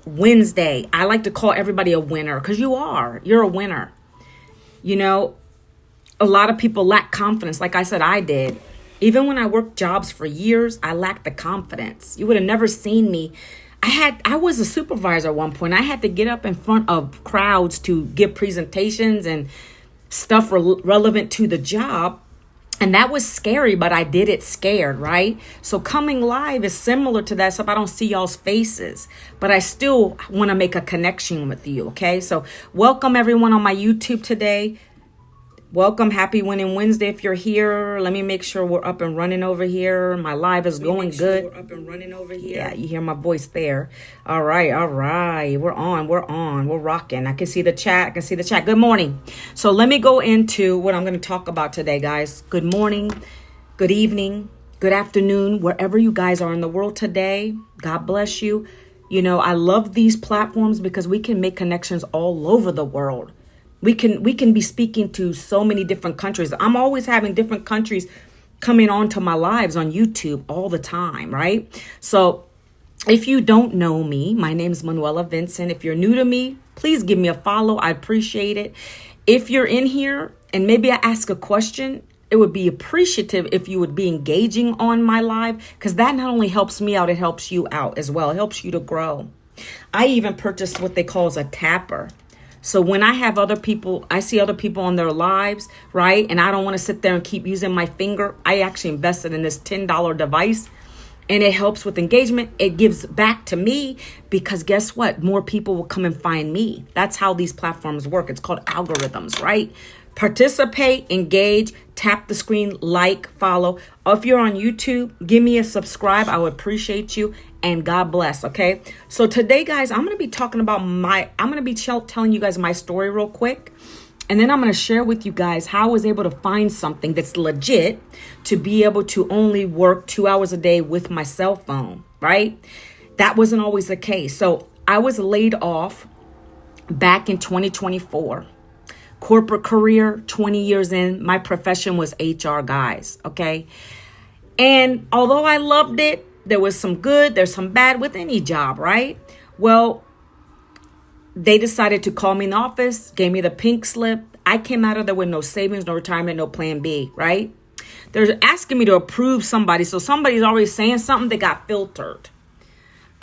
Wednesday. I like to call everybody a winner because you are. You're a winner. You know, a lot of people lack confidence. Like I said, I did. Even when I worked jobs for years, I lacked the confidence. You would have never seen me. I was a supervisor at one point. I had to get up in front of crowds to give presentations and stuff relevant to the job. And that was scary, but I did it scared, right? So coming live is similar to that, except I don't see y'all's faces, but I still want to make a connection with you, okay? So welcome everyone on my YouTube today. Welcome. Happy Winning Wednesday if you're here. Let me make sure we're up and running over here. My live is going good. We're up and running over here. Yeah, you hear my voice there. All right. We're on. We're rocking. I can see the chat. Good morning. So let me go into what I'm going to talk about today, guys. Good morning, good evening, good afternoon, wherever you guys are in the world today. God bless you. You know, I love these platforms because we can make connections all over the world. We can be speaking to so many different countries. I'm always having different countries coming onto my lives on YouTube all the time, right? So if you don't know me, my name is Manuela Vincent. If you're new to me, please give me a follow. I appreciate it. If you're in here and maybe I ask a question, it would be appreciative if you would be engaging on my live, because that not only helps me out, it helps you out as well. It helps you to grow. I even purchased what they call as a tapper. So when I have other people, I see other people on their lives, right? And I don't want to sit there and keep using my finger. I actually invested in this $10 device and it helps with engagement. It gives back to me because guess what? More people will come and find me. That's how these platforms work. It's called algorithms, right? Participate, engage, tap the screen, like, follow. If you're on YouTube, give me a subscribe. I would appreciate you. And God bless, okay? So today, guys, I'm going to be talking about telling you guys my story real quick. And then I'm going to share with you guys how I was able to find something that's legit to be able to only work 2 hours a day with my cell phone, right? That wasn't always the case. So I was laid off back in 2024. Corporate career, 20 years in, my profession was HR, guys, okay? And although I loved it, there was some good, there's some bad with any job, right? Well, they decided to call me in the office, gave me the pink slip. I came out of there with no savings, no retirement, no plan B, right? They're asking me to approve somebody. So somebody's already saying something that got filtered.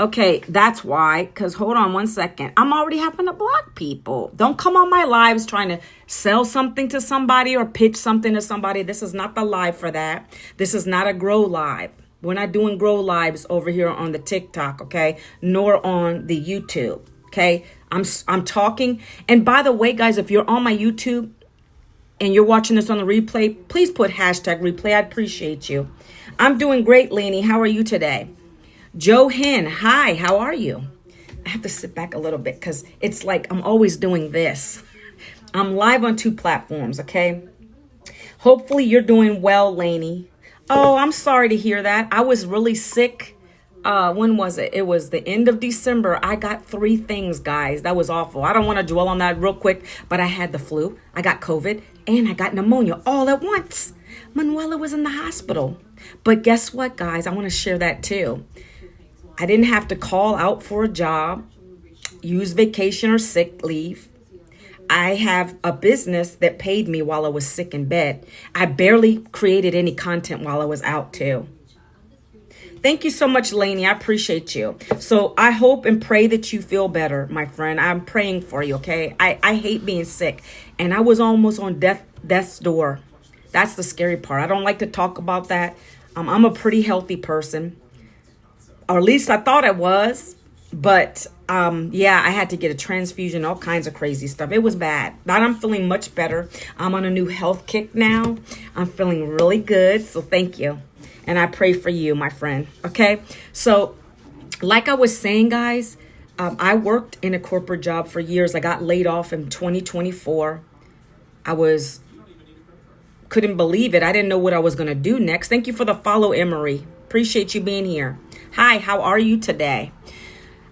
Okay, that's why, because hold on one second. I'm already having to block people. Don't come on my lives trying to sell something to somebody or pitch something to somebody. This is not the live for that. This is not a grow live. We're not doing grow lives over here on the TikTok, okay? Nor on the YouTube, okay? I'm talking. And by the way, guys, if you're on my YouTube and you're watching this on the replay, please put hashtag replay. I appreciate you. I'm doing great, Lainey. How are you today? Joe Hen, hi, how are you? I have to sit back a little bit because it's like I'm always doing this. I'm live on 2 platforms, okay? Hopefully you're doing well, Lainey. Oh, I'm sorry to hear that. I was really sick. When was it? It was the end of December. I got 3 things, guys. That was awful. I don't want to dwell on that real quick, but I had the flu. I got COVID and I got pneumonia all at once. Manuela was in the hospital. But guess what, guys? I want to share that too. I didn't have to call out for a job, use vacation or sick leave. I have a business that paid me while I was sick in bed. I barely created any content while I was out too. Thank you so much, Lainey. I appreciate you. So I hope and pray that you feel better, my friend. I'm praying for you, okay? I hate being sick. And I was almost on death's door. That's the scary part. I don't like to talk about that. I'm a pretty healthy person. Or at least I thought I was. But yeah, I had to get a transfusion, all kinds of crazy stuff. It was bad. But I'm feeling much better. I'm on a new health kick now. I'm feeling really good. So thank you. And I pray for you, my friend. Okay. So like I was saying, guys, I worked in a corporate job for years. I got laid off in 2024. Couldn't believe it. I didn't know what I was going to do next. Thank you for the follow, Emery. Appreciate you being here. Hi, how are you today?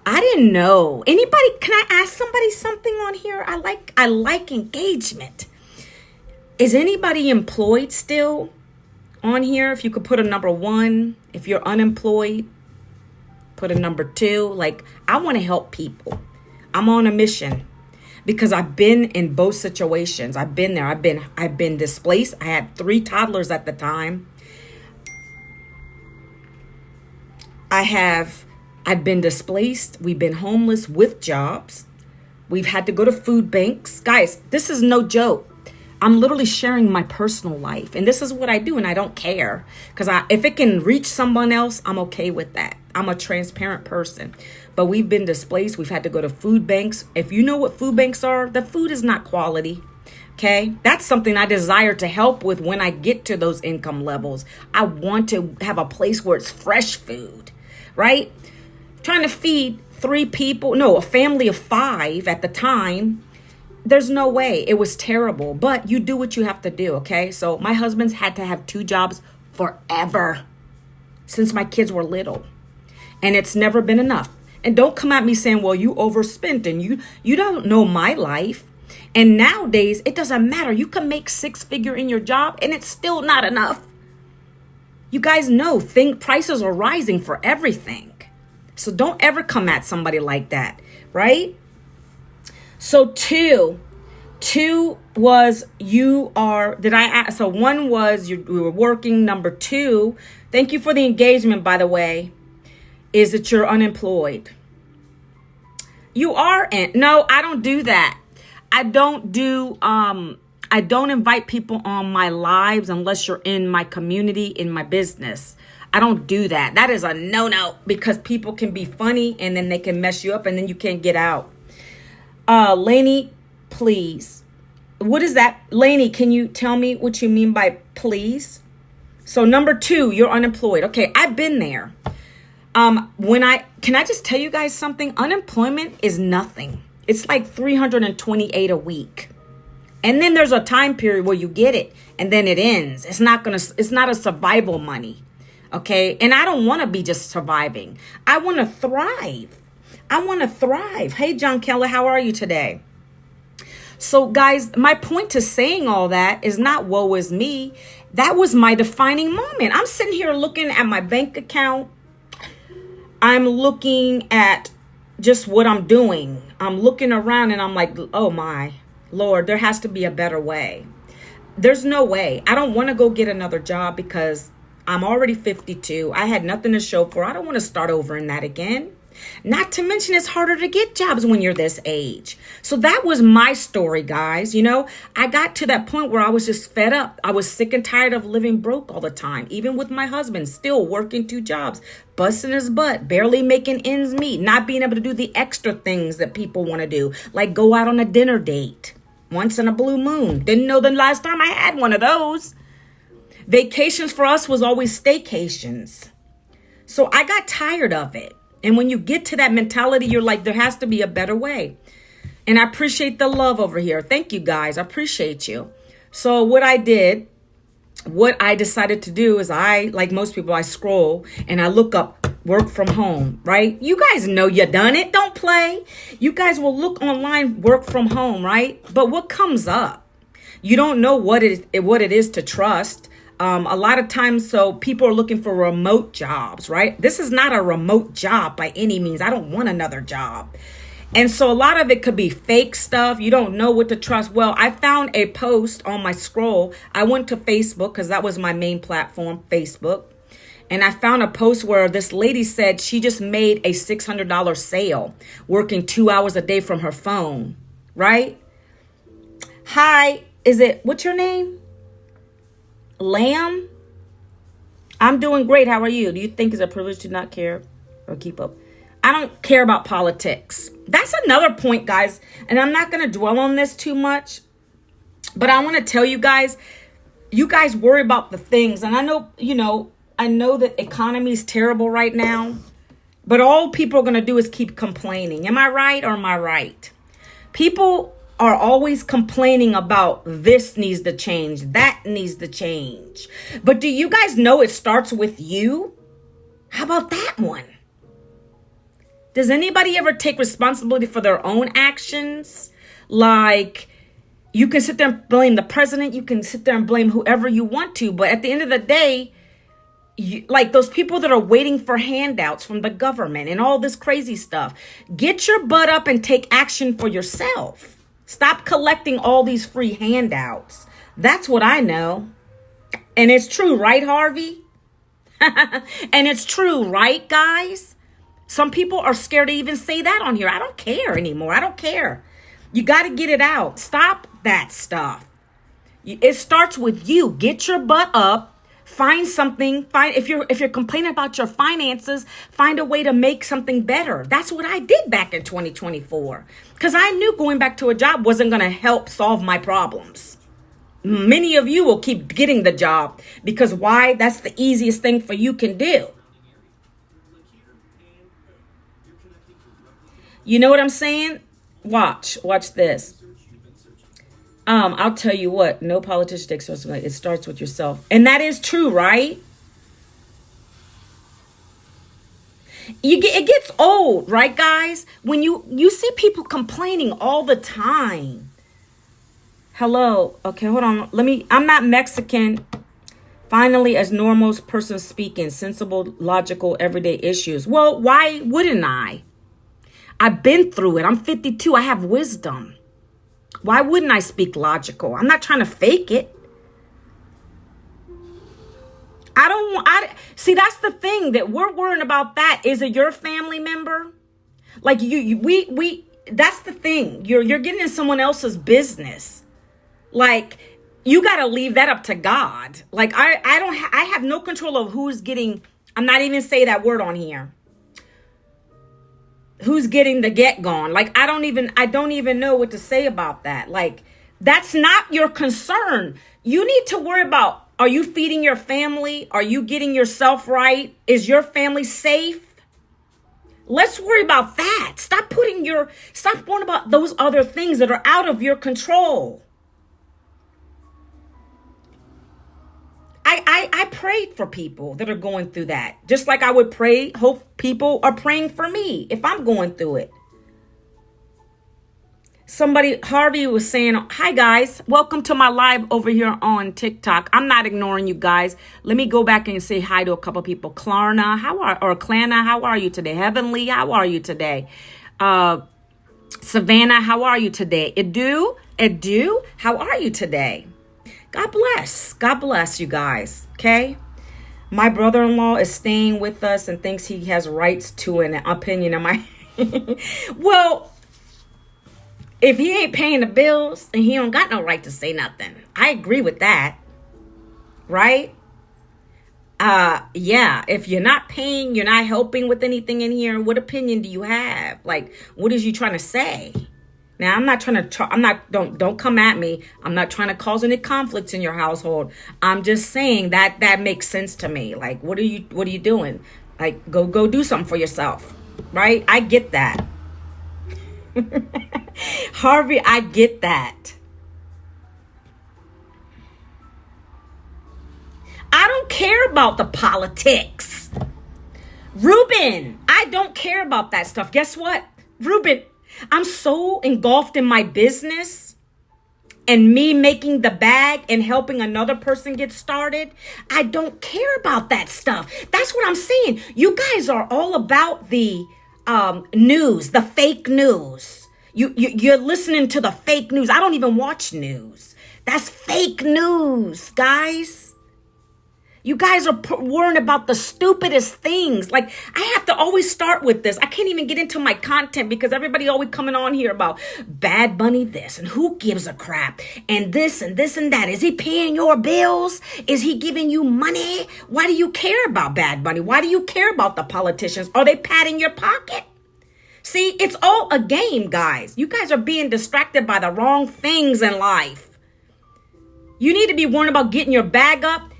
I didn't know. Anybody, can I ask somebody something on here? I like engagement. Is anybody employed still on here? If you could put a number 1, if you're unemployed, put a number 2. Like, I want to help people. I'm on a mission because I've been in both situations. I've been there. I've been displaced. I had 3 toddlers at the time. I've been displaced. We've been homeless with jobs. We've had to go to food banks. Guys, this is no joke. I'm literally sharing my personal life. And this is what I do, and I don't care. Because if it can reach someone else, I'm okay with that. I'm a transparent person. But we've been displaced. We've had to go to food banks. If you know what food banks are, the food is not quality. Okay? That's something I desire to help with when I get to those income levels. I want to have a place where it's fresh food, right? Trying to feed 3 people, no, a family of 5 at the time. There's no way. It was terrible. But you do what you have to do, okay? So my husband's had to have 2 jobs forever since my kids were little. And it's never been enough. And don't come at me saying, well, you overspent and you don't know my life. And nowadays, it doesn't matter. You can make 6-figure in your job and it's still not enough. You guys know prices are rising for everything. So don't ever come at somebody like that, right? So 2 was so 1 was we were working. Number 2, thank you for the engagement, by the way, is that you're unemployed. You are, no, I don't do that. I don't invite people on my lives unless you're in my community, in my business. I don't do that. That is a no-no because people can be funny and then they can mess you up and then you can't get out. Lainey, please. What is that? Lainey, can you tell me what you mean by please? So number 2, you're unemployed. Okay, I've been there. Can I just tell you guys something? Unemployment is nothing. It's like $328 a week. And then there's a time period where you get it and then it ends. It's not a survival money. Okay. And I don't want to be just surviving. I want to thrive. Hey, John Keller, how are you today? So guys, my point to saying all that is not woe is me. That was my defining moment. I'm sitting here looking at my bank account. I'm looking at just what I'm doing. I'm looking around and I'm like, oh my Lord, there has to be a better way. There's no way. I don't want to go get another job because I'm already 52. I had nothing to show for. I don't want to start over in that again. Not to mention it's harder to get jobs when you're this age. So that was my story, guys. You know, I got to that point where I was just fed up. I was sick and tired of living broke all the time, even with my husband still working 2 jobs, busting his butt, barely making ends meet, not being able to do the extra things that people want to do, like go out on a dinner date once in a blue moon. Didn't know the last time I had one of those. Vacations for us was always staycations. So I got tired of it. And when you get to that mentality, you're like, there has to be a better way. And I appreciate the love over here. Thank you, guys. I appreciate you. So what I decided to do is like most people, I scroll and I look up work from home, right? You guys know you done it. Don't play. You guys will look online, work from home, right? But what comes up? You don't know what it is to trust. A lot of times, so people are looking for remote jobs, right? This is not a remote job by any means. I don't want another job. And so a lot of it could be fake stuff. You don't know what to trust. Well, I found a post on my scroll. I went to Facebook because that was my main platform, Facebook. And I found a post where this lady said she just made a $600 sale working 2 hours a day from her phone, right? Hi, what's your name? Lamb? I'm doing great. How are you? Do you think it's a privilege to not care or keep up? I don't care about politics. That's another point, guys. And I'm not going to dwell on this too much. But I want to tell you guys worry about the things. And I know that economy is terrible right now. But all people are going to do is keep complaining. Am I right or am I right? People are always complaining about this needs to change, that needs to change. But do you guys know it starts with you? How about that one? Does anybody ever take responsibility for their own actions? Like, you can sit there and blame the president, you can sit there and blame whoever you want to, but at the end of the day, like those people that are waiting for handouts from the government and all this crazy stuff. Get your butt up and take action for yourself. Stop collecting all these free handouts. That's what I know. And it's true, right, Harvey? And it's true, right, guys? Some people are scared to even say that on here. I don't care anymore. I don't care. You got to get it out. Stop that stuff. It starts with you. Get your butt up. Find something. If you're complaining about your finances, find a way to make something better. That's what I did back in 2024. Because I knew going back to a job wasn't going to help solve my problems. Many of you will keep getting the job because why? That's the easiest thing for you can do. You know what I'm saying? Watch this. I'll tell you what, no politician takes responsibility. It starts with yourself. And that is true, right? It gets old, right, guys? When you see people complaining all the time. Hello. Okay, hold on. I'm not Mexican. Finally, as normal person speaking, sensible, logical, everyday issues. Well, why wouldn't I? I've been through it. I'm 52. I have wisdom. Why wouldn't I speak logical? I'm not trying to fake it. See, that's the thing that we're worrying about. That is it your family member? Like we that's the thing. You're getting in someone else's business. Like you got to leave that up to God. Like I have no control of who's getting. I'm not even say that word on here. Who's getting the get gone? Like, I don't even know what to say about that. Like, that's not your concern. You need to worry about, are you feeding your family? Are you getting yourself right? Is your family safe? Let's worry about that. Stop worrying about those other things that are out of your control. I prayed for people that are going through that. Just like I would hope people are praying for me if I'm going through it. Harvey was saying, hi guys, welcome to my live over here on TikTok. I'm not ignoring you guys. Let me go back and say hi to a couple people. Klarna, Klana, how are you today? Heavenly, how are you today? Savannah, how are you today? Edu, how are you today? God bless you guys. Okay. My brother-in-law is staying with us and thinks he has rights to an opinion of my. Well, if he ain't paying the bills and he don't got no right to say nothing, I agree with that. Right? Yeah. If you're not paying, you're not helping with anything in here. What opinion do you have? Like, what is you trying to say? Now, I'm not trying to, don't come at me. I'm not trying to cause any conflicts in your household. I'm just saying that makes sense to me. Like, what are you doing? Like, go do something for yourself. Right? I get that. Harvey, I get that. I don't care about the politics. Ruben, I don't care about that stuff. Guess what? Ruben, I'm so engulfed in my business and me making the bag and helping another person get started. I don't care about that stuff. That's what I'm saying. You guys are all about the news, the fake news. You're listening to the fake news. I don't even watch news. That's fake news, guys. You guys are worrying about the stupidest things. Like, I have to always start with this. I can't even get into my content because everybody always coming on here about Bad Bunny this and who gives a crap and this and this and that. Is he paying your bills? Is he giving you money? Why do you care about Bad Bunny? Why do you care about the politicians? Are they patting your pocket? See, it's all a game, guys. You guys are being distracted by the wrong things in life. You need to be worrying about getting your bag up,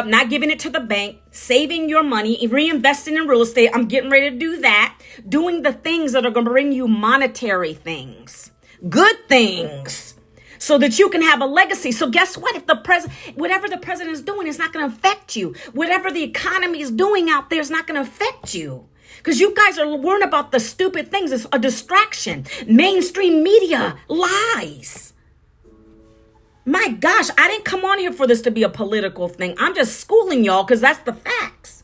not giving it to the bank, saving your money, reinvesting in real estate. I'm getting ready to do that. Doing the things that are going to bring you monetary things, good things, so that you can have a legacy. So guess what? If whatever the president is doing is not going to affect you. Whatever the economy is doing out there is not going to affect you. Because you guys are worrying about the stupid things. It's a distraction. Mainstream media lies. My gosh, I didn't come on here for this to be a political thing. I'm just schooling y'all because that's the facts.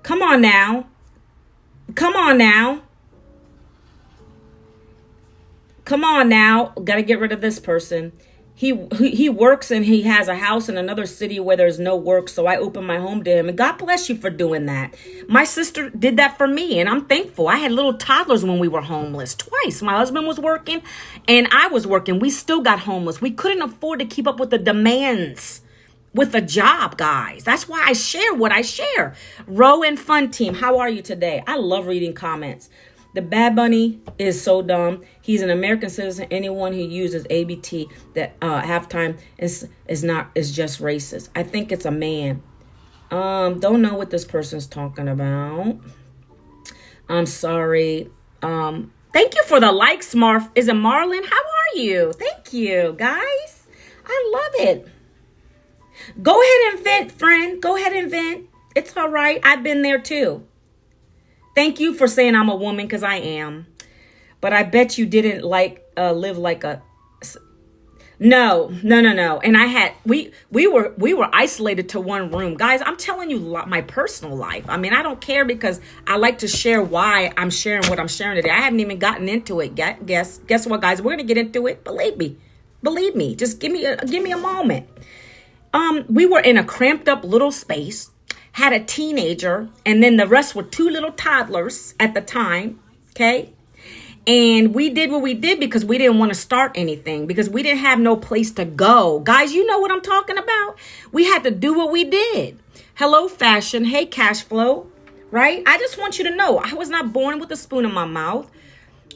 Come on now. Come on now. Come on now. Got to get rid of this person. He works and he has a house in another city where there's no work. So I opened my home to him. And God bless you for doing that. My sister did that for me. And I'm thankful. I had little toddlers when we were homeless twice. My husband was working and I was working. We still got homeless. We couldn't afford to keep up with the demands with a job, guys. That's why I share what I share. Row and Fun Team, how are you today? I love reading comments. The Bad Bunny is so dumb. He's an American citizen. Anyone who uses ABT that halftime is just racist. I think it's a man. Don't know what this person's talking about. I'm sorry. Thank you for the likes, Marf. Is it Marlon? How are you? Thank you, guys. I love it. Go ahead and vent, friend. Go ahead and vent. It's all right. I've been there too. Thank you for saying I'm a woman, because I am. But I bet you didn't live like a... No. And we were isolated to one room. Guys, I'm telling you my personal life. I mean, I don't care because I like to share why I'm sharing what I'm sharing today. I haven't even gotten into it. Guess what, guys? We're going to get into it. Believe me. Just give me a moment. We were in a cramped up little space. Had a teenager, and then the rest were two little toddlers at the time, okay? And we did what we did because we didn't want to start anything, because we didn't have no place to go. Guys, you know what I'm talking about? We had to do what we did. Hello, fashion. Hey, cash flow, right? I just want you to know, I was not born with a spoon in my mouth.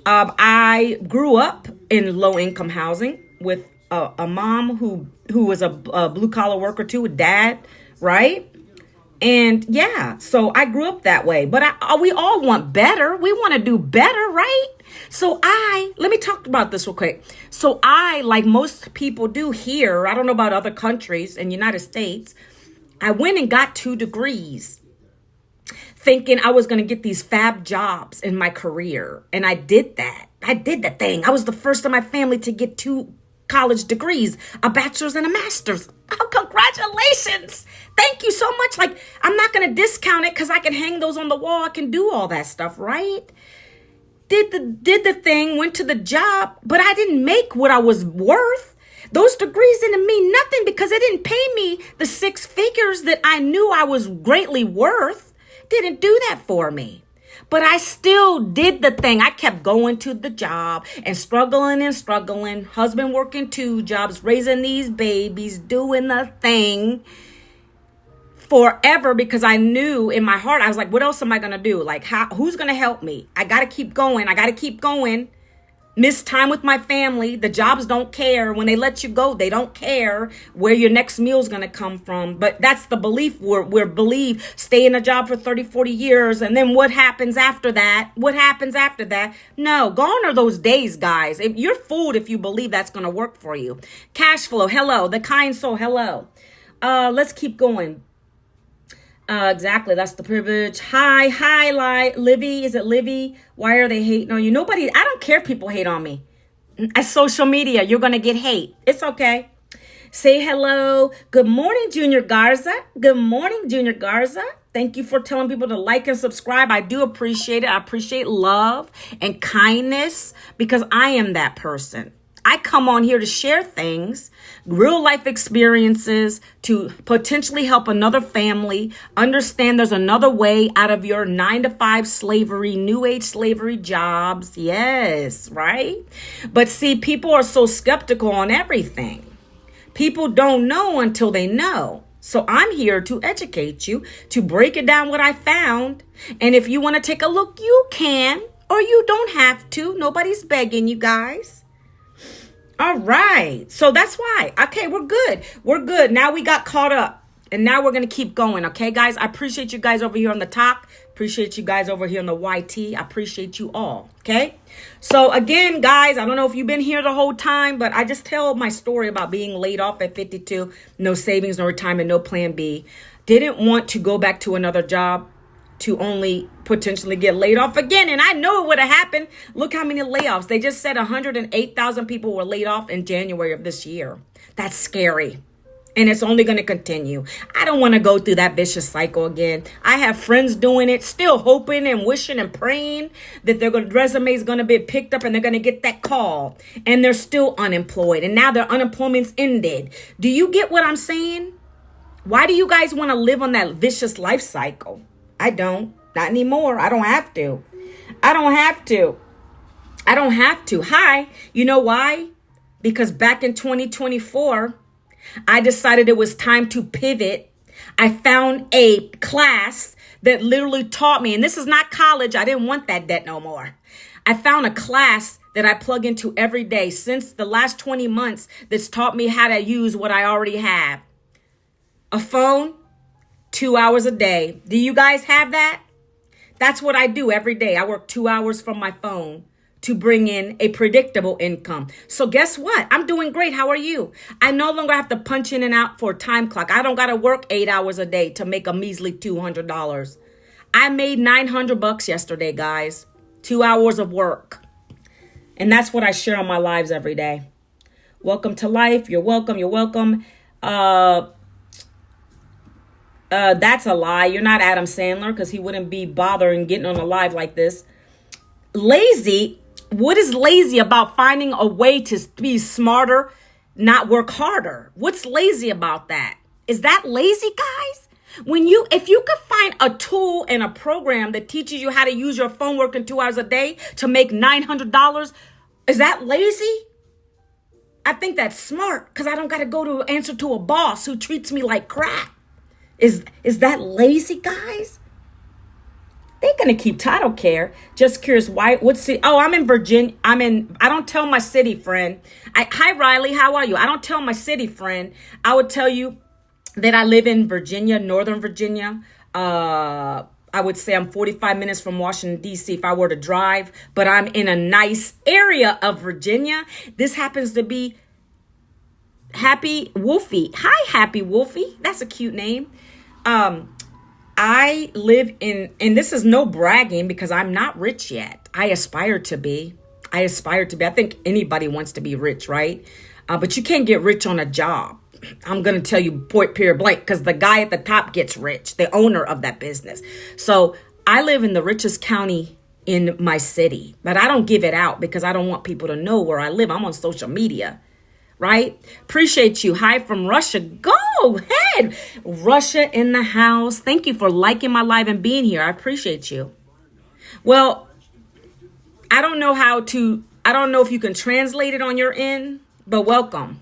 I grew up in low-income housing with a mom who was a blue-collar worker too, a dad, right? And yeah, so I grew up that way, but we all want better. We want to do better, right? So let me talk about this real quick. So like most people do here, I don't know about other countries in the United States, I went and got 2 degrees thinking I was going to get these fab jobs in my career. And I did that. I did the thing. I was the first in my family to get 2 college degrees, a bachelor's and a master's. Oh, congratulations. Thank you so much. Like, I'm not going to discount it because I can hang those on the wall. I can do all that stuff, right? Did the thing, went to the job, but I didn't make what I was worth. Those degrees didn't mean nothing because it didn't pay me the 6 figures that I knew I was greatly worth. Didn't do that for me. But I still did the thing. I kept going to the job and struggling. Husband working 2 jobs, raising these babies, doing the thing forever because I knew in my heart, I was like, what else am I going to do? Like, who's going to help me? I got to keep going. Miss time with my family. The jobs don't care. When they let you go, they don't care where your next meal is going to come from. But that's the belief. We're believe stay in a job for 30, 40 years. And then what happens after that? No, gone are those days, guys. You're fooled if you believe that's going to work for you. Cash flow. Hello. The kind soul. Hello. Let's keep going. Exactly. That's the privilege. Hi, Livy. Is it Livy? Why are they hating on you? Nobody, I don't care if people hate on me. At social media, you're going to get hate. It's okay. Say hello. Good morning, Junior Garza. Thank you for telling people to like and subscribe. I do appreciate it. I appreciate love and kindness because I am that person. I come on here to share things, real life experiences, to potentially help another family understand there's another way out of your 9-to-5 slavery, new age slavery jobs. Yes, right? But see, people are so skeptical on everything. People don't know until they know. So I'm here to educate you, to break it down what I found. And if you want to take a look, you can, or you don't have to. Nobody's begging you guys. All right. So that's why. Okay, we're good. Now we got caught up. And now we're going to keep going. Okay, guys? I appreciate you guys over here on the top. Appreciate you guys over here on the YT. I appreciate you all. Okay? So again, guys, I don't know if you've been here the whole time, but I just tell my story about being laid off at 52. No savings, no retirement, no plan B. Didn't want to go back to another job. to only potentially get laid off again. And I know it would have happened. Look how many layoffs. They just said 108,000 people were laid off in January of this year. That's scary. And it's only going to continue. I don't want to go through that vicious cycle again. I have friends doing it, still hoping and wishing and praying that their resume is going to be picked up and they're going to get that call. And they're still unemployed. And now their unemployment's ended. Do you get what I'm saying? Why do you guys want to live on that vicious life cycle? I don't. Not anymore. I don't have to. I don't have to. I don't have to. Hi. You know why? Because back in 2024, I decided it was time to pivot. I found a class that literally taught me, and this is not college. I didn't want that debt no more. I found a class that I plug into every day since the last 20 months that's taught me how to use what I already have. A phone, 2 hours a day. Do you guys have that? That's what I do every day. I work 2 hours from my phone to bring in a predictable income. So guess what? I'm doing great. How are you? I no longer have to punch in and out for a time clock. I don't got to work 8 hours a day to make a measly $200. I made $900 yesterday, guys. 2 hours of work. And that's what I share on my lives every day. Welcome to life. You're welcome. You're welcome. That's a lie. You're not Adam Sandler because he wouldn't be bothering getting on a live like this. Lazy. What is lazy about finding a way to be smarter, not work harder? What's lazy about that? Is that lazy, guys? If you could find a tool and a program that teaches you how to use your phone working 2 hours a day to make $900, is that lazy? I think that's smart because I don't got to go to answer to a boss who treats me like crap. Is that lazy, guys? They're going to keep, I don't care. Just curious, why, what city? Oh, I'm in Virginia. I don't tell my city, friend. Hi, Riley, how are you? I don't tell my city, friend. I would tell you that I live in Virginia, Northern Virginia. I would say I'm 45 minutes from Washington, D.C. if I were to drive. But I'm in a nice area of Virginia. This happens to be Happy Wolfie. Hi, Happy Wolfie. That's a cute name. I live in, and this is no bragging because I'm not rich yet. I aspire to be. I think anybody wants to be rich, right? But you can't get rich on a job. I'm going to tell you point, period, blank, because the guy at the top gets rich, the owner of that business. So I live in the richest county in my city, but I don't give it out because I don't want people to know where I live. I'm on social media. Right? Appreciate you. Hi from Russia. Go ahead. Russia in the house. Thank you for liking my live and being here. I appreciate you. Well, I don't know if you can translate it on your end, but welcome.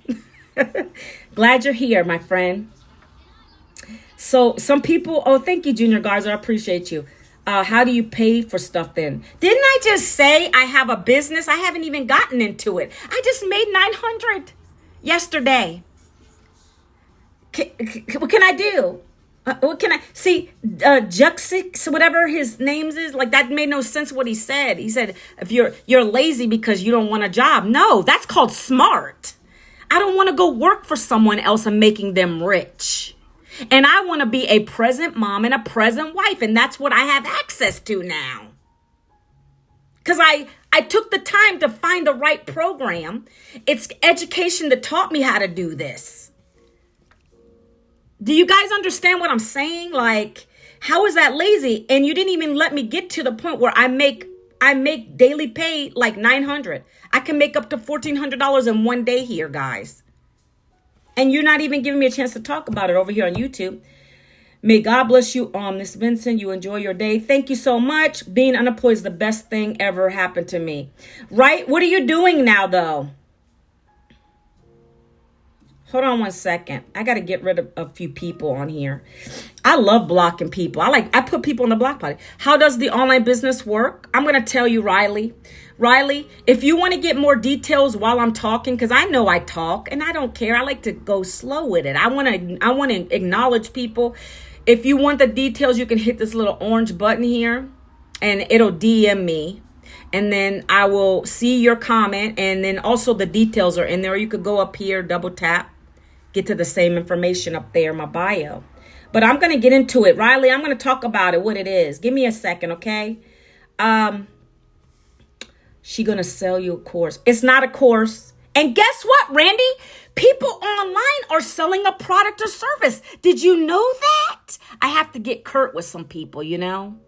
Glad you're here, my friend. So some people, thank you, Junior Garza. I appreciate you. How do you pay for stuff then? Didn't I just say I have a business? I haven't even gotten into it. I just made 900 yesterday. What can I do? What can I see? Juxix, whatever his name is, like that made no sense what he said. He said, if you're lazy because you don't want a job. No, that's called smart. I don't want to go work for someone else and making them rich. And I want to be a present mom and a present wife. And that's what I have access to now. Because I took the time to find the right program. It's education that taught me how to do this. Do you guys understand what I'm saying? Like, how is that lazy? And you didn't even let me get to the point where I make daily pay like $900. I can make up to $1,400 in one day here, guys. And you're not even giving me a chance to talk about it over here on YouTube. May God bless you, Miss Vincent. You enjoy your day. Thank you so much. Being unemployed is the best thing ever happened to me. Right? What are you doing now, though? Hold on one second. I got to get rid of a few people on here. I love blocking people. I put people in the block party. How does the online business work? I'm going to tell you, Riley. Riley, if you want to get more details while I'm talking, because I know I talk and I don't care. I like to go slow with it. I want to acknowledge people. If you want the details, you can hit this little orange button here and it'll DM me. And then I will see your comment. And then also the details are in there. You could go up here, double tap, get to the same information up there in my bio. But I'm going to get into it. Riley, I'm going to talk about it, what it is. Give me a second, okay? She going to sell you a course. It's not a course. And guess what, Randy? People online are selling a product or service. Did you know that? I have to get curt with some people, you know?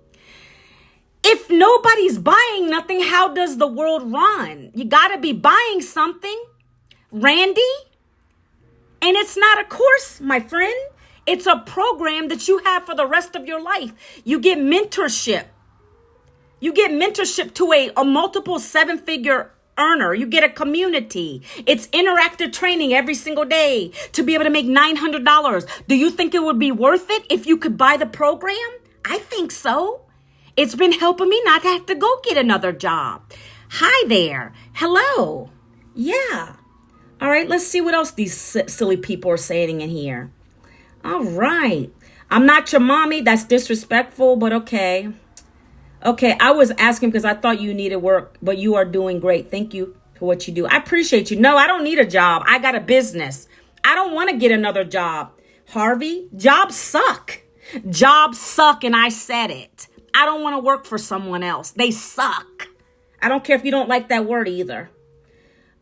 If nobody's buying nothing, how does the world run? You got to be buying something, Randy. And it's not a course, my friend. It's a program that you have for the rest of your life. You get mentorship. You get mentorship to a multiple seven-figure earner. You get a community. It's interactive training every single day to be able to make $900. Do you think it would be worth it if you could buy the program? I think so. It's been helping me not to have to go get another job. Hi there. Hello. Yeah. All right, let's see what else these silly people are saying in here. All right. I'm not your mommy. That's disrespectful, but okay. Okay, I was asking because I thought you needed work, but you are doing great. Thank you for what you do. I appreciate you. No, I don't need a job. I got a business. I don't want to get another job. Harvey, jobs suck. Jobs suck, and I said it. I don't want to work for someone else. They suck. I don't care if you don't like that word either.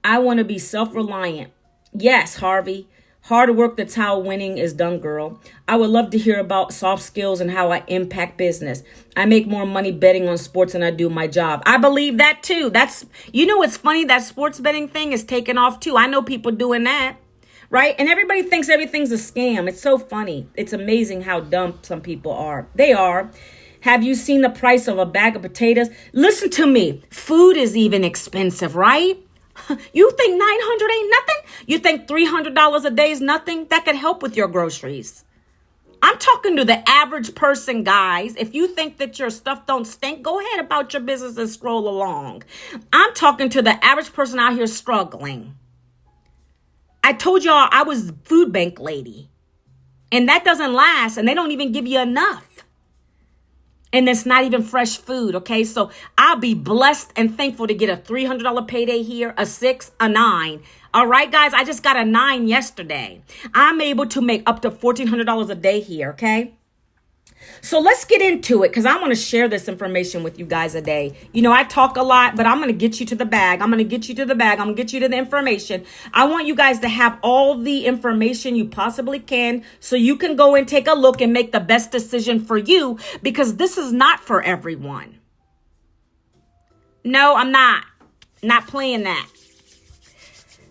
I want to be self-reliant. Yes, Harvey. Hard work, that's how winning is done, girl. I would love to hear about soft skills and how I impact business. I make more money betting on sports than I do my job. I believe that too. It's funny, that sports betting thing is taking off too. I know people doing that, right? And everybody thinks everything's a scam. It's so funny. It's amazing how dumb some people are. They are. Have you seen the price of a bag of potatoes? Listen to me. Food is even expensive, right? You think $900 ain't nothing? You think $300 a day is nothing? That could help with your groceries. I'm talking to the average person, guys. If you think that your stuff don't stink, go ahead about your business and scroll along. I'm talking to the average person out here struggling. I told y'all I was food bank lady. And that doesn't last, and they don't even give you enough. And it's not even fresh food, okay? So I'll be blessed and thankful to get a $300 payday here, a 6, a 9. All right, guys, I just got a 9 yesterday. I'm able to make up to $1,400 a day here, okay? So let's get into it because I want to share this information with you guys today. You know, I talk a lot, but I'm going to get you to the bag. I'm going to get you to the bag. I'm going to get you to the information. I want you guys to have all the information you possibly can so you can go and take a look and make the best decision for you because this is not for everyone. No, I'm not playing that.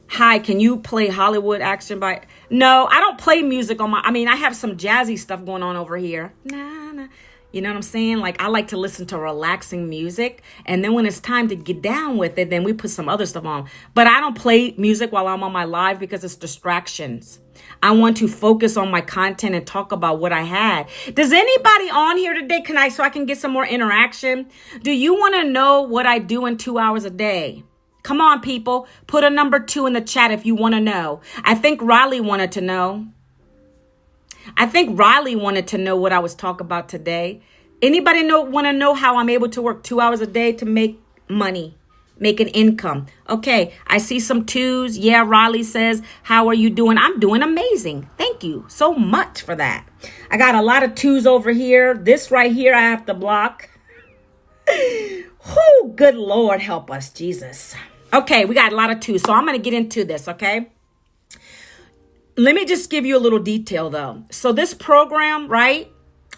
Hi, can you play Hollywood action by... No, I don't play music on I have some jazzy stuff going on over here. Nah. You know what I'm saying? Like, I like to listen to relaxing music. And then when it's time to get down with it, then we put some other stuff on. But I don't play music while I'm on my live because it's distractions. I want to focus on my content and talk about what I had. Does anybody on here today, so I can get some more interaction? Do you want to know what I do in 2 hours a day? Come on, people. Put a number 2 in the chat if you want to know. I think Riley wanted to know. What I was talking about today. Anybody want to know how I'm able to work 2 hours a day to make money, make an income? Okay, I see some 2s. Yeah, Riley says, how are you doing? I'm doing amazing. Thank you so much for that. I got a lot of 2s over here. This right here I have to block. Oh, good Lord, help us, Jesus. Okay, we got a lot of 2s, so I'm going to get into this, okay? Let me just give you a little detail, though. So this program, right,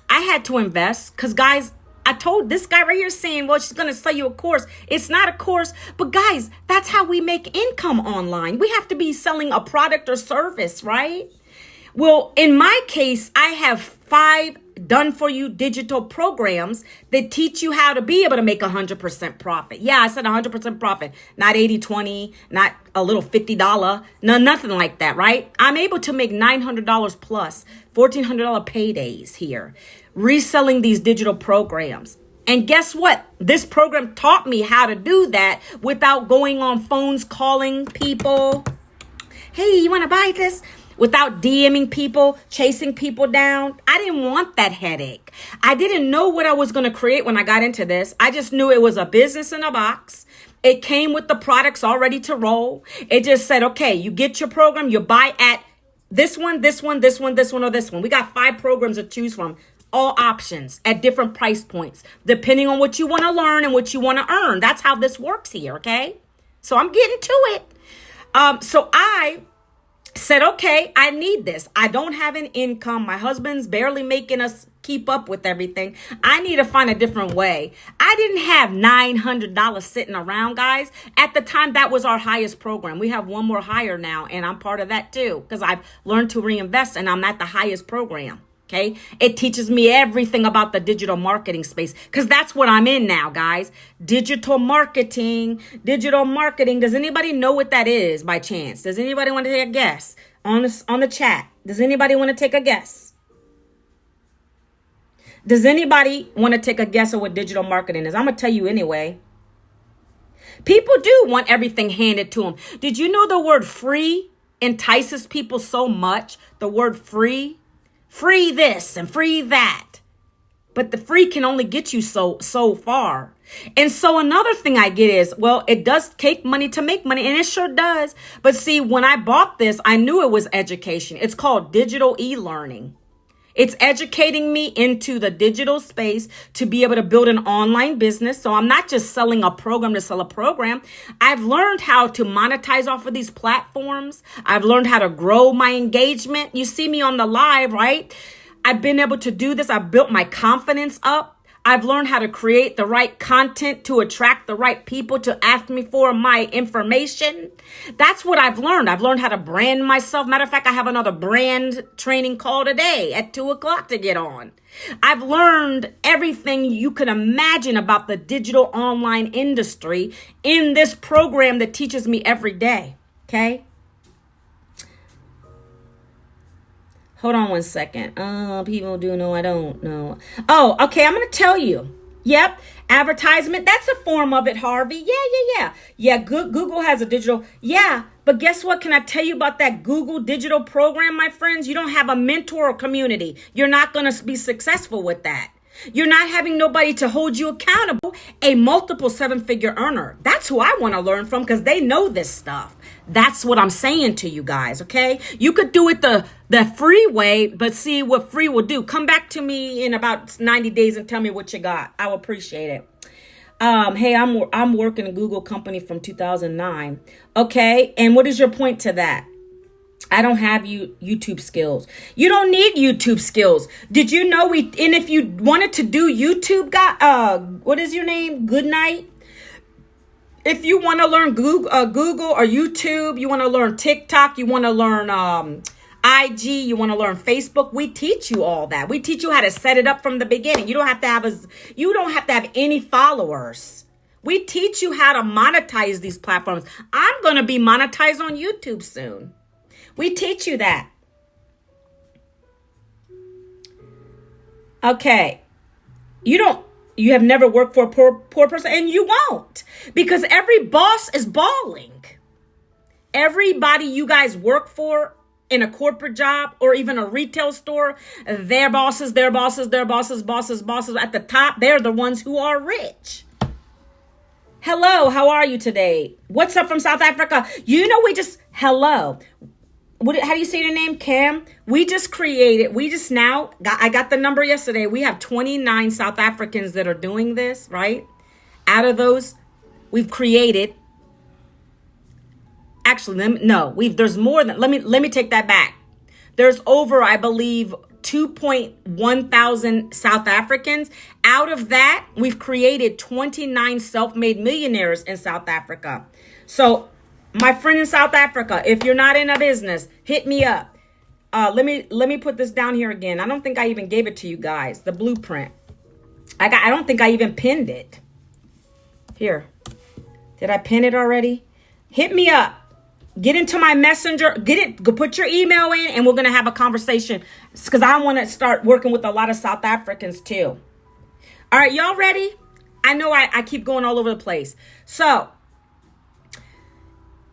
I had to invest because, guys, I told this guy right here saying, well, she's going to sell you a course. It's not a course, but, guys, that's how we make income online. We have to be selling a product or service, right? Well, in my case, I have 5 done-for-you digital programs that teach you how to be able to make 100% profit. Yeah, I said 100% profit, not 80-20, not a little $50, no, nothing like that, right? I'm able to make $900 plus, $1,400 paydays here, reselling these digital programs. And guess what? This program taught me how to do that without going on phones, calling people. Hey, you want to buy this? Without DMing people, chasing people down. I didn't want that headache. I didn't know what I was going to create when I got into this. I just knew it was a business in a box. It came with the products all ready to roll. It just said, okay, you get your program, you buy at This one, this one, this one, this one, or this one. We got 5 programs to choose from. All options at different price points, depending on what you want to learn and what you want to earn. That's how this works here, okay? So I'm getting to it. So I said, okay, I need this. I don't have an income. My husband's barely making us keep up with everything. I need to find a different way. I didn't have $900 sitting around, guys. At the time, that was our highest program. We have one more higher now, and I'm part of that too, because I've learned to reinvest, and I'm at the highest program. Okay. It teaches me everything about the digital marketing space, because that's what I'm in now, guys. Digital marketing. Does anybody know what that is by chance? Does anybody want to take a guess on the chat? Does anybody want to take a guess? Does anybody want to take a guess of what digital marketing is? I'm going to tell you anyway. People do want everything handed to them. Did you know the word free entices people so much? The word free. Free this and free that. But the free can only get you so far. And so another thing I get is, well, it does take money to make money, and it sure does. But see, when I bought this, I knew it was education. It's called digital e-learning. It's educating me into the digital space to be able to build an online business. So I'm not just selling a program to sell a program. I've learned how to monetize off of these platforms. I've learned how to grow my engagement. You see me on the live, right? I've been able to do this. I've built my confidence up. I've learned how to create the right content to attract the right people to ask me for my information. That's what I've learned. I've learned how to brand myself. Matter of fact, I have another brand training call today at 2:00 to get on. I've learned everything you can imagine about the digital online industry in this program that teaches me every day. Okay. Hold on one second. People do know, I don't know. Oh, okay. I'm going to tell you. Yep. Advertisement. That's a form of it, Harvey. Yeah. Yeah, Google has a digital. Yeah. But guess what? Can I tell you about that Google digital program, my friends? You don't have a mentor or community. You're not going to be successful with that. You're not having nobody to hold you accountable. A multiple 7-figure earner. That's who I want to learn from, because they know this stuff. That's what I'm saying to you guys, okay? You could do it the free way, but see what free will do. Come back to me in about 90 days and tell me what you got. I will appreciate it. Hey, I'm working a Google company from 2009. Okay, and what is your point to that? I don't have YouTube skills. You don't need YouTube skills. Did you know and if you wanted to do YouTube, what is your name? Good night. If you want to learn Google or YouTube, you want to learn TikTok, you want to learn IG, you want to learn Facebook, we teach you all that. We teach you how to set it up from the beginning. You don't have to have any followers. We teach you how to monetize these platforms. I'm going to be monetized on YouTube soon. We teach you that. Okay. You have never worked for a poor person, and you won't, because every boss is balling. Everybody you guys work for in a corporate job or even a retail store, their bosses at the top, they're the ones who are rich. Hello, how are you today? What's up from South Africa? Hello. How do you say your name? Cam? I got the number yesterday. We have 29 South Africans that are doing this, right? Out of those, we've created, there's more than, let me take that back. There's over, I believe, 2.1 thousand South Africans. Out of that, we've created 29 self-made millionaires in South Africa. So, my friend in South Africa, if you're not in a business, hit me up. Let me put this down here again. I don't think I even gave it to you guys. The blueprint. I don't think I even pinned it. Here. Did I pin it already? Hit me up. Get into my messenger. Go put your email in, and we're gonna have a conversation. Because I want to start working with a lot of South Africans too. All right, y'all ready? I know I keep going all over the place. So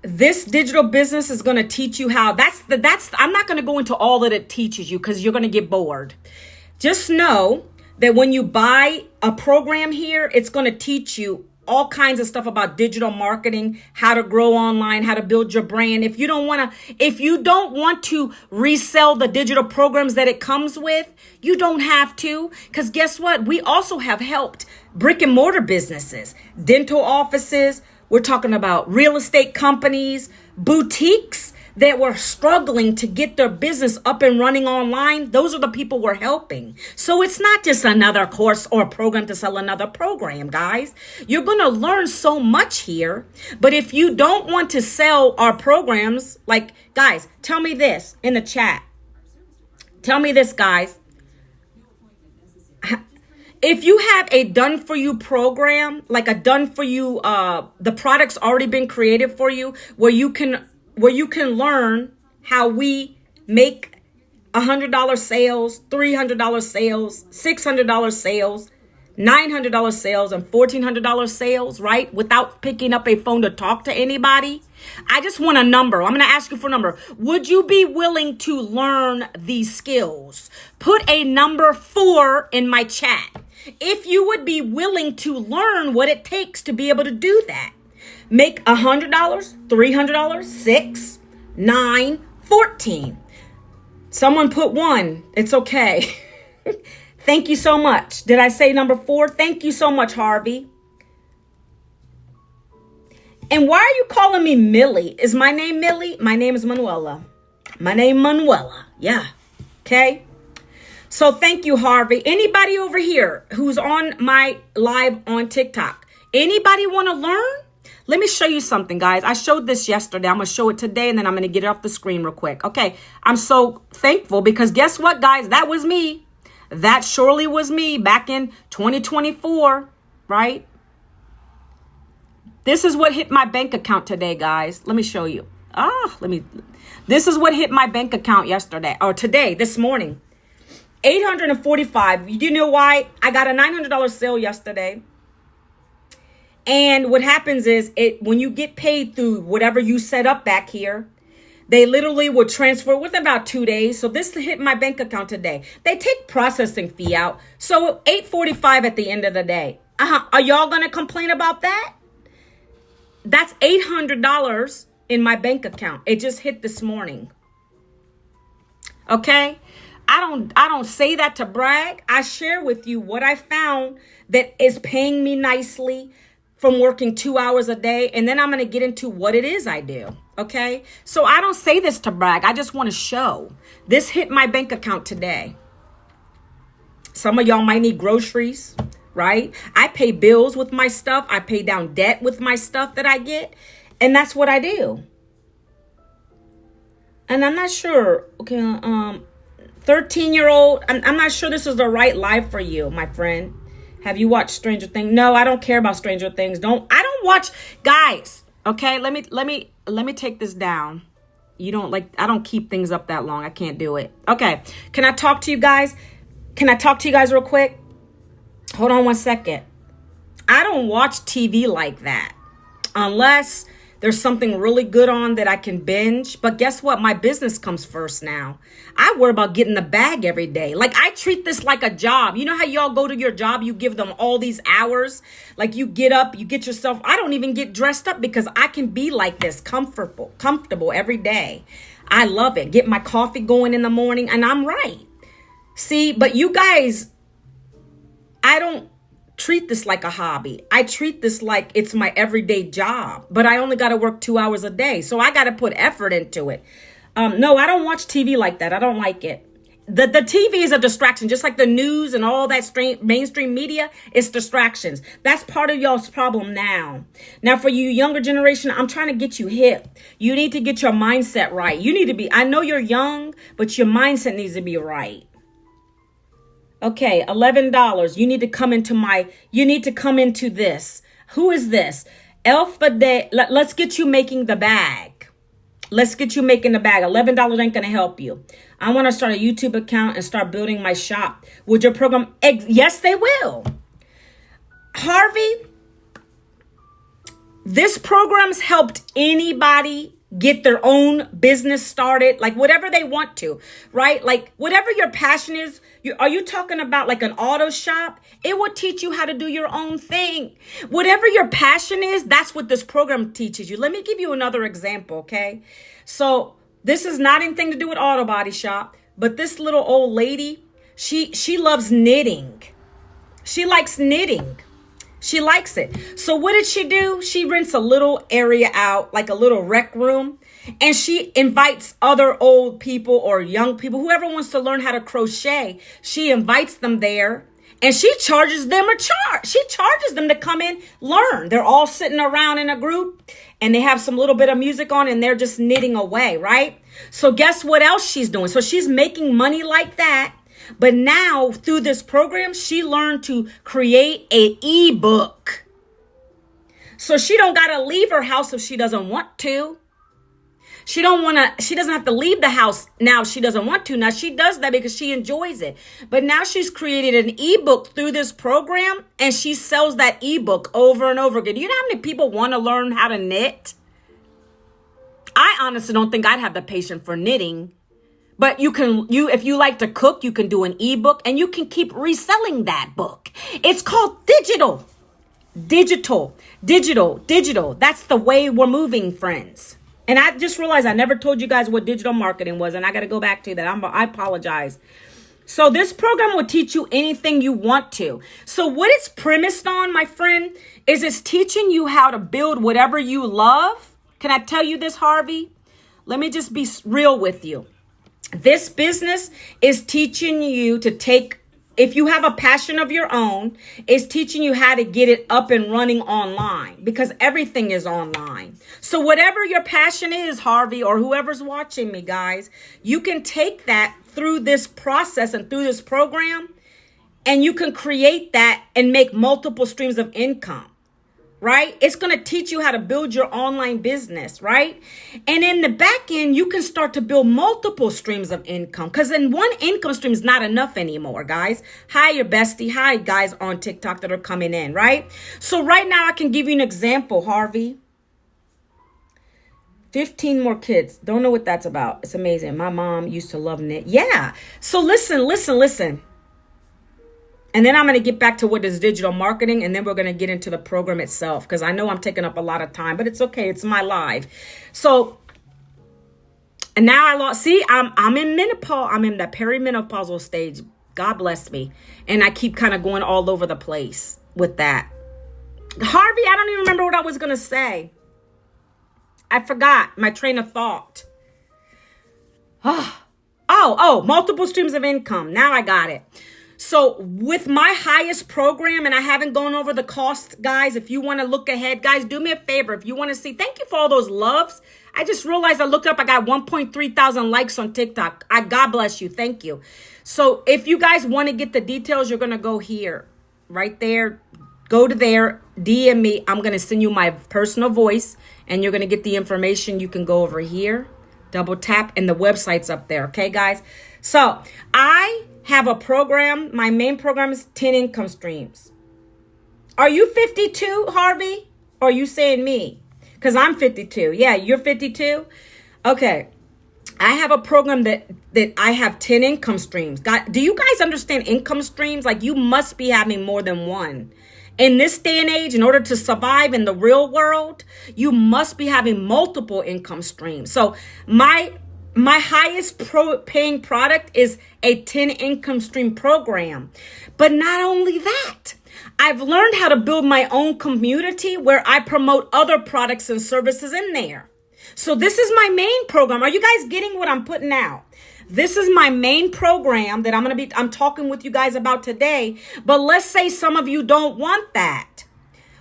this digital business is going to teach you how. I'm not going to go into all that it teaches you, because you're going to get bored. Just know that when you buy a program here, it's going to teach you all kinds of stuff about digital marketing, how to grow online, how to build your brand. If you don't want to resell the digital programs that it comes with, you don't have to. Because guess what? We also have helped brick and mortar businesses, dental offices. We're talking about real estate companies, boutiques that were struggling to get their business up and running online. Those are the people we're helping. So it's not just another course or a program to sell another program, guys. You're going to learn so much here. But if you don't want to sell our programs, like, guys, tell me this in the chat. Tell me this, guys. If you have a done for you program, like a done for you, the product's already been created for you, where you can learn how we make $100 sales, $300 sales, $600 sales, $900 sales, and $1,400 sales, right? Without picking up a phone to talk to anybody. I just want a number. I'm going to ask you for a number. Would you be willing to learn these skills? Put a number 4 in my chat if you would be willing to learn what it takes to be able to do that. Make $100, $300, $6, $9, $14. Someone put 1. It's okay. Thank you so much. Did I say number 4? Thank you so much, Harvey. And why are you calling me Millie? Is my name Millie? My name is Manuela. My name Manuela. Yeah. Okay. So thank you, Harvey. Anybody over here who's on my live on TikTok? Anybody want to learn? Let me show you something, guys. I showed this yesterday. I'm going to show it today, and then I'm going to get it off the screen real quick. Okay. I'm so thankful because guess what, guys? That was me. That surely was me back in 2024, right? This is what hit my bank account today, guys. Let me show you. This is what hit my bank account yesterday or today, this morning. $845. You know why? I got a $900 sale yesterday. And what happens is when you get paid through whatever you set up back here, they literally would transfer within about 2 days. So this hit my bank account today. They take processing fee out. So $845 at the end of the day. Are y'all going to complain about that? That's $800 in my bank account. It just hit this morning. Okay? I don't say that to brag. I share with you what I found that is paying me nicely from working 2 hours a day. And then I'm going to get into what it is I do. Okay. So I don't say this to brag. I just want to show this hit my bank account today. Some of y'all might need groceries, right? I pay bills with my stuff. I pay down debt with my stuff that I get. And that's what I do. And I'm not sure. Okay. 13-year-old. I'm not sure this is the right life for you, my friend. Have you watched Stranger Things? No, I don't care about Stranger Things. I don't watch, guys. Okay, let me take this down. I don't keep things up that long. I can't do it. Okay, can I talk to you guys? Real quick? Hold on 1 second. I don't watch TV like that unless there's something really good on that I can binge. But guess what? My business comes first now. I worry about getting the bag every day. Like, I treat this like a job. You know how y'all go to your job, you give them all these hours? Like, you get up, you get yourself. I don't even get dressed up because I can be like this, comfortable every day. I love it. Get my coffee going in the morning, and I'm right. See, but you guys, I don't treat this like a hobby. I treat this like it's my everyday job, but I only got to work 2 hours a day. So I got to put effort into it. No, I don't watch TV like that. I don't like it. The TV is a distraction, just like the news and all that mainstream media. It's distractions. That's part of y'all's problem now. Now, for you younger generation, I'm trying to get you hip. You need to get your mindset right. You need to be, I know you're young, but your mindset needs to be right. Okay, $11. You need to come into this. Who is this? Alpha Day. Let's get you making the bag. $11 ain't going to help you. I want to start a YouTube account and start building my shop. Would your program? Yes, they will. Harvey, this program's helped anybody get their own business started, like whatever they want to, right? Like whatever your passion is. Are you talking about like an auto shop? It will teach you how to do your own thing. Whatever your passion is, that's what this program teaches you. Let me give you another example, okay? So this is not anything to do with auto body shop, but this little old lady, she loves knitting. She likes knitting. She likes it. So what did she do? She rents a little area out, like a little rec room, and she invites other old people or young people, whoever wants to learn how to crochet. She invites them there, and she charges them a charge. She charges them to come in, learn. They're all sitting around in a group, and they have some little bit of music on, and they're just knitting away, right? So guess what else she's doing? So she's making money like that. But now through this program, she learned to create an ebook. So she don't got to leave her house if she doesn't want to. She doesn't have to leave the house now if she doesn't want to. Now she does that because she enjoys it. But now she's created an ebook through this program, and she sells that ebook over and over again. Do you know how many people want to learn how to knit? I honestly don't think I'd have the patience for knitting. But if you like to cook, you can do an ebook, and you can keep reselling that book. It's called digital. That's the way we're moving, friends. And I just realized I never told you guys what digital marketing was, and I got to go back to that. I apologize. So this program will teach you anything you want to. So what it's premised on, my friend, is it's teaching you how to build whatever you love. Can I tell you this, Harvey? Let me just be real with you. This business is teaching you to take, if you have a passion of your own, it's teaching you how to get it up and running online, because everything is online. So whatever your passion is, Harvey, or whoever's watching me, guys, you can take that through this process and through this program, and you can create that and make multiple streams of income. Right? It's going to teach you how to build your online business, right? And in the back end, you can start to build multiple streams of income, because in one income stream is not enough anymore, guys. Hi, your bestie. Hi, guys on TikTok that are coming in, right? So right now I can give you an example, Harvey. 15 more kids. Don't know what that's about. It's amazing. My mom used to love knit. Yeah. So listen. And then I'm going to get back to what is digital marketing, and then we're going to get into the program itself, because I know I'm taking up a lot of time, but it's okay. It's my live. So, and now I'm in menopause. I'm in the perimenopausal stage. God bless me. And I keep kind of going all over the place with that. Harvey, I don't even remember what I was going to say. I forgot my train of thought. Multiple streams of income. Now I got it. So with my highest program, and I haven't gone over the cost, guys, if you want to look ahead, guys, do me a favor. If you want to see, thank you for all those loves. I just realized I looked up, I got 1.3 thousand likes on TikTok. God bless you. Thank you. So if you guys want to get the details, you're going to go here, right there. Go to there, DM me. I'm going to send you my personal voice, and you're going to get the information. You can go over here, double tap, and the website's up there. Okay, guys? So I have a program. My main program is 10 income streams. Are you 52, Harvey? Or are you saying me? Because I'm 52. Yeah, you're 52? Okay. I have a program that I have 10 income streams. Do you guys understand income streams? Like, you must be having more than one. In this day and age, in order to survive in the real world, you must be having multiple income streams. So my highest paying product is a 10 income stream program. But not only that, I've learned how to build my own community where I promote other products and services in there. So this is my main program. Are you guys getting what I'm putting out? This is my main program that I'm talking with you guys about today. But let's say some of you don't want that.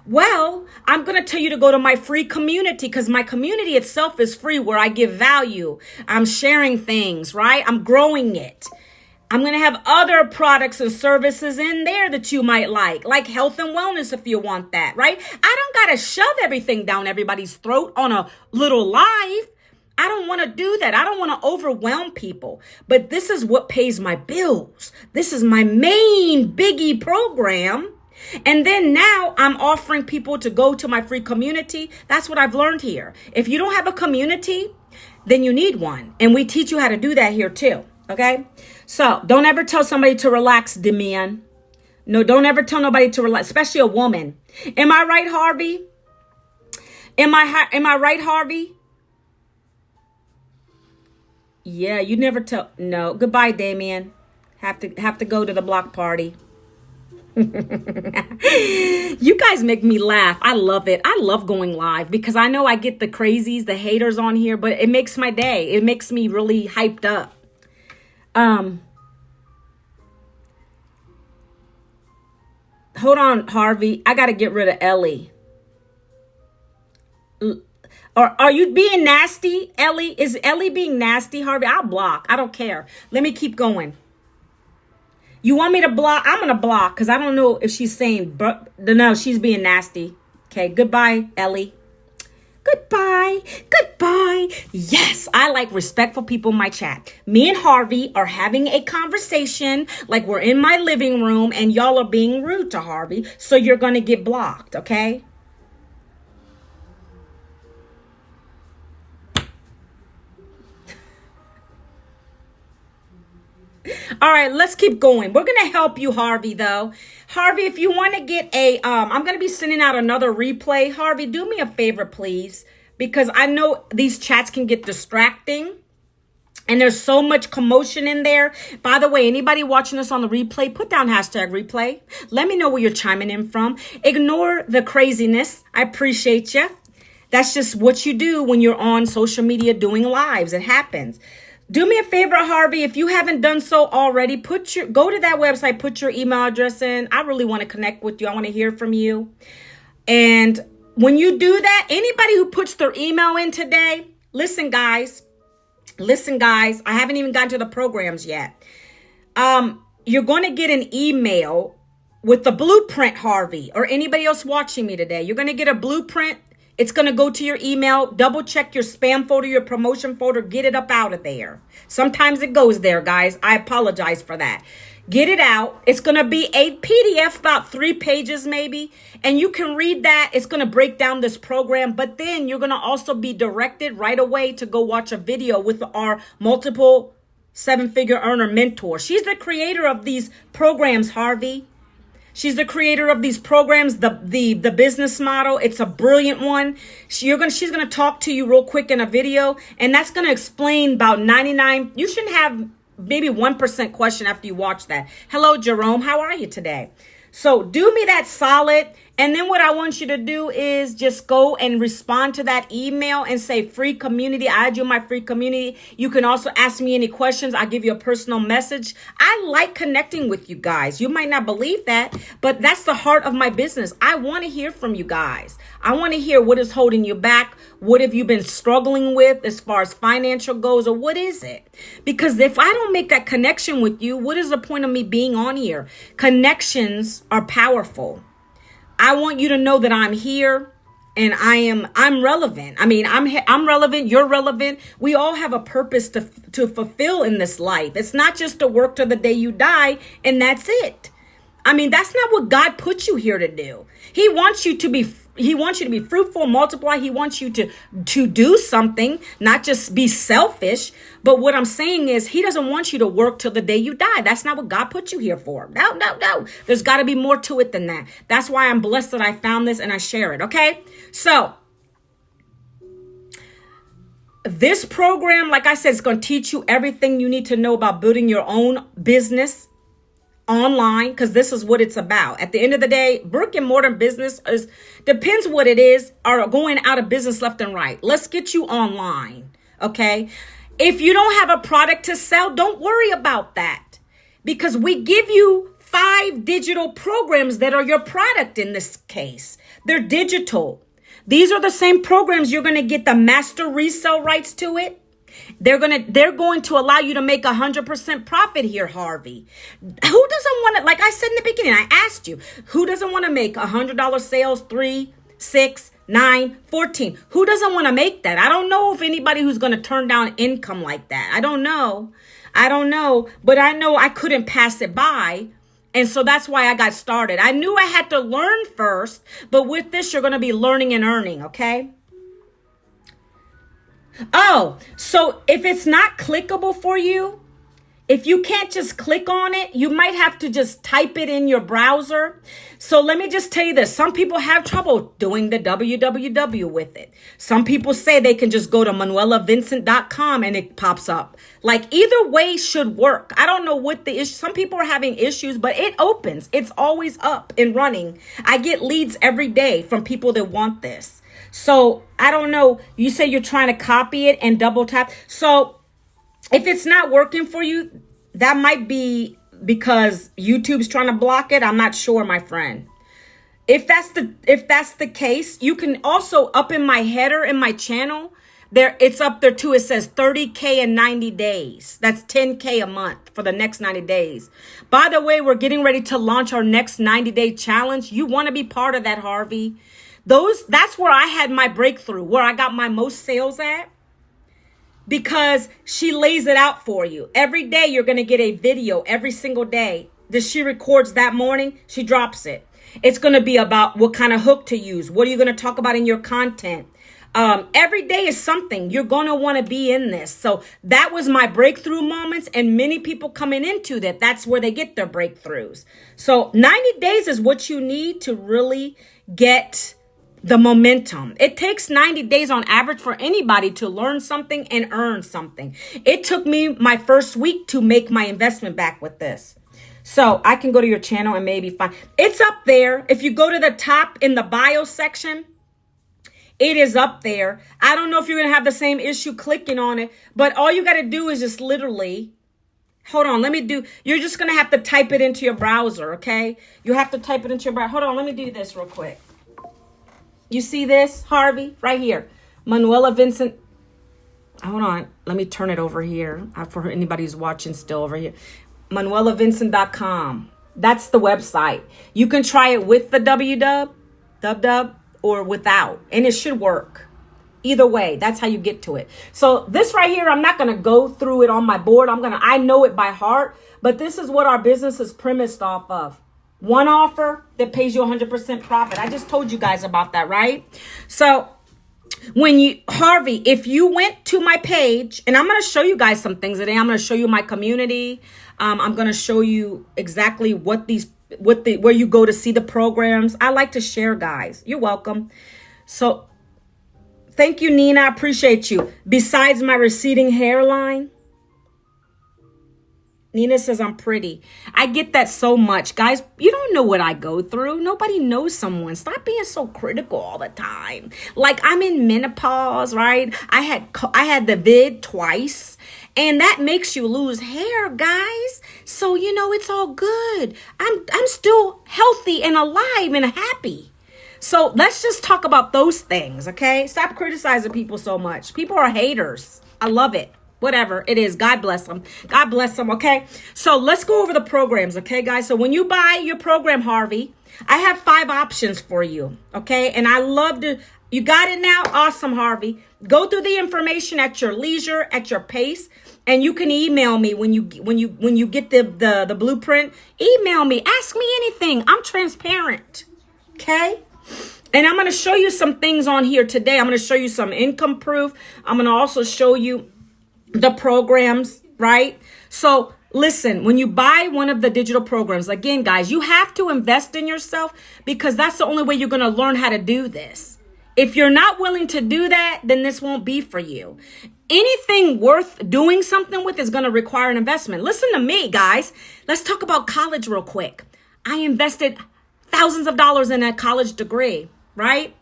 Well, I'm going to tell you to go to my free community, because my community itself is free, where I give value. I'm sharing things, right? I'm growing it. I'm going to have other products and services in there that you might like health and wellness if you want that, right? I don't got to shove everything down everybody's throat on a little live. I don't want to do that. I don't want to overwhelm people. But this is what pays my bills. This is my main biggie program. And then now I'm offering people to go to my free community. That's what I've learned here. If you don't have a community, then you need one. And we teach you how to do that here too. Okay. So don't ever tell somebody to relax, Demian. No, don't ever tell nobody to relax, especially a woman. Am I right, Harvey? Am I right, Harvey? Yeah, you never tell. No. Goodbye, Damien. Have to go to the block party. You guys make me laugh. I love it. I love going live because I know I get the crazies, the haters on here, but it makes my day. It makes me really hyped up. Hold on, Harvey. I got to get rid of Ellie. Or are you being nasty, Ellie? Is Ellie being nasty, Harvey? I'll block. I don't care. Let me keep going. You want me to block? I'm going to block because I don't know if she's saying, but no, she's being nasty. Okay, goodbye, Ellie. Goodbye. Goodbye. Yes, I like respectful people in my chat. Me and Harvey are having a conversation like we're in my living room and y'all are being rude to Harvey. So you're going to get blocked, okay? All right, let's keep going. We're going to help you, Harvey, though. Harvey, if you want to get I'm going to be sending out another replay. Harvey, do me a favor, please, because I know these chats can get distracting and there's so much commotion in there. By the way, anybody watching this on the replay, put down #replay. Let me know where you're chiming in from. Ignore the craziness. I appreciate you. That's just what you do when you're on social media doing lives. It happens. Do me a favor, Harvey. If you haven't done so already, go to that website, put your email address in. I really want to connect with you. I want to hear from you. And when you do that, anybody who puts their email in today, listen, guys, I haven't even gotten to the programs yet. You're going to get an email with the blueprint, Harvey, or anybody else watching me today. You're going to get a blueprint. It's going to go to your email. Double check your spam folder, your promotion folder. Get it up out of there. Sometimes it goes there, guys. I apologize for that. Get it out. It's going to be a PDF, about 3 pages maybe. And you can read that. It's going to break down this program. But then you're going to also be directed right away to go watch a video with our multiple 7-figure earner mentor. She's the creator of these programs, Harvey. She's the creator of these programs, the business model. It's a brilliant one. She's gonna talk to you real quick in a video, and that's gonna explain about 99. You shouldn't have maybe 1% question after you watch that. Hello, Jerome. How are you today? So do me that solid. And then what I want you to do is just go and respond to that email and say free community. I add you in my free community. You can also ask me any questions. I'll give you a personal message. I like connecting with you guys. You might not believe that, but that's the heart of my business. I want to hear from you guys. I want to hear what is holding you back. What have you been struggling with as far as financial goes, or what is it? Because if I don't make that connection with you, what is the point of me being on here? Connections are powerful. I want you to know that I'm here and I'm relevant. I mean, I'm relevant. You're relevant. We all have a purpose to fulfill in this life. It's not just to work till the day you die and that's it. I mean, that's not what God put you here to do. He wants you to be fruitful, multiply. He wants you to do something, not just be selfish. But what I'm saying is he doesn't want you to work till the day you die. That's not what God put you here for. No. There's got to be more to it than that. That's why I'm blessed that I found this and I share it. Okay. So this program, like I said, is going to teach you everything you need to know about building your own business online, because this is what it's about. At the end of the day, brick and mortar business depends what it is, are going out of business left and right. Let's get you online. Okay. If you don't have a product to sell, don't worry about that, because we give you 5 digital programs that are your product. In this case, they're digital. These are the same programs. You're going to get the master resale rights to it. They're going to allow you to make 100% profit here, Harvey. Who doesn't want to, like I said in the beginning, I asked you, who doesn't want to make $100 sales, 3, 6, 9, 14? Who doesn't want to make that? I don't know if anybody who's going to turn down income like that. I don't know, but I know I couldn't pass it by. And so that's why I got started. I knew I had to learn first, but with this, you're going to be learning and earning, okay? Oh, so if it's not clickable for you, if you can't just click on it, you might have to just type it in your browser. So let me just tell you this. Some people have trouble doing the www with it. Some people say they can just go to manuelavincent.com and it pops up. Like either way should work. I don't know what the issue. Some people are having issues, but it opens. It's always up and running. I get leads every day from people that want this. So I don't know. You say you're trying to copy it and double tap. So if it's not working for you, that might be because YouTube's trying to block it. I'm not sure, my friend. If that's the case, you can also up in my header in my channel, there it's up there too. It says 30K in 90 days. That's 10K a month for the next 90 days. By the way, we're getting ready to launch our next 90-day challenge. You want to be part of that, Harvey. That's where I had my breakthrough, where I got my most sales at. Because she lays it out for you. Every day you're going to get a video every single day that she records that morning. She drops it. It's going to be about what kind of hook to use. What are you going to talk about in your content? Every day is something. You're going to want to be in this. So that was my breakthrough moments, and many people coming into that. That's where they get their breakthroughs. So 90 days is what you need to really get the momentum. It takes 90 days on average for anybody to learn something and earn something. It took me my first week to make my investment back with this. So I can go to your channel and maybe find. It's up there. If you go to the top in the bio section, it is up there. I don't know if you're going to have the same issue clicking on it, but all you got to do is just literally, hold on, you're just going to have to type it into your browser, okay? You have to type it into your browser. Hold on, let me do this real quick. You see this, Harvey, right here? Manuela Vincent. Hold on. Let me turn it over here for anybody who's watching still over here. ManuelaVincent.com. That's the website. You can try it with the www, or without, and it should work. Either way, that's how you get to it. So this right here, I'm not going to go through it on my board. I know it by heart, but this is what our business is premised off of. One offer that pays you 100% profit. I just told you guys about that, right? So Harvey, if you went to my page, and I'm going to show you guys some things today. I'm going to show you my community. I'm going to show you exactly where you go to see the programs. I like to share, guys. You're welcome. So thank you, Nina. I appreciate you. Besides my receding hairline, Nina says I'm pretty. I get that so much. Guys, you don't know what I go through. Nobody knows someone. Stop being so critical all the time. Like, I'm in menopause, right? I had the vid twice, and that makes you lose hair, guys. So, it's all good. I'm still healthy and alive and happy. So let's just talk about those things, okay? Stop criticizing people so much. People are haters. I love it. Whatever it is, God bless them. God bless them, okay? So let's go over the programs, okay, guys? So when you buy your program, Harvey, I have 5 options for you, okay? And I love to, you got it now? Awesome, Harvey. Go through the information at your leisure, at your pace, and you can email me when you get the blueprint. Email me, ask me anything. I'm transparent, okay? And I'm going to show you some things on here today. I'm going to show you some income proof. I'm going to also show you the programs, right? So listen, when you buy one of the digital programs, again, guys, you have to invest in yourself, because that's the only way you're going to learn how to do this. If you're not willing to do that, then this won't be for you. Anything worth doing something with is going to require an investment. Listen to me, guys. Let's talk about college real quick. I invested thousands of dollars in a college degree, right?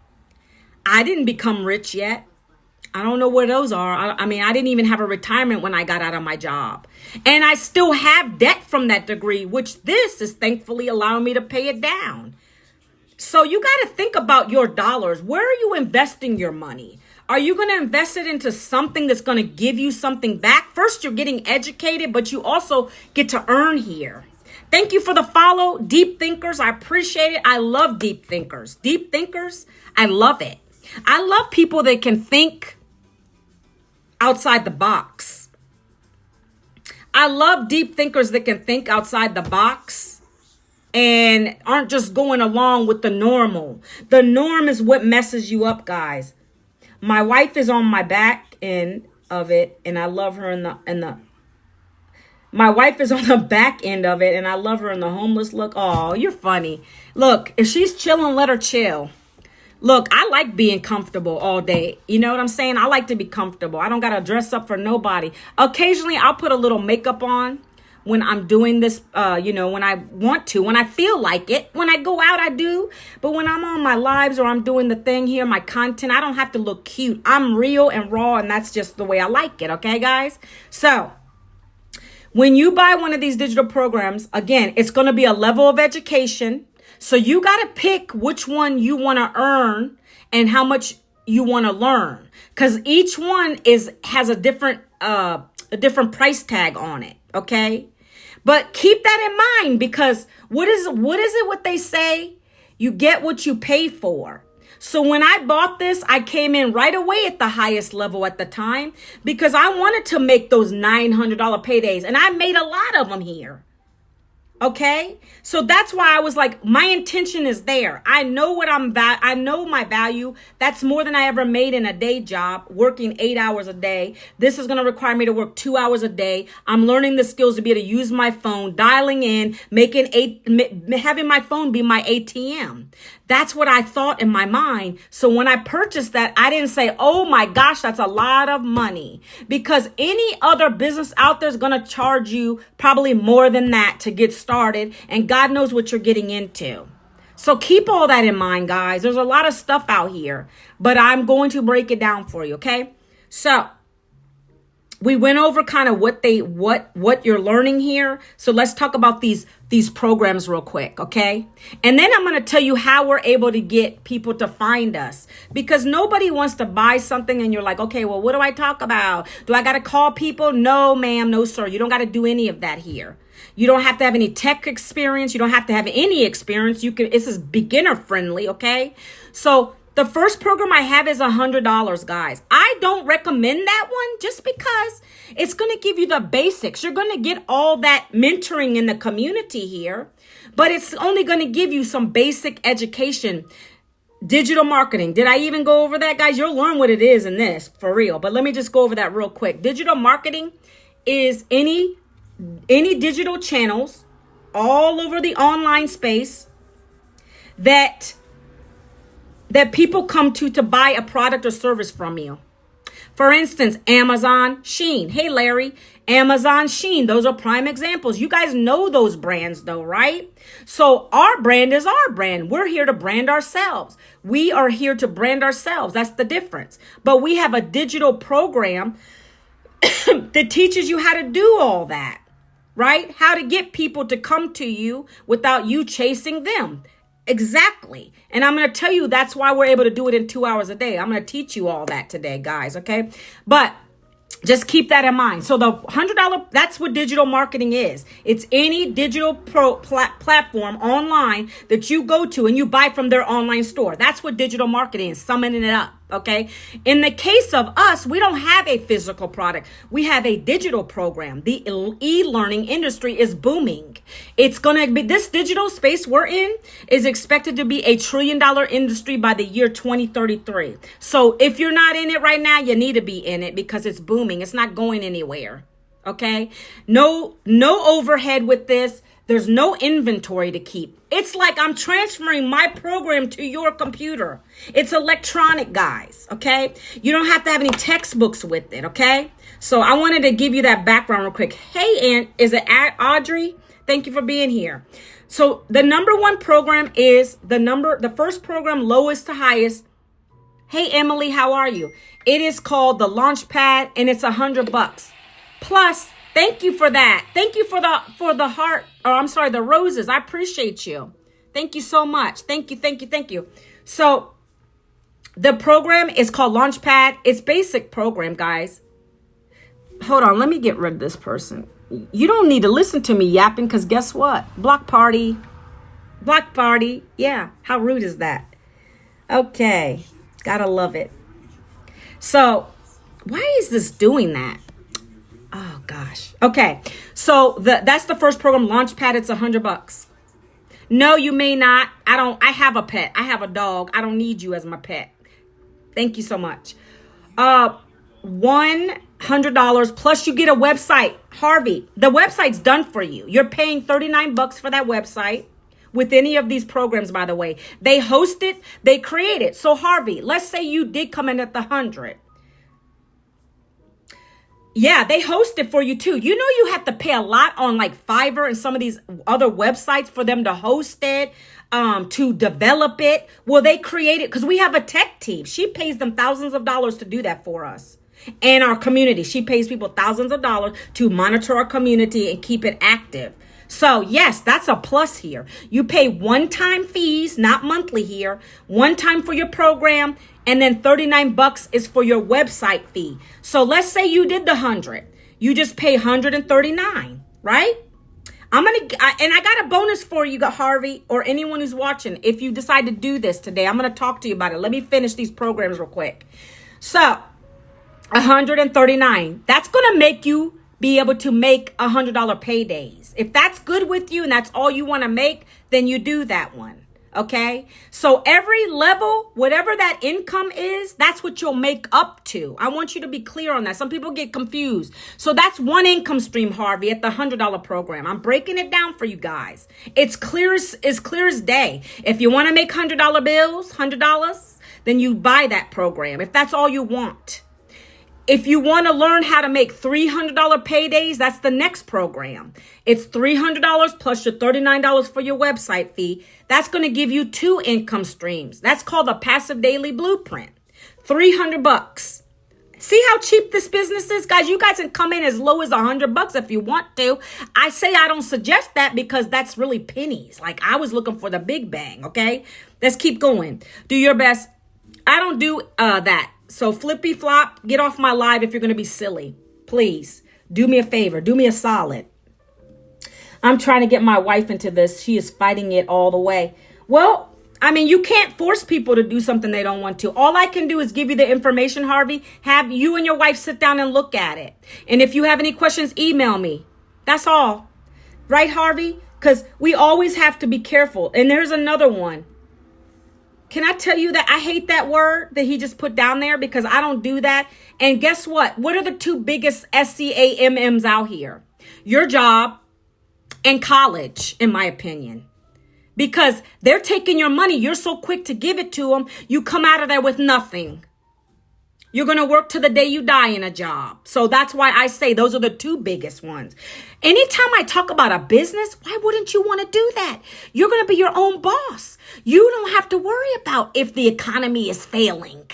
I didn't become rich yet. I don't know where those are. I didn't even have a retirement when I got out of my job. And I still have debt from that degree, which this is thankfully allowing me to pay it down. So you got to think about your dollars. Where are you investing your money? Are you going to invest it into something that's going to give you something back? First, you're getting educated, but you also get to earn here. Thank you for the follow, Deep Thinkers. I appreciate it. I love deep thinkers. Deep thinkers, I love it. I love people that can think outside the box. I love deep thinkers that can think outside the box. and aren't just going along with the normal. The norm is what messes you up, guys. My wife is on my back end of it, and I love her in the my wife is on the back end of it, and I love her in the homeless look. Oh, you're funny. Look, if she's chilling, let her chill. Look, I like being comfortable all day. You know what I'm saying? I like to be comfortable. I don't got to dress up for nobody. Occasionally, I'll put a little makeup on when I'm doing this, when I want to, when I feel like it. When I go out, I do. But when I'm on my lives or I'm doing the thing here, my content, I don't have to look cute. I'm real and raw, and that's just the way I like it. Okay, guys? So when you buy one of these digital programs, again, it's going to be a level of education. So you got to pick which one you want to earn and how much you want to learn, because each one has a different price tag on it. Okay, but keep that in mind, because what is it? What they say? You get what you pay for. So when I bought this, I came in right away at the highest level at the time, because I wanted to make those $900 paydays, and I made a lot of them here. Okay, so that's why I was like, my intention is there. I know what I know my value. That's more than I ever made in a day job, working 8 hours a day. This is going to require me to work 2 hours a day. I'm learning the skills to be able to use my phone, dialing in, having my phone be my ATM. That's what I thought in my mind. So when I purchased that, I didn't say, oh my gosh, that's a lot of money, because any other business out there is going to charge you probably more than that to get started. And God knows what you're getting into. So keep all that in mind, guys. There's a lot of stuff out here, but I'm going to break it down for you. Okay. So we went over kind of what you're learning here. So let's talk about these programs real quick, okay? And then I'm going to tell you how we're able to get people to find us, because nobody wants to buy something and you're like, okay, well, what do I talk about? Do I got to call people? No, ma'am, no, sir. You don't got to do any of that here. You don't have to have any tech experience. You don't have to have any experience. This is beginner friendly, okay? So the first program I have is $100, guys. I don't recommend that one just because it's going to give you the basics. You're going to get all that mentoring in the community here, but it's only going to give you some basic education. Digital marketing. Did I even go over that, guys? You'll learn what it is in this for real, but let me just go over that real quick. Digital marketing is any digital channels all over the online space that people come to buy a product or service from you. For instance, Amazon, Shein. Hey, Larry, Amazon, Shein. Those are prime examples. You guys know those brands though, right? So our brand is our brand. We're here to brand ourselves. We are here to brand ourselves. That's the difference. But we have a digital program that teaches you how to do all that, right? How to get people to come to you without you chasing them. Exactly. And I'm going to tell you that's why we're able to do it in 2 hours a day. I'm going to teach you all that today, guys. Okay. But just keep that in mind. So the $100, that's what digital marketing is. It's any digital platform online that you go to and you buy from their online store. That's what digital marketing is, summing it up. Okay. In the case of us, we don't have a physical product. We have a digital program. The e-learning industry is booming. It's going to be, this digital space we're in is expected to be $1 trillion industry by the year 2033. So if you're not in it right now, you need to be in it because it's booming. It's not going anywhere. Okay. No overhead with this. There's no inventory to keep. It's like I'm transferring my program to your computer. It's electronic, guys, okay? You don't have to have any textbooks with it, okay? So I wanted to give you that background real quick. Hey, Aunt, is it Audrey? Thank you for being here. So the number one program is the first program, lowest to highest. Hey, Emily, how are you? It is called the Launchpad, and it's $100. Plus, thank you for that. Thank you for the heart, or I'm sorry, the roses. I appreciate you. Thank you so much. Thank you. So the program is called Launchpad. It's basic program, guys. Hold on. Let me get rid of this person. You don't need to listen to me yapping because guess what? Block party. Yeah. How rude is that? Okay. Gotta love it. So why is this doing that? Oh gosh. Okay. So that's the first program, Launchpad. It's $100. No, you may not. I have a pet. I have a dog. I don't need you as my pet. Thank you so much. $100 plus you get a website. Harvey, the website's done for you. You're paying $39 for that website. With any of these programs, by the way, they host it, they create it. So Harvey, let's say you did come in at the 100. Yeah, they host it for you too. You know, you have to pay a lot on like Fiverr and some of these other websites for them to host it, to develop it. Well, they create it because we have a tech team. She pays them thousands of dollars to do that for us. And our community, she pays people thousands of dollars to monitor our community and keep it active. So yes, that's a plus here. You pay one-time fees, not monthly here, one time for your program, and then $39 is for your website fee. So let's say you did the 100. You just pay $139, right? I got a bonus for you, Harvey, or anyone who's watching. If you decide to do this today, I'm going to talk to you about it. Let me finish these programs real quick. So $139, that's going to make you be able to make $100 paydays. If that's good with you and that's all you want to make, then you do that one. Okay. So every level, whatever that income is, that's what you'll make up to. I want you to be clear on that. Some people get confused. So that's one income stream, Harvey, at the $100 program. I'm breaking it down for you guys. It's clear as day. If you want to make $100 bills, $100, then you buy that program. If that's all you want. If you want to learn how to make $300 paydays, that's the next program. It's $300 plus your $39 for your website fee. That's going to give you 2 income streams. That's called a passive daily blueprint. $300. See how cheap this business is? Guys, you guys can come in as low as $100 if you want to. I say I don't suggest that because that's really pennies. Like I was looking for the big bang, okay? Let's keep going. Do your best. I don't do that. So flippy flop, get off my live if you're going to be silly. Please do me a favor. Do me a solid. I'm trying to get my wife into this. She is fighting it all the way. Well, I mean, you can't force people to do something they don't want to. All I can do is give you the information, Harvey. Have you and your wife sit down and look at it. And if you have any questions, email me. That's all. Right, Harvey? Because we always have to be careful. And there's another one. Can I tell you that I hate that word that he just put down there because I don't do that. And guess what? What are the 2 biggest SCAMMs out here? Your job and college, in my opinion. Because they're taking your money. You're so quick to give it to them. You come out of there with nothing. You're going to work to the day you die in a job. So that's why I say those are the 2 biggest ones. Anytime I talk about a business, why wouldn't you want to do that? You're going to be your own boss. You don't have to worry about if the economy is failing,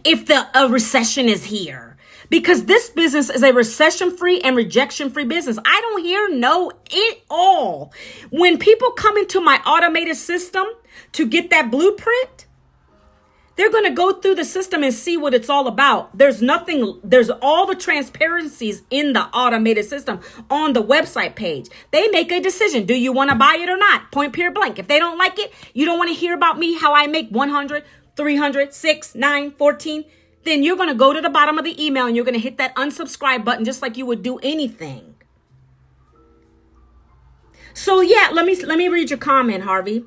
if a recession is here, because this business is a recession-free and rejection-free business. I don't hear no at all. When people come into my automated system to get that blueprint, they're going to go through the system and see what it's all about. There's all the transparencies in the automated system on the website page. They make a decision. Do you want to buy it or not? Point, period, blank. If they don't like it, you don't want to hear about me, how I make 100, 300, 6, 9, 14. Then you're going to go to the bottom of the email and you're going to hit that unsubscribe button just like you would do anything. So yeah, let me read your comment, Harvey.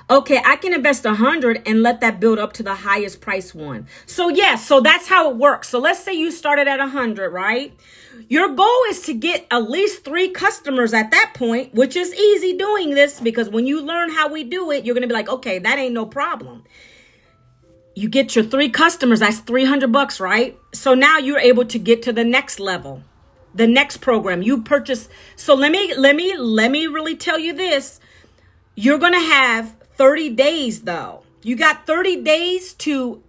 Okay, I can invest 100 and let that build up to the highest price one. So yes, so that's how it works. So let's say you started at 100, right? Your goal is to get at least 3 customers at that point, which is easy doing this because when you learn how we do it, you're going to be like, okay, that ain't no problem. You get your 3 customers, that's $300, right? So now you're able to get to the next level, the next program you purchase. So let me really tell you this. You're going to have 30 days though. You got 30 days to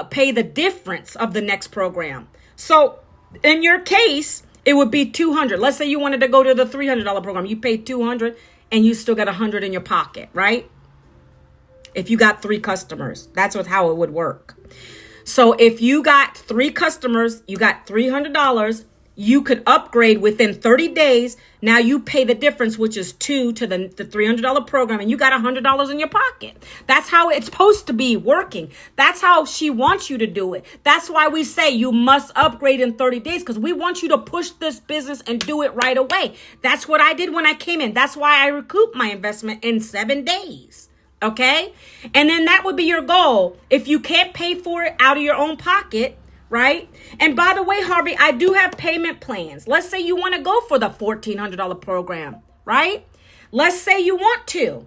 pay the difference of the next program. So in your case, it would be $200. Let's say you wanted to go to the $300 program. You paid $200 and you still got $100 in your pocket, right? If you got 3 customers, that's how it would work. So if you got 3 customers, you got $300 you could upgrade within 30 days. Now you pay the difference, which is two to the $300 program, and you got $100 in your pocket. That's how it's supposed to be working. That's how she wants you to do it. That's why we say you must upgrade in 30 days, because we want you to push this business and do it right away. That's what I did when I came in. That's why I recouped my investment in 7 days. Okay? And then that would be your goal. If you can't pay for it out of your own pocket, right? And by the way, Harvey, I do have payment plans. Let's say you want to go for the $1,400 program, right? Let's say you want to.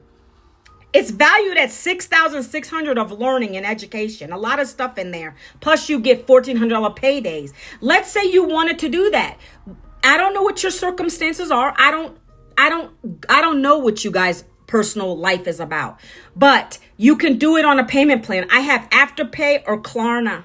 It's valued at $6,600 of learning and education. A lot of stuff in there. Plus you get $1,400 paydays. Let's say you wanted to do that. I don't know what your circumstances are. I don't know what you guys' personal life is about. But you can do it on a payment plan. I have Afterpay or Klarna.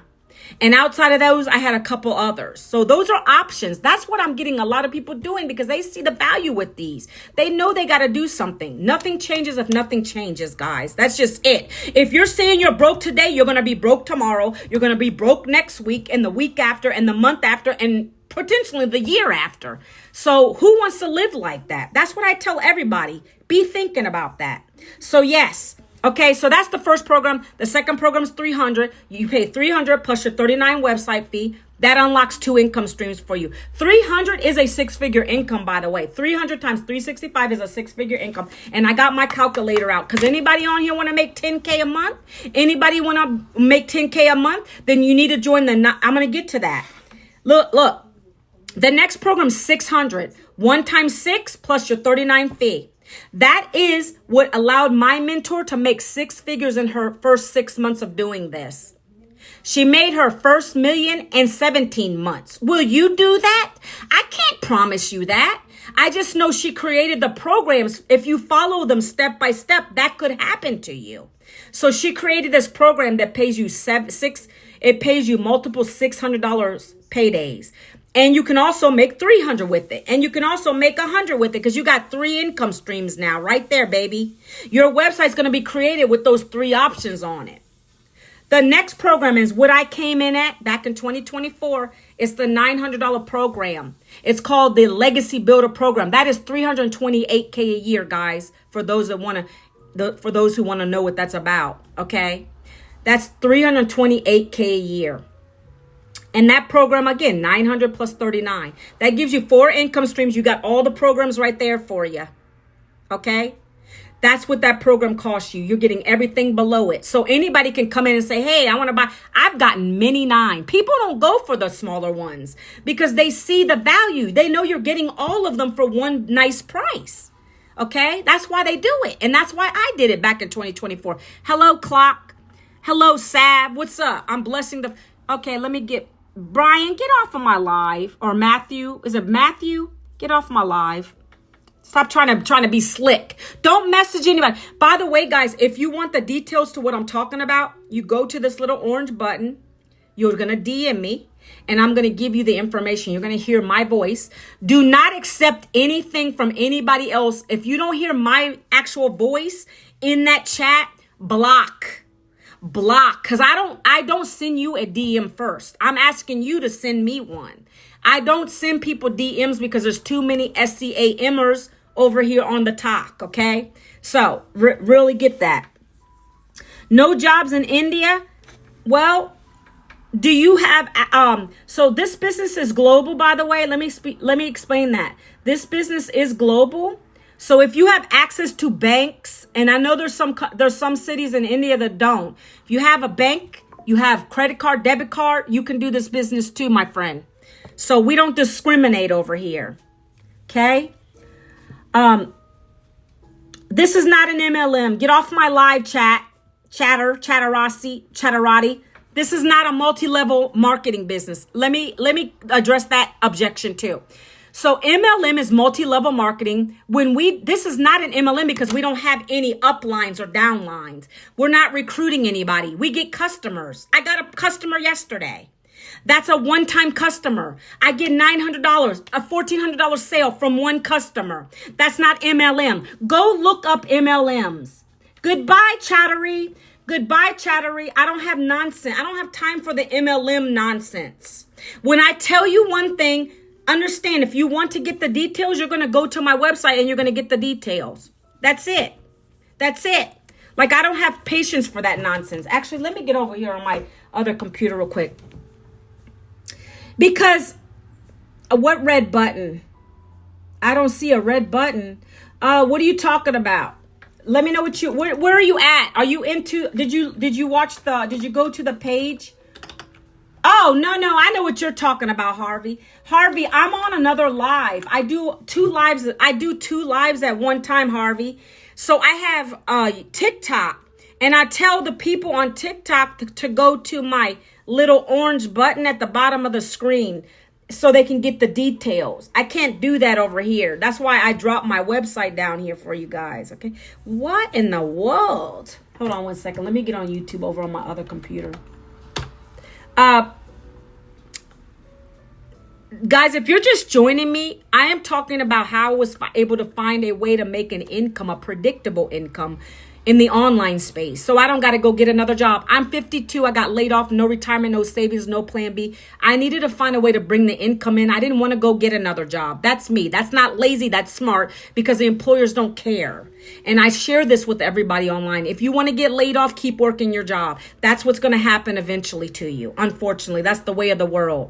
And outside of those, I had a couple others. So those are options. That's what I'm getting a lot of people doing, because they see the value with these. They know they got to do something. Nothing changes if nothing changes, guys. That's just it. If you're saying you're broke today, you're going to be broke tomorrow. You're going to be broke next week and the week after and the month after and potentially the year after. So who wants to live like that? That's what I tell everybody. Be thinking about that. So yes. Okay, so that's the first program. The second program is $300. You pay $300 plus your $39 website fee. That unlocks 2 income streams for you. $300 is a 6-figure income, by the way. 300 times 365 is a 6-figure income. And I got my calculator out, because anybody on here want to make $10K a month? Anybody want to make $10K a month? Then you need to join the. I'm going to get to that. Look. The next program is $600. 1 times 6 plus your $39 fee. That is what allowed my mentor to make 6 figures in her first 6 months of doing this. She made her first million in 17 months. Will you do that? I can't promise you that. I just know she created the programs. If you follow them step by step, that could happen to you. So she created this program that pays you it pays you multiple $600 paydays. And you can also make $300 with it. And you can also make $100 with it, because you got 3 income streams now right there, baby. Your website's going to be created with those 3 options on it. The next program is what I came in at back in 2024. It's the $900 program. It's called the Legacy Builder Program. That is $328K a year, guys, for those who want to know what that's about, okay? That's $328K a year. And that program, again, 900 plus 39. That gives you 4 income streams. You got all the programs right there for you. Okay? That's what that program costs you. You're getting everything below it. So anybody can come in and say, hey, I want to buy. I've gotten many 9. People don't go for the smaller ones because they see the value. They know you're getting all of them for one nice price. Okay? That's why they do it. And that's why I did it back in 2024. Hello, Clock. Hello, Sav. What's up? I'm blessing the. Okay, let me get. Brian, get off of my live. Or Matthew. Is it Matthew? Get off my live. Stop trying to be slick. Don't message anybody. By the way, guys, if you want the details to what I'm talking about, you go to this little orange button. You're going to DM me, and I'm going to give you the information. You're going to hear my voice. Do not accept anything from anybody else. If you don't hear my actual voice in that chat, block. Because I don't send you a DM first. I'm asking you to send me one. I don't send people DMs because there's too many SCAMers over here on the talk, okay? So, really get that. No jobs in India? Well, do you have, so this business is global, by the way. Let me explain that. This business is global. So if you have access to banks, and I know there's some cities in India that don't. If you have a bank, you have credit card, debit card, you can do this business too, my friend. So we don't discriminate over here. Okay? This is not an MLM. Get off my live chatterati. This is not a multi-level marketing business. Let me address that objection too. So MLM is multi-level marketing. This is not an MLM because we don't have any uplines or downlines. We're not recruiting anybody. We get customers. I got a customer yesterday. That's a one-time customer. I get $900, a $1,400 sale from one customer. That's not MLM. Go look up MLMs. Goodbye, Chattery. Goodbye, Chattery. I don't have nonsense. I don't have time for the MLM nonsense. When I tell you one thing, Understand, if you want to get the details, you're going to go to my website and you're going to get the details. That's it. That's it. Like, I don't have patience for that nonsense. Actually, let me get over here on my other computer real quick. Because what red button? I don't see a red button. What are you talking about? Let me know what where are you at? Are you into, did you go to the page? Oh, no, I know what you're talking about, Harvey. Harvey, I'm on another live. I do two lives at one time, Harvey. So I have TikTok, and I tell the people on TikTok to go to my little orange button at the bottom of the screen so they can get the details. I can't do that over here. That's why I dropped my website down here for you guys, okay? What in the world? Hold on one second. Let me get on YouTube over on my other computer. Guys, if you're just joining me, I am talking about how I was able to find a way to make an income, a predictable income in the online space. So I don't got to go get another job. I'm 52. I got laid off, no retirement, no savings, no plan B. I needed to find a way to bring the income in. I didn't want to go get another job. That's me. That's not lazy. That's smart, because the employers don't care. And I share this with everybody online. If you want to get laid off, keep working your job. That's what's going to happen eventually to you. Unfortunately, that's the way of the world.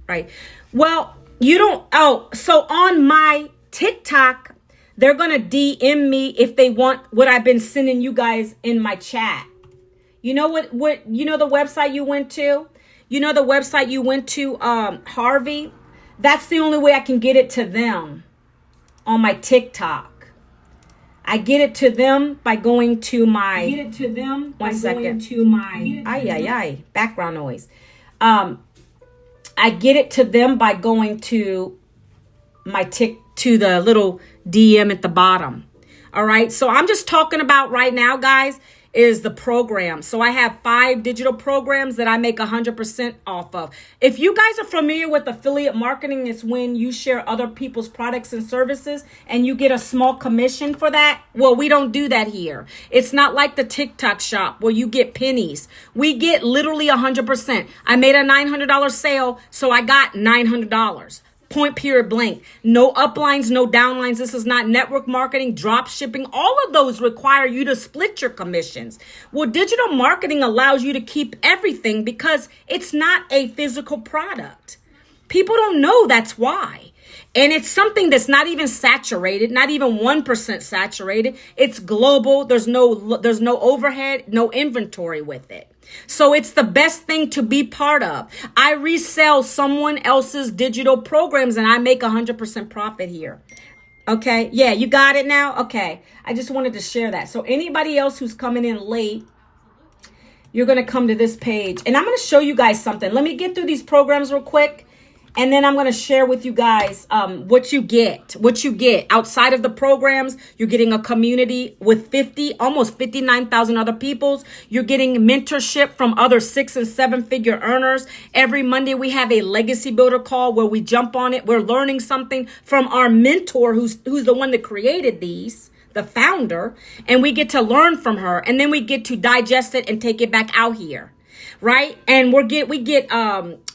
Right. Well, you don't. Oh, so on my TikTok, they're going to DM me if they want what I've been sending you guys in my chat. You know you know the website you went to? You know the website you went to, Harvey? That's the only way I can get it to them on my TikTok. I get it to them by going to my. Get it to them by going to my. Background noise. I get it to them by going to my to the little DM at the bottom. All right. So I'm just talking about right now, guys, is the program. So I have 5 digital programs that I make 100% off of. If you guys are familiar with affiliate marketing, it's when you share other people's products and services and you get a small commission for that. Well, we don't do that here. It's not like the TikTok shop where you get pennies. We get literally 100%. I made a $900 sale, so I got $900. Point, period, blank. No uplines, no downlines. This is not network marketing, drop shipping. All of those require you to split your commissions. Well, digital marketing allows you to keep everything because it's not a physical product. People don't know that's why. And it's something that's not even saturated, not even 1% saturated. It's global. There's no overhead, no inventory with it. So it's the best thing to be part of. I resell someone else's digital programs and I make 100% profit here. Okay. Yeah, you got it now. Okay. I just wanted to share that. So anybody else who's coming in late, you're going to come to this page and I'm going to show you guys something. Let me get through these programs real quick. And then I'm going to share with you guys what you get outside of the programs. You're getting a community with almost 59,000 other peoples. You're getting mentorship from other 6 and 7 figure earners. Every Monday we have a legacy builder call where we jump on it. We're learning something from our mentor who's the one that created these, the founder, and we get to learn from her. And then we get to digest it and take it back out here. Right. And we get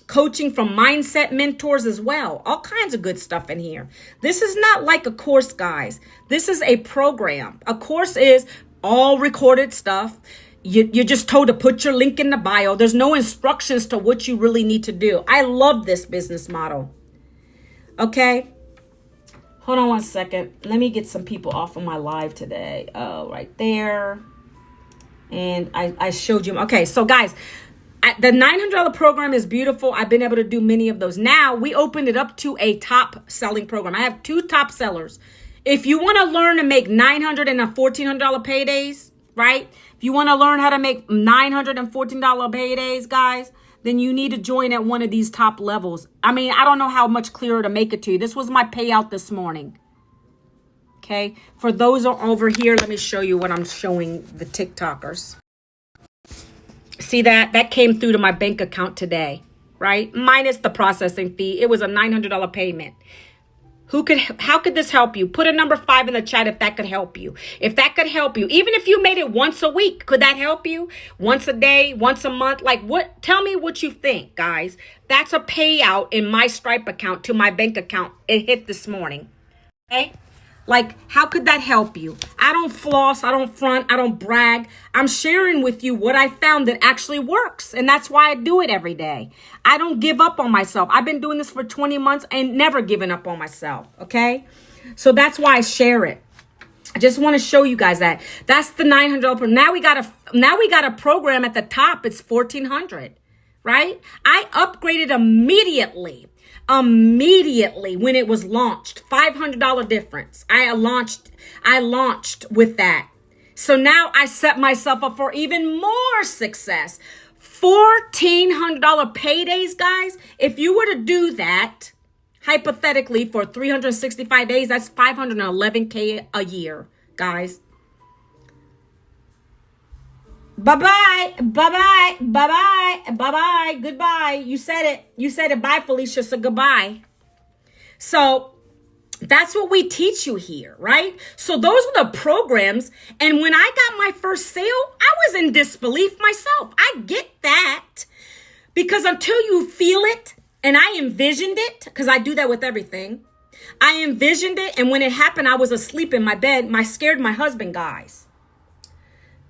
coaching from mindset mentors as well. All kinds of good stuff in here. This is not like a course, guys. This is a program. A course is all recorded stuff. You're just told to put your link in the bio. There's no instructions to what you really need to do. I love this business model. Okay. Hold on one second. Let me get some people off of my live today. Oh, right there. And I showed you. Okay. So guys, the $900 program is beautiful. I've been able to do many of those. Now we opened it up to a top selling program. I have 2 top sellers. If you want to learn to make $900 and $1,400 paydays, right? If you want to learn how to make $914 paydays, guys, then you need to join at one of these top levels. I mean, I don't know how much clearer to make it to you. This was my payout this morning. Okay. For those over here, let me show you what I'm showing the TikTokers. See that came through to my bank account today, right? Minus the processing fee. It was a $900 payment. How could this help you? Put a number 5 in the chat if that could help you. If that could help you, even if you made it once a week, could that help you? Once a day, once a month? Like what? Tell me what you think, guys. That's a payout in my Stripe account to my bank account. It hit this morning. Okay? Like, how could that help you? I don't floss, I don't front, I don't brag. I'm sharing with you what I found that actually works. And that's why I do it every day. I don't give up on myself. I've been doing this for 20 months and never given up on myself. Okay? So that's why I share it. I just want to show you guys that. That's the $900. Now we got a program at the top. It's $1,400, right? I upgraded immediately when it was launched. $500 difference. I launched with that. So now I set myself up for even more success. $1,400 paydays, guys. If you were to do that, hypothetically, for 365 days, that's $511K a year, guys. Bye-bye, bye-bye, bye-bye, bye-bye, goodbye. You said it. Bye, Felicia, so goodbye. So that's what we teach you here, right? So those are the programs. And when I got my first sale, I was in disbelief myself. I get that. Because until you feel it, and I envisioned it, because I do that with everything. I envisioned it, and when it happened, I was asleep in my bed. I scared my husband, guys.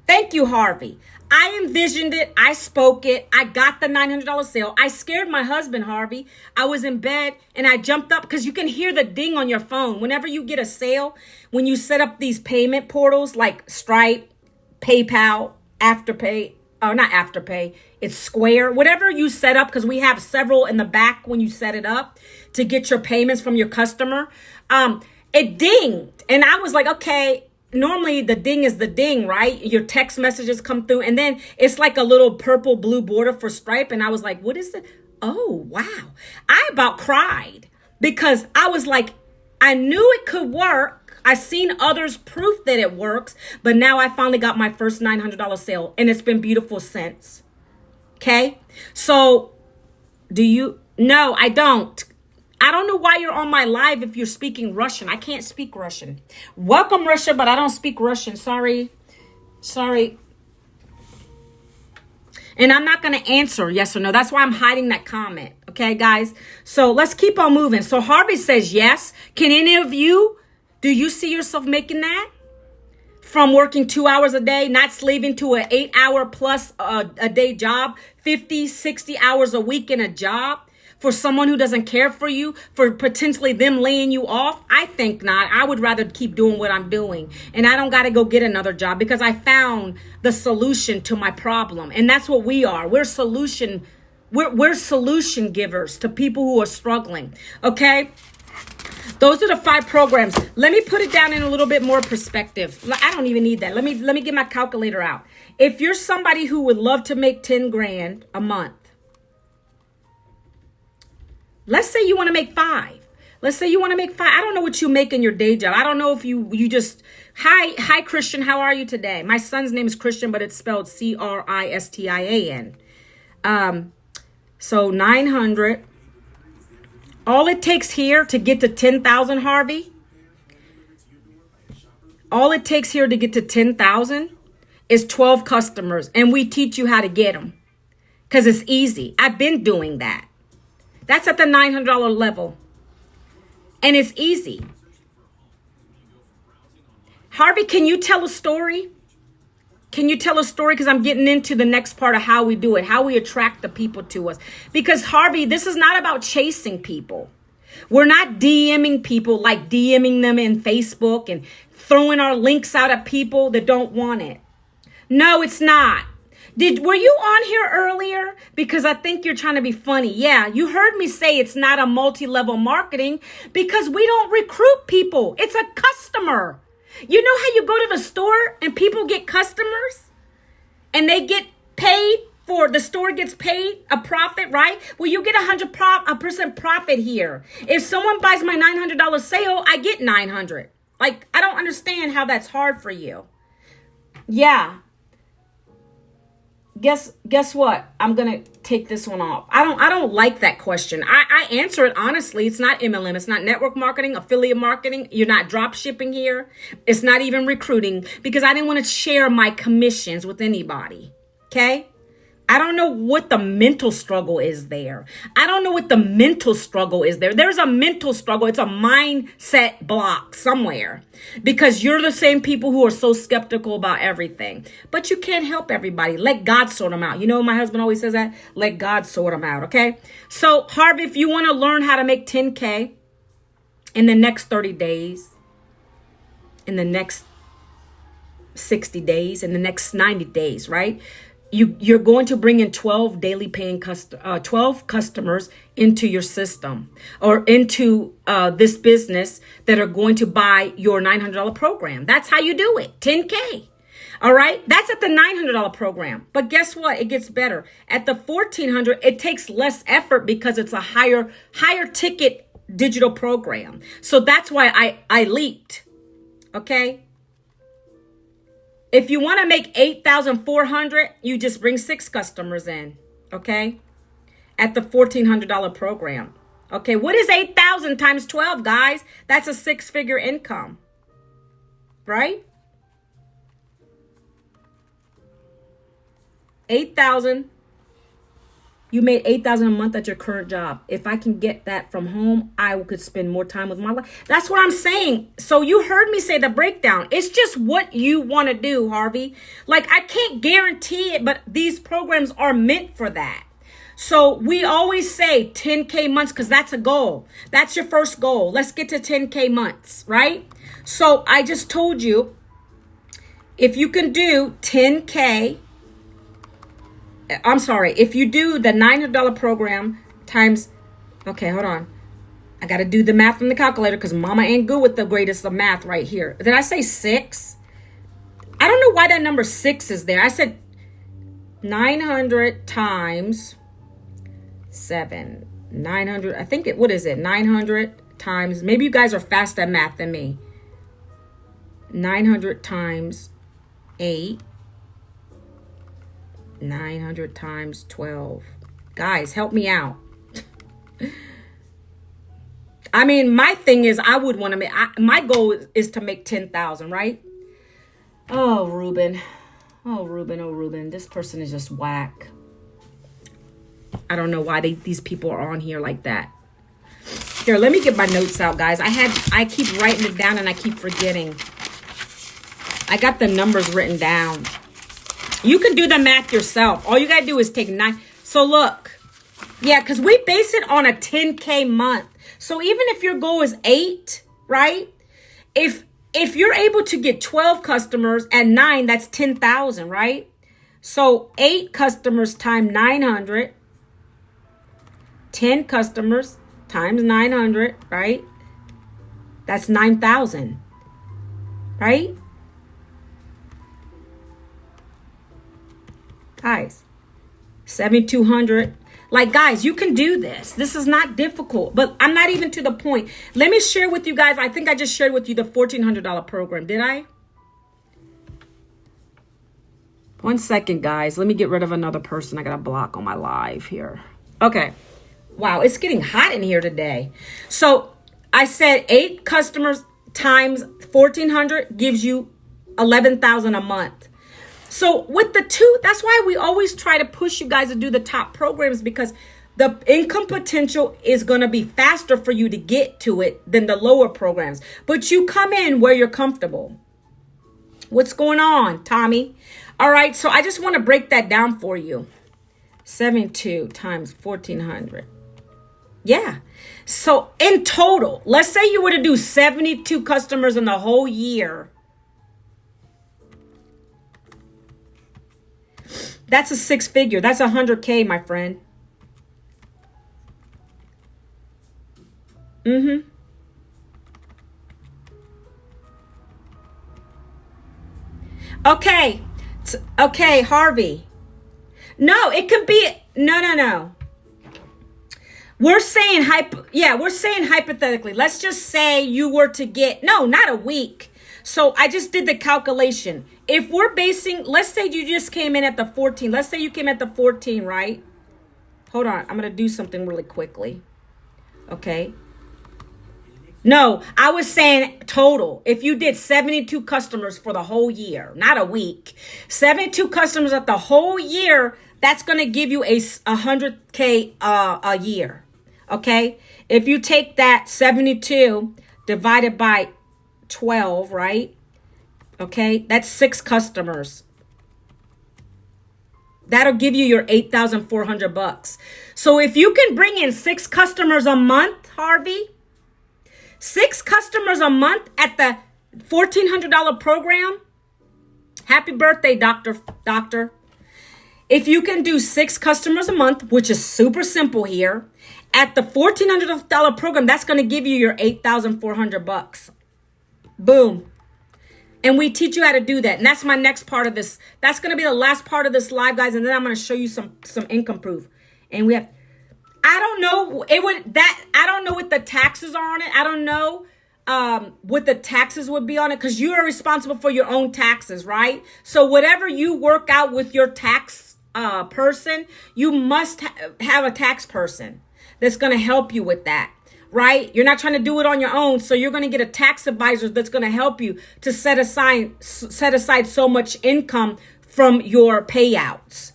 Thank you, Harvey. I envisioned it. I spoke it. I got the $900 sale. I scared my husband, Harvey. I was in bed and I jumped up because you can hear the ding on your phone. Whenever you get a sale, when you set up these payment portals like Stripe, PayPal, Afterpay, or not Afterpay, it's Square, whatever you set up, because we have several in the back when you set it up to get your payments from your customer. It dinged. And I was like, okay. Normally the ding is the ding, right? Your text messages come through and then it's like a little purple blue border for Stripe. And I was like, what is it? Oh, wow. I about cried because I was like, I knew it could work. I seen others proof that it works, but now I finally got my first $900 sale and it's been beautiful since. Okay. So no, I don't. I don't know why you're on my live if you're speaking Russian. I can't speak Russian. Welcome, Russia, but I don't speak Russian. Sorry. And I'm not going to answer yes or no. That's why I'm hiding that comment. Okay, guys? So let's keep on moving. So Harvey says yes. Can any of you, do you see yourself making that? From working 2 hours a day, not slaving to an 8-hour plus a day job, 50, 60 hours a week in a job? For someone who doesn't care for you, for potentially them laying you off? I think not. I would rather keep doing what I'm doing. And I don't got to go get another job because I found the solution to my problem. And that's what we are. We're solution givers to people who are struggling. Okay? Those are the 5 programs. Let me put it down in a little bit more perspective. I don't even need that. Let me get my calculator out. If you're somebody who would love to make 10 grand a month, let's say you want to make 5. Let's say you want to make 5. I don't know what you make in your day job. I don't know if you just, hi, Christian. How are you today? My son's name is Christian, but it's spelled Christian. So 900. All it takes here to get to 10,000, Harvey. All it takes here to get to 10,000 is 12 customers. And we teach you how to get them because it's easy. I've been doing that. That's at the $900 level. And it's easy. Harvey, can you tell a story? Can you tell a story? Because I'm getting into the next part of how we do it, how we attract the people to us. Because Harvey, this is not about chasing people. We're not DMing people like DMing them in Facebook and throwing our links out at people that don't want it. No, it's not. Were you on here earlier? Because I think you're trying to be funny. Yeah, you heard me say it's not a multi-level marketing because we don't recruit people. It's a customer. You know how you go to the store and people get customers and they get paid for, the store gets paid a profit, right? Well, you get 100% profit here. If someone buys my $900 sale, I get 900. Like, I don't understand how that's hard for you. Yeah. guess what? I'm gonna take this one off. I don't like that question. I answer it honestly. It's not MLM. It's not network marketing, affiliate marketing. You're not drop shipping here. It's not even recruiting because I didn't want to share my commissions with anybody. Okay. I don't know what the mental struggle is there. I don't know what the mental struggle is there. There's a mental struggle. It's a mindset block somewhere because you're the same people who are so skeptical about everything. But you can't help everybody. Let God sort them out. You know, my husband always says that. Let God sort them out. Okay. So Harvey, if you want to learn how to make 10K in the next 30 days, in the next 60 days, in the next 90 days, right? You're going to bring in 12 daily paying 12 customers into your system or into this business that are going to buy your $900 program. That's how you do it. 10K. All right. That's at the $900 program. But guess what? It gets better. At the $1,400, it takes less effort because it's a higher ticket digital program. So that's why I leaped. Okay. If you want to make 8,400, you just bring 6 customers in, okay? At the $1,400 program. Okay, what is 8,000 times 12, guys? That's a 6-figure income, right? 8,000. You made 8,000 a month at your current job. If I can get that from home, I could spend more time with my life. That's what I'm saying. So you heard me say the breakdown. It's just what you want to do, Harvey. Like I can't guarantee it, but these programs are meant for that. So we always say 10K months because that's a goal. That's your first goal. Let's get to 10K months, right? So I just told you, if you can do 10K, I'm sorry, if you do the $900 program times, okay, hold on. I got to do the math from the calculator because mama ain't good with the greatest of math right here. Did I say 6? I don't know why that number 6 is there. I said 900 times 7. 900, I think what is it? 900 times, maybe you guys are fast at math than me. 900 times 8. 900 times 12. Guys, help me out. I mean, my thing is I would want to make, my goal is to make 10,000, right? Oh, Ruben. Oh, Ruben. This person is just whack. I don't know why these people are on here like that. Here, let me get my notes out, guys. I keep writing it down and I keep forgetting. I got the numbers written down. You can do the math yourself. All you got to do is take 9. So look, yeah, because we base it on a 10K month. So even if your goal is 8, right? If you're able to get 12 customers at 9, that's 10,000, right? So 8 customers times 900, 10 customers times 900, right? That's 9,000, right? Guys, 7,200. Like, guys, you can do this. This is not difficult, but I'm not even to the point. Let me share with you guys. I think I just shared with you the $1,400 program. Did I? 1 second, guys. Let me get rid of another person. I got a block on my live here. Okay. Wow, it's getting hot in here today. So I said 8 customers times 1,400 gives you 11,000 a month. So with the 2, that's why we always try to push you guys to do the top programs because the income potential is going to be faster for you to get to it than the lower programs. But you come in where you're comfortable. What's going on, Tommy? All right, so I just want to break that down for you. 72 times 1,400. Yeah. So in total, let's say you were to do 72 customers in the whole year. That's a 6-figure. That's 100K, my friend. Okay. Okay, Harvey. No, it could be, no. We're saying hypothetically. Let's just say you were to get, no, not a week. So I just did the calculation. if we're basing, let's say you just came in at the 14. Let's say you came at the 14, right? Hold on. I'm going to do something really quickly. Okay. No, I was saying total. If you did 72 customers for the whole year, not a week, 72 customers at the whole year, that's going to give you a 100K a year. Okay. If you take that 72 divided by 12, right? Okay. That's 6 customers. That'll give you your $8,400. So if you can bring in 6 customers a month, Harvey, 6 customers a month at the $1,400 program. Happy birthday, doctor. If you can do 6 customers a month, which is super simple here, at the $1,400 program, that's going to give you your $8,400. Boom. And we teach you how to do that. And that's my next part of this. That's going to be the last part of this live, guys. And then I'm going to show you some income proof. And we have, I don't know I don't know what the taxes are on it. I don't know what the taxes would be on it, because you are responsible for your own taxes, right? So whatever you work out with your tax person, you must have a tax person that's going to help you with that. Right? You're not trying to do it on your own. So you're going to get a tax advisor that's going to help you to set aside so much income from your payouts.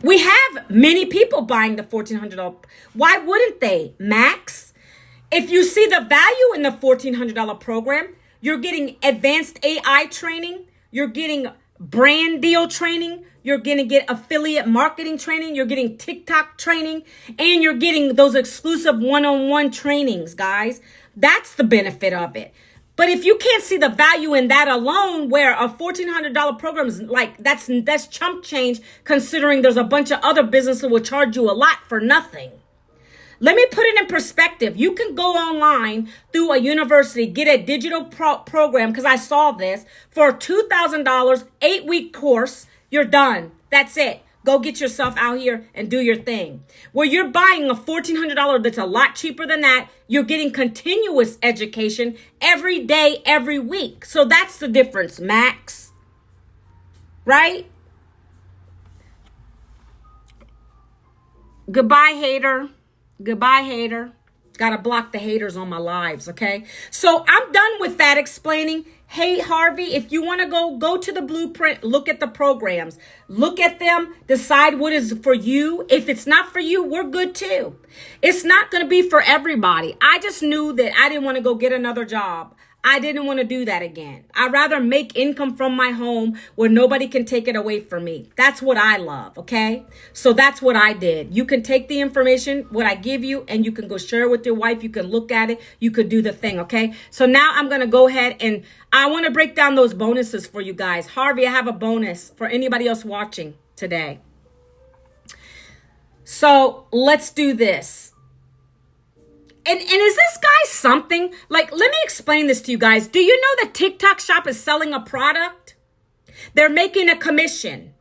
We have many people buying the $1,400. Why wouldn't they, Max? If you see the value in the $1,400 program, you're getting advanced AI training. You're getting brand deal training. You're going to get affiliate marketing training. You're getting TikTok training. And you're getting those exclusive one-on-one trainings, guys. That's the benefit of it. But if you can't see the value in that alone, where a $1,400 program is like, that's chump change, considering there's a bunch of other businesses that will charge you a lot for nothing. Let me put it in perspective. You can go online through a university, get a digital program, because I saw this, for $2,000, 8-week course. You're done. That's it. Go get yourself out here and do your thing. Where you're buying a $1,400 that's a lot cheaper than that, you're getting continuous education every day, every week. So that's the difference, Max. Right? Goodbye, hater. Goodbye, hater. Gotta block the haters on my lives, okay? So I'm done with that explaining. Hey, Harvey, if you want to go to the blueprint, look at the programs. Look at them, decide what is for you. If it's not for you, we're good too. It's not going to be for everybody. I just knew that I didn't want to go get another job. I didn't want to do that again. I'd rather make income from my home where nobody can take it away from me. That's what I love, okay? So that's what I did. You can take the information, what I give you, and you can go share it with your wife. You can look at it. You could do the thing, okay? So now I'm going to go ahead and I want to break down those bonuses for you guys. Harvey, I have a bonus for anybody else watching today. So let's do this. And is this guy something? Like, let me explain this to you guys. Do you know that TikTok Shop is selling a product? They're making a commission.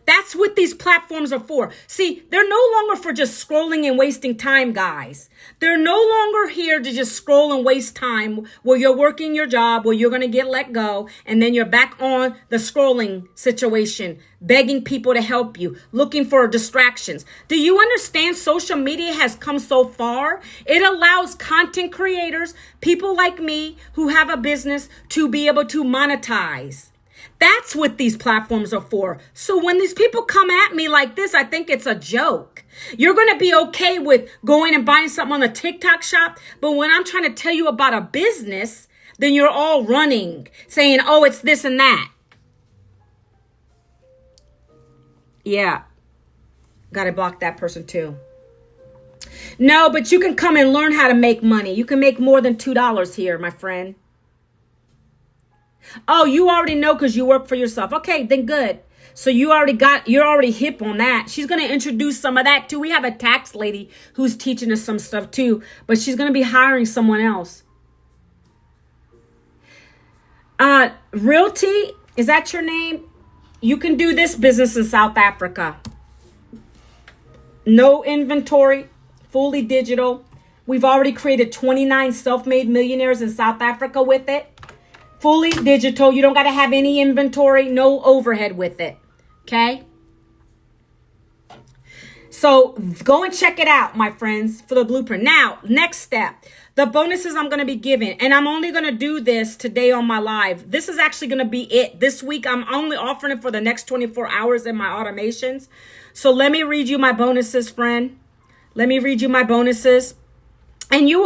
That's what these platforms are for. See, they're no longer for just scrolling and wasting time, guys. They're no longer here to just scroll and waste time where you're working your job, where you're going to get let go, and then you're back on the scrolling situation, begging people to help you, looking for distractions. Do you understand social media has come so far? It allows content creators, people like me who have a business, to be able to monetize. That's what these platforms are for. So when these people come at me like this, I think it's a joke. You're going to be okay with going and buying something on the TikTok Shop. But when I'm trying to tell you about a business, then you're all running, saying, oh, it's this and that. Yeah. Got to block that person too. No, but you can come and learn how to make money. You can make more than $2 here, my friend. Oh, you already know because you work for yourself. Okay, then good. So you're already hip on that. She's going to introduce some of that too. We have a tax lady who's teaching us some stuff too, but she's going to be hiring someone else. Realty, is that your name? You can do this business in South Africa. No inventory, fully digital. We've already created 29 self-made millionaires in South Africa with it. Fully digital. You don't got to have any inventory, no overhead with it. Okay? So go and check it out, my friends, for the blueprint. Now, next step, the bonuses I'm going to be giving, and I'm only going to do this today on my live. This is actually going to be it. This week, I'm only offering it for the next 24 hours in my automations. So let me read you my bonuses, friend. Let me read you my bonuses. And you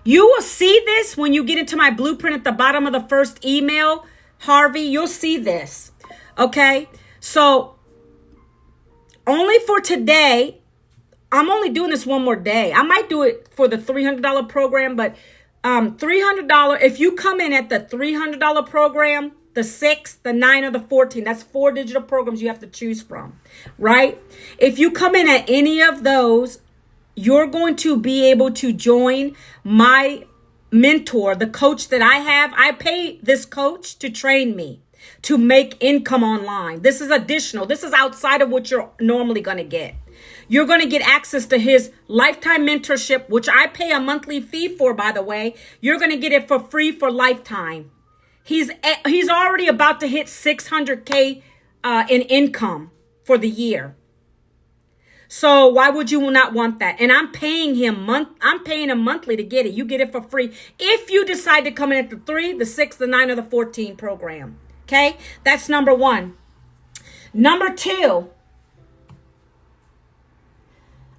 will see this when you get into my blueprint at the bottom of the first email, Harvey. You'll see this. Okay? So only for today, I'm only doing this one more day. I might do it for the $300 program, but $300, if you come in at the $300 program, the 6, the 9, or the 14, that's 4 digital programs you have to choose from, right? If you come in at any of those, you're going to be able to join my mentor, the coach that I have. I pay this coach to train me to make income online. This is additional. This is outside of what you're normally going to get. You're going to get access to his lifetime mentorship, which I pay a monthly fee for, by the way. You're going to get it for free for lifetime. He's already about to hit 600K in income for the year. So why would you not want that? And I'm paying him monthly to get it. You get it for free if you decide to come in at the 3, the 6, the 9, or the 14 program. Okay, that's number 1. Number 2,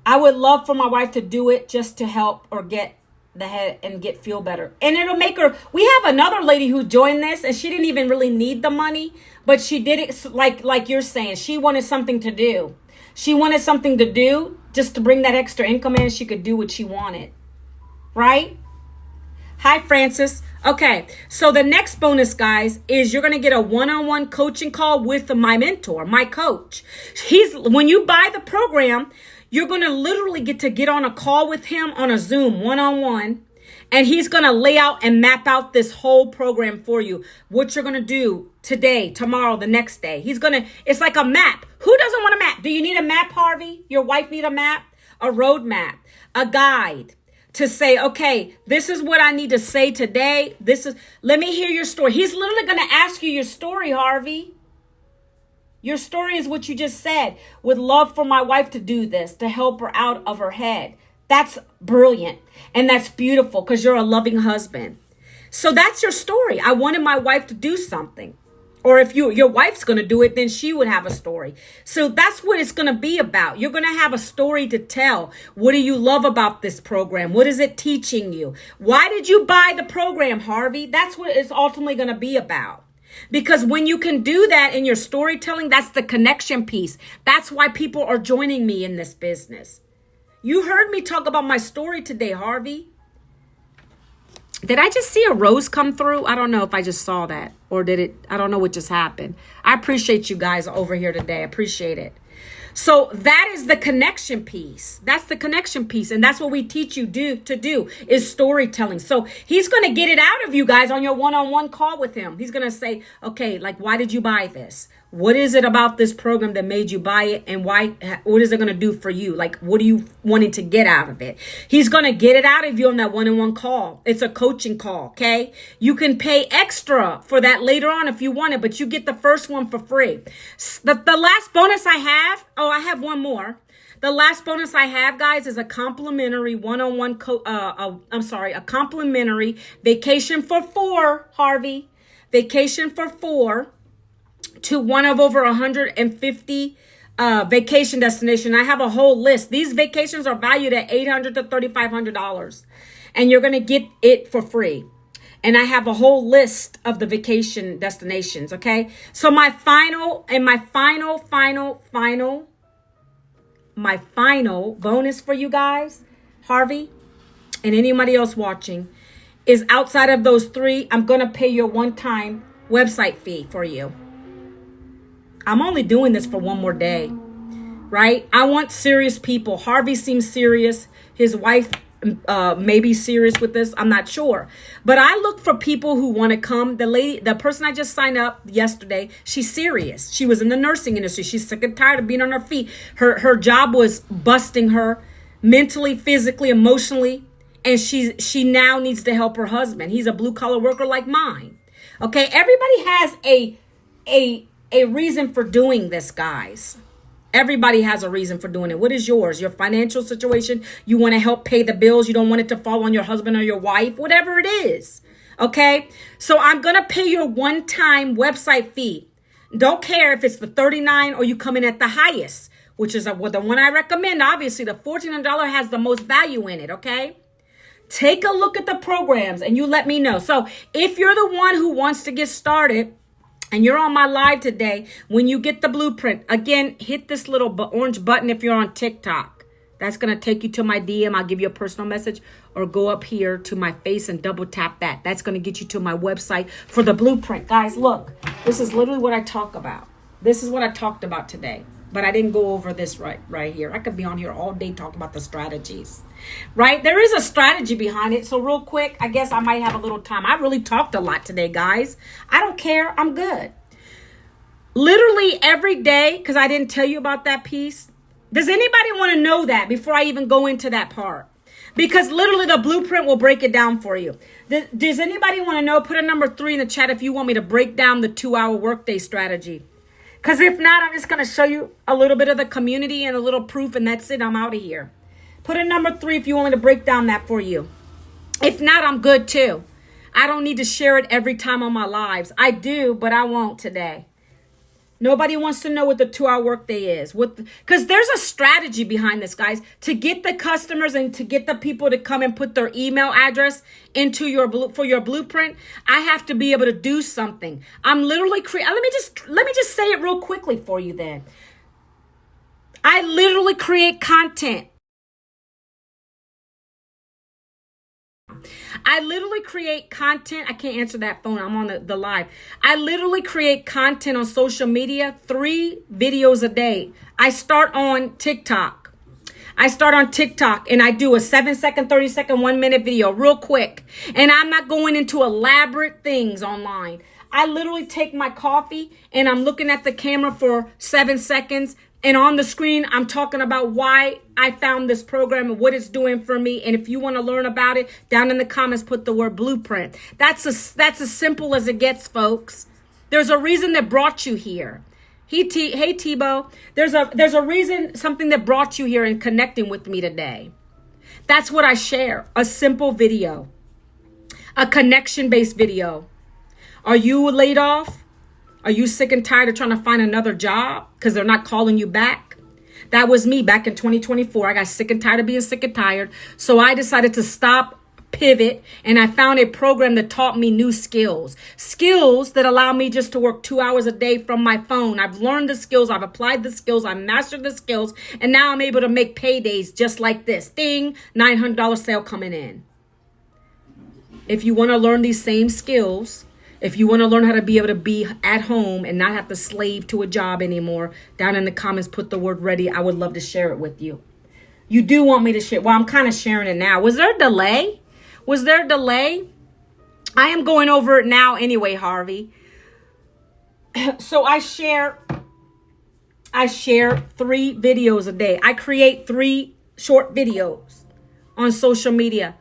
I would love for my wife to do it just to help or get the head and feel better. And it'll make her, we have another lady who joined this and she didn't even really need the money, but she did it like you're saying. She wanted something to do. She wanted something to do just to bring that extra income in. She could do what she wanted. Right? Hi, Francis. Okay, so the next bonus, guys, is you're going to get a one-on-one coaching call with my mentor, my coach. When you buy the program, you're going to literally get on a call with him on a Zoom one-on-one, and he's going to lay out and map out this whole program for you, what you're going to do today, tomorrow, the next day. It's like a map. Who doesn't want a map? Do you need a map, Harvey? Your wife need a map? A road map, a guide. To say, okay, this is what I need to say today. Let me hear your story. He's literally going to ask you your story, Harvey. Your story is what you just said. Would love for my wife to do this, to help her out of her head. That's brilliant. And that's beautiful because you're a loving husband. So that's your story. I wanted my wife to do something. Or if your wife's going to do it, then she would have a story. So that's what it's going to be about. You're going to have a story to tell. What do you love about this program? What is it teaching you? Why did you buy the program, Harvey? That's what it's ultimately going to be about. Because when you can do that in your storytelling, that's the connection piece. That's why people are joining me in this business. You heard me talk about my story today, Harvey. Did I just see a rose come through? I don't know if I just saw that or did it. I don't know what just happened. I appreciate you guys over here today. I appreciate it. So that is the connection piece. That's the connection piece. And that's what we teach you to do is storytelling. So he's going to get it out of you guys on your one-on-one call with him. He's going to say, okay, like, why did you buy this? What is it about this program that made you buy it? And what is it going to do for you? Like, what are you wanting to get out of it? He's going to get it out of you on that one-on-one call. It's a coaching call. Okay. You can pay extra for that later on if you want it, but you get the first one for free. The last bonus I have, I have one more. The last bonus I have, guys, is a complimentary one-on-one, a complimentary vacation for 4, Harvey. Vacation for 4 to one of over 150 vacation destination. I have a whole list. These vacations are valued at $800 to $3,500, and you're going to get it for free. And I have a whole list of the vacation destinations. Okay. So my final bonus for you guys, Harvey, and anybody else watching, is outside of those 3, I'm going to pay your one-time website fee for you. I'm only doing this for one more day, right? I want serious people. Harvey seems serious. His wife may be serious with this. I'm not sure. But I look for people who want to come. The person I just signed up yesterday, she's serious. She was in the nursing industry. She's sick and tired of being on her feet. Her job was busting her mentally, physically, emotionally. and she now needs to help her husband. He's a blue collar worker like mine. Okay, everybody has a reason for doing this, guys. Everybody has a reason for doing it. What is yours? Your financial situation? You want to help pay the bills. You don't want it to fall on your husband or your wife, whatever it is. Okay, so I'm going to pay your one-time website fee. Don't care if it's the $39 or you come in at the highest, which is the one I recommend. Obviously, the $1,400 has the most value in it, okay? Take a look at the programs and you let me know. So if you're the one who wants to get started and you're on my live today, when you get the blueprint, again, hit this little orange button if you're on TikTok. That's going to take you to my DM. I'll give you a personal message, or go up here to my face and double tap that. That's going to get you to my website for the blueprint. Guys, look, this is literally what I talk about. This is what I talked about today, but I didn't go over this right here. I could be on here all day talking about the strategies, right? There is a strategy behind it. So real quick, I guess I might have a little time. I really talked a lot today, guys. I don't care. I'm good. Literally every day, because I didn't tell you about that piece. Does anybody want to know that before I even go into that part? Because literally the blueprint will break it down for you. Does anybody want to know? Put a number 3 in the chat if you want me to break down the 2-hour workday strategy. Because if not, I'm just going to show you a little bit of the community and a little proof, and that's it. I'm out of here. Put a number 3 if you want me to break down that for you. If not, I'm good too. I don't need to share it every time on my lives. I do, but I won't today. Nobody wants to know what the 2-hour workday is. Because there's a strategy behind this, guys. To get the customers and to get the people to come and put their email address into for your blueprint, I have to be able to do something. I'm literally let me just say it real quickly for you then. I literally create content. I literally create content. I can't answer that phone. I'm on the live. I literally create content on social media, 3 videos a day. I start on TikTok. And I do a 7-second, 30-second, 1-minute video real quick. And I'm not going into elaborate things online. I literally take my coffee and I'm looking at the camera for 7 seconds. And on the screen, I'm talking about why I found this program and what it's doing for me. And if you want to learn about it, down in the comments, put the word blueprint. That's as simple as it gets, folks. There's a reason that brought you here. Hey, Tebow. There's a reason, something that brought you here and connecting with me today. That's what I share. A simple video. A connection-based video. Are you laid off? Are you sick and tired of trying to find another job because they're not calling you back? That was me back in 2024. I got sick and tired of being sick and tired. So I decided to stop, pivot, and I found a program that taught me new skills. Skills that allow me just to work 2 hours a day from my phone. I've learned the skills. I've applied the skills. I've mastered the skills. And now I'm able to make paydays just like this. Ding, $900 sale coming in. If you want to learn these same skills, if you want to learn how to be able to be at home and not have to slave to a job anymore, down in the comments, put the word ready. I would love to share it with you. You do want me to share? Well, I'm kind of sharing it now. Was there a delay? I am going over it now anyway, Harvey. So I share 3 videos a day. I create 3 short videos on social media.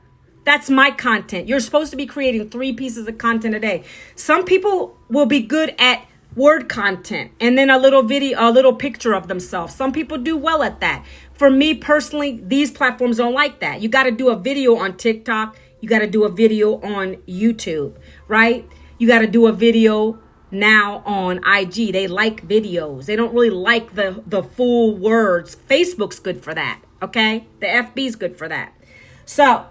That's my content. You're supposed to be creating 3 pieces of content a day. Some people will be good at word content and then a little video, a little picture of themselves. Some people do well at that. For me personally, these platforms don't like that. You got to do a video on TikTok. You got to do a video on YouTube, right? You got to do a video now on IG. They like videos. They don't really like the full words. Facebook's good for that, okay? The FB's good for that. So,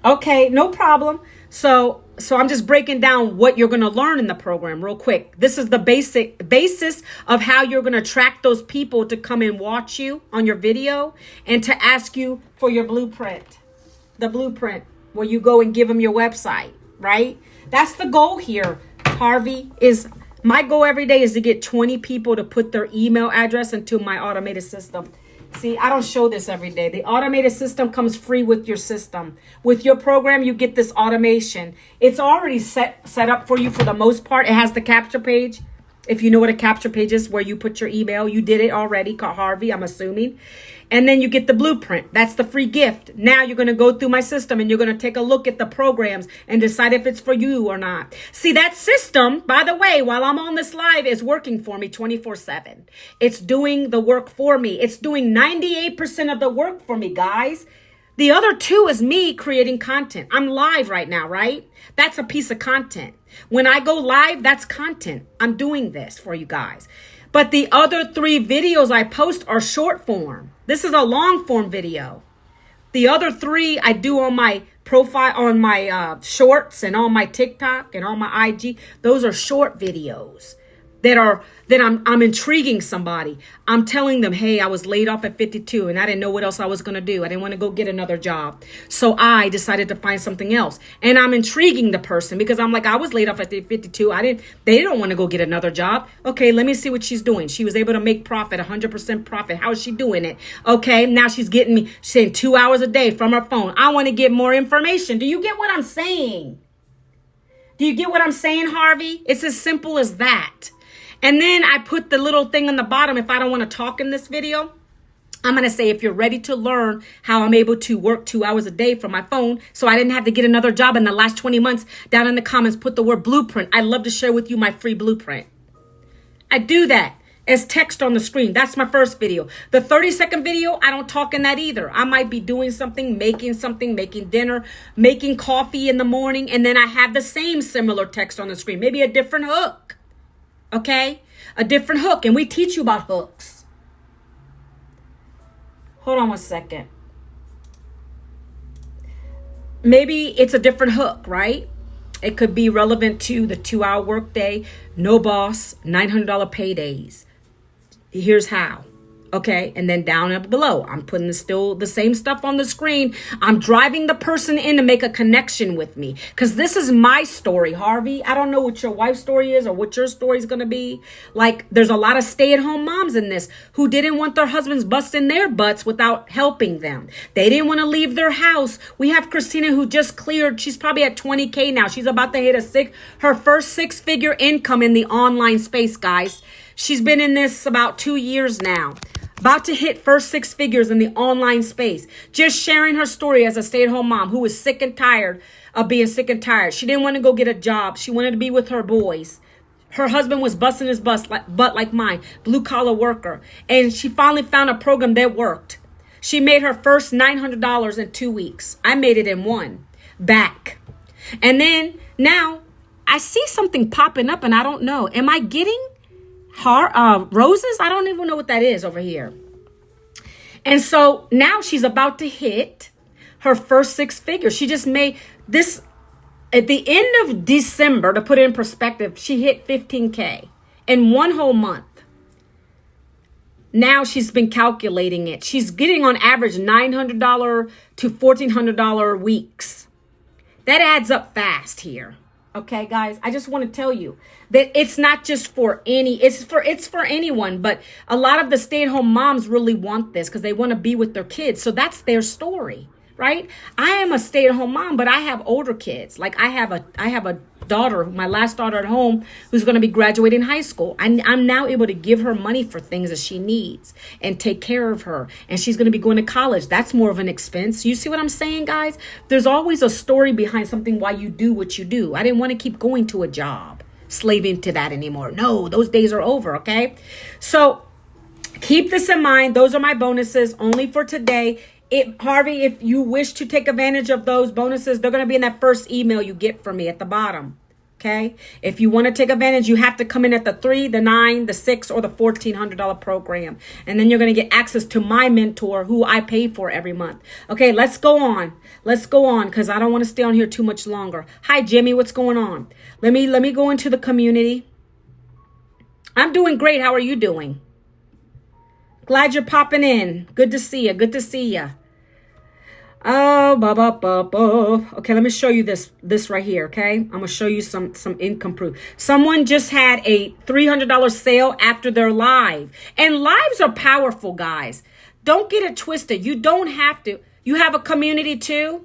okay, no problem. So I'm just breaking down what you're going to learn in the program real quick. This is the basis of how you're going to attract those people to come and watch you on your video and to ask you for your blueprint. The blueprint where you go and give them your website, right? That's the goal here, Harvey. My goal every day is to get 20 people to put their email address into my automated system. See, I don't show this every day. The automated system comes free with your system. With your program, you get this automation. It's already set up for you for the most part. It has the capture page. If you know what a capture page is, where you put your email, you did it already, Harvey, I'm assuming. And then you get the blueprint. That's the free gift. Now you're going to go through my system and you're going to take a look at the programs and decide if it's for you or not. See, that system, by the way, while I'm on this live, is working for me 24/7. It's doing the work for me. It's doing 98% of the work for me, guys. The other 2 is me creating content. I'm live right now, right? That's a piece of content. When I go live, that's content. I'm doing this for you guys. But the other 3 videos I post are short form. This is a long form video. The other 3 I do on my profile, on my shorts, and on my TikTok and on my IG. Those are short videos that I'm intriguing somebody. I'm telling them, hey, I was laid off at 52 and I didn't know what else I was going to do. I didn't want to go get another job. So I decided to find something else. And I'm intriguing the person because I'm like, I was laid off at 52. They don't want to go get another job. Okay, let me see what she's doing. She was able to make profit, 100% profit. How is she doing it? Okay, now she's saying 2 hours a day from her phone. I want to get more information. Do you get what I'm saying? Do you get what I'm saying, Harvey? It's as simple as that. And then I put the little thing on the bottom. If I don't want to talk in this video, I'm going to say, if you're ready to learn how I'm able to work 2 hours a day from my phone, so I didn't have to get another job in the last 20 months, down in the comments, put the word blueprint. I'd love to share with you my free blueprint. I do that as text on the screen. That's my first video. The 30-second video, I don't talk in that either. I might be doing something, making dinner, making coffee in the morning, and then I have the same similar text on the screen, maybe a different hook. Okay? A different hook. And we teach you about hooks. Hold on one second. Maybe it's a different hook, right? It could be relevant to the 2-hour workday, no boss, $900 paydays. Here's how. Okay, and then down and below, I'm putting still the same stuff on the screen. I'm driving the person in to make a connection with me, because this is my story, Harvey. I don't know what your wife's story is or what your story is going to be. Like, there's a lot of stay-at-home moms in this who didn't want their husbands busting their butts without helping them. They didn't want to leave their house. We have Christina, who just cleared. She's probably at 20K now. She's about to hit her first 6-figure income in the online space, guys. She's been in this about 2 years now. About to hit first 6 figures in the online space. Just sharing her story as a stay-at-home mom who was sick and tired of being sick and tired. She didn't want to go get a job. She wanted to be with her boys. Her husband was busting his butt like mine, blue-collar worker. And she finally found a program that worked. She made her first $900 in 2 weeks. I made it in 1. Back. And then now I see something popping up and I don't know. Am I getting roses? I don't even know what that is over here. And so now she's about to hit her first 6 figures. She just made this at the end of December. To put it in perspective, she hit 15K in 1 whole month. Now she's been calculating it. She's getting on average $900 to $1,400 weeks. That adds up fast here. Okay, guys, I just want to tell you that it's not just for it's for anyone, but a lot of the stay-at-home moms really want this because they want to be with their kids. So that's their story, right? I am a stay-at-home mom, but I have older kids. Like I have a daughter, my last daughter at home, who's going to be graduating high school. I'm now able to give her money for things that she needs and take care of her. And she's going to be going to college. That's more of an expense. You see what I'm saying, guys? There's always a story behind something why you do what you do. I didn't want to keep going to a job, slaving to that anymore. No, those days are over, okay? So keep this in mind. Those are my bonuses only for today. Harvey, if you wish to take advantage of those bonuses, they're going to be in that first email you get from me at the bottom. Okay. If you want to take advantage, you have to come in at the 3, the 9, the 6, or the $1,400 program. And then you're going to get access to my mentor who I pay for every month. Okay. Let's go on. Let's go on because I don't want to stay on here too much longer. Hi, Jimmy. What's going on? Let me go into the community. I'm doing great. How are you doing? Glad you're popping in. Good to see you. Good to see you. Okay, let me show you this right here, okay? I'm going to show you some income proof. Someone just had a $300 sale after their live. And lives are powerful, guys. Don't get it twisted. You don't have to. You have a community too?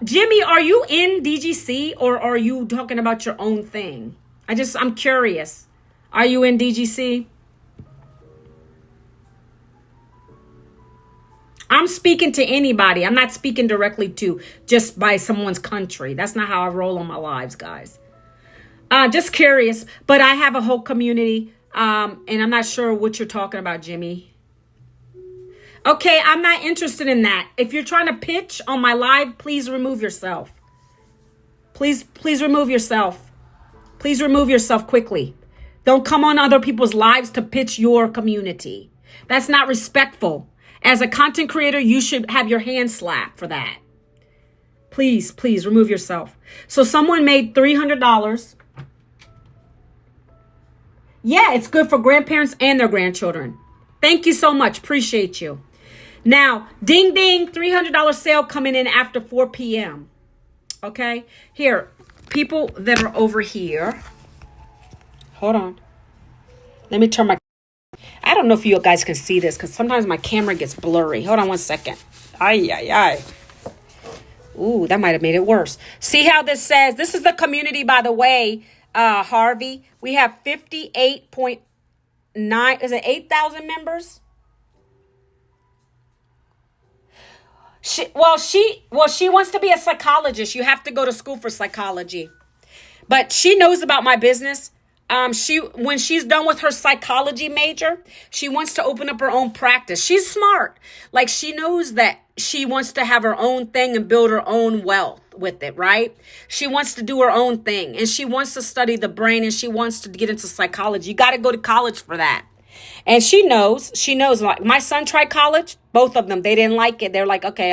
Jimmy, are you in DGC or are you talking about your own thing? I'm curious. Are you in DGC? I'm speaking to anybody. I'm not speaking directly to just by someone's country. That's not how I roll on my lives, guys. Just curious, but I have a whole community, and I'm not sure what you're talking about, Jimmy. Okay, I'm not interested in that. If you're trying to pitch on my live, please remove yourself. Please remove yourself. Please remove yourself quickly. Don't come on other people's lives to pitch your community. That's not respectful. As a content creator, you should have your hand slapped for that. Please remove yourself. So someone made $300. Yeah, it's good for grandparents and their grandchildren. Thank you so much. Appreciate you. Now, ding, ding, $300 sale coming in after 4 p.m. Okay? Here, people that are over here. Hold on. Let me turn my... I don't know if you guys can see this because sometimes my camera gets blurry. Hold on one second. Ay. Ooh, that might have made it worse. See how this says? This is the community, by the way, Harvey. We have 58.9, is it 8,000 members? She wants to be a psychologist. You have to go to school for psychology. But she knows about my business. When she's done with her psychology major, she wants to open up her own practice. She's smart. Like, she knows that she wants to have her own thing and build her own wealth with it, right? She wants to do her own thing, and she wants to study the brain, and she wants to get into psychology. You got to go to college for that. And she knows, like, my son tried college, both of them, they didn't like it. They're like, okay,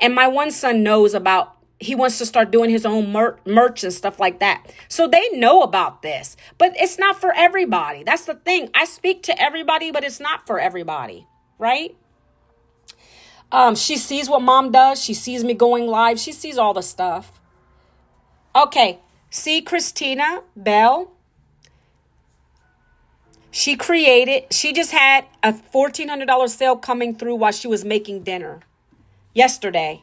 and my one son knows about, he wants to start doing his own merch and stuff like that. So they know about this, but it's not for everybody. That's the thing. I speak to everybody, but it's not for everybody, right? She sees what mom does. She sees me going live. She sees all the stuff. Okay. See Christina Bell. She just had a $1,400 sale coming through while she was making dinner yesterday.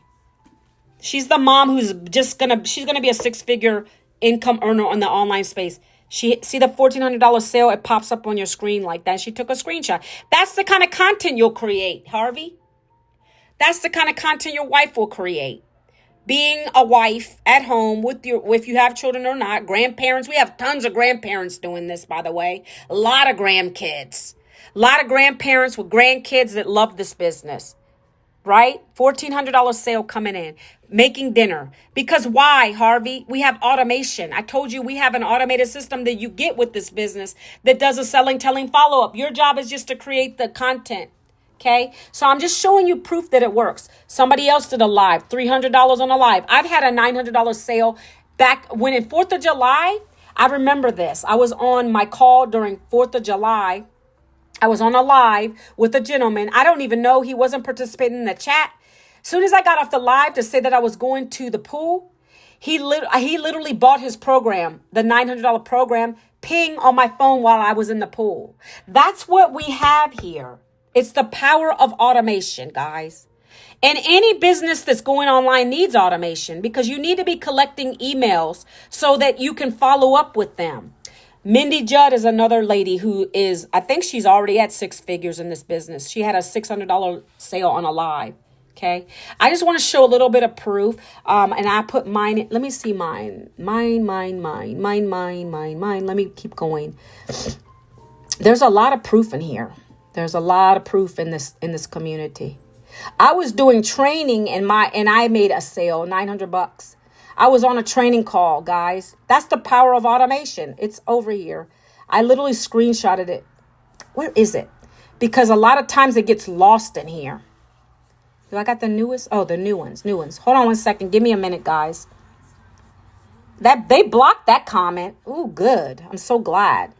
She's the mom who's she's going to be a 6-figure income earner on the online space. See the $1,400 sale? It pops up on your screen like that. She took a screenshot. That's the kind of content you'll create, Harvey. That's the kind of content your wife will create. Being a wife at home if you have children or not, grandparents. We have tons of grandparents doing this, by the way. A lot of grandkids. A lot of grandparents with grandkids that love this business. Right? $1,400 sale coming in. Making dinner. Because why, Harvey? We have automation. I told you we have an automated system that you get with this business that does a selling, telling, follow-up. Your job is just to create the content. Okay? So I'm just showing you proof that it works. Somebody else did a live. $300 on a live. I've had a $900 sale back when in 4th of July. I remember this. I was on my call during 4th of July. I was on a live with a gentleman. I don't even know. He wasn't participating in the chat. As soon as I got off the live to say that I was going to the pool, he literally bought his program, the $900 program, ping on my phone while I was in the pool. That's what we have here. It's the power of automation, guys. And any business that's going online needs automation because you need to be collecting emails so that you can follow up with them. Mindy Judd is another lady who is, I think she's already at 6 figures in this business. She had a $600 sale on a live. Okay. I just want to show a little bit of proof. And I put mine. Let me see mine. Mine. Let me keep going. There's a lot of proof in here. There's a lot of proof in this community. I was doing training and I made a sale, $900. I was on a training call, guys. That's the power of automation. It's over here. I literally screenshotted it. Where is it? Because a lot of times it gets lost in here. Do I got the newest? Oh, the new ones. Hold on one second. Give me a minute, guys. They blocked that comment. Ooh, good. I'm so glad.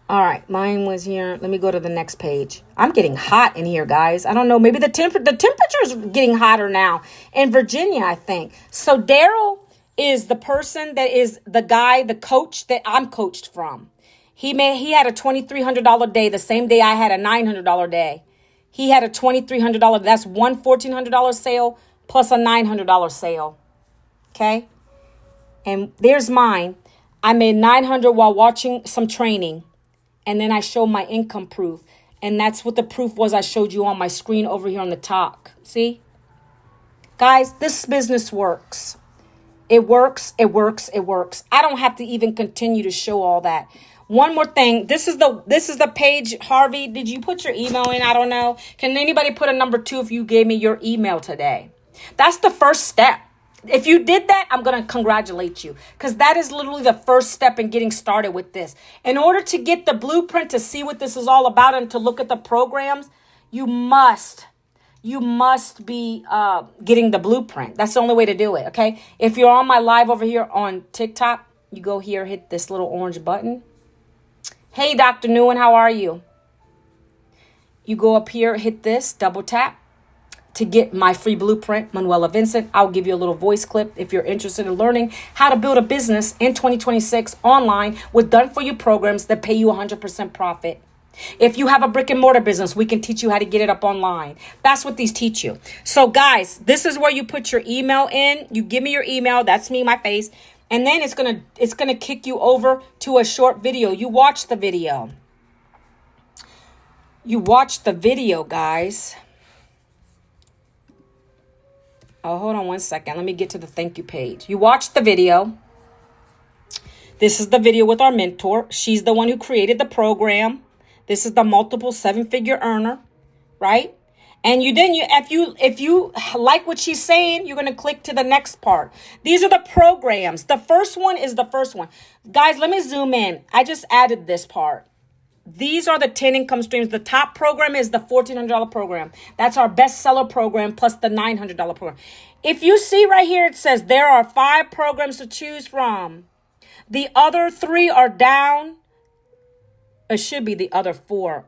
All right, mine was here. Let me go to the next page. I'm getting hot in here, guys. I don't know. Maybe the temperature is getting hotter now in Virginia, I think. So Daryl is the person that is the coach that I'm coached from. He had a $2,300 day the same day I had a $900 day. He had a $2,300. That's one $1,400 sale plus a $900 sale. Okay. And there's mine. I made 900 while watching some training. And then I showed my income proof. And that's what the proof was I showed you on my screen over here on the top. See? Guys, this business works. It works, it works, it works. I don't have to even continue to show all that. One more thing. This is the page. Harvey, did you put your email in? I don't know. Can anybody put a number 2 if you gave me your email today? That's the first step. If you did that, I'm going to congratulate you, because that is literally the first step in getting started with this. In order to get the blueprint, to see what this is all about and to look at the programs, you must be getting the blueprint. That's the only way to do it, okay? If you're on my live over here on TikTok, you go here, hit this little orange button. Hey, Dr. Nguyen, how are you? You go up here, hit this, double tap to get my free blueprint, Manuela Vincent. I'll give you a little voice clip if you're interested in learning how to build a business in 2026 online with done-for-you programs that pay you 100% profit. If you have a brick and mortar business, we can teach you how to get it up online. That's what these teach you. So guys, this is where you put your email in. You give me your email. That's me, my face. And then it's gonna kick you over to a short video. You watch the video. You watch the video, guys. Oh, hold on one second. Let me get to the thank you page. You watch the video. This is the video with our mentor. She's the one who created the program. This is the multiple 7-figure earner, right? And if you like what she's saying, you're going to click to the next part. These are the programs. The first one is the first one. Guys, let me zoom in. I just added this part. These are the 10 income streams. The top program is the $1,400 program. That's our bestseller program plus the $900 program. If you see right here, it says there are 5 programs to choose from. The other 3 are down. It should be the other 4.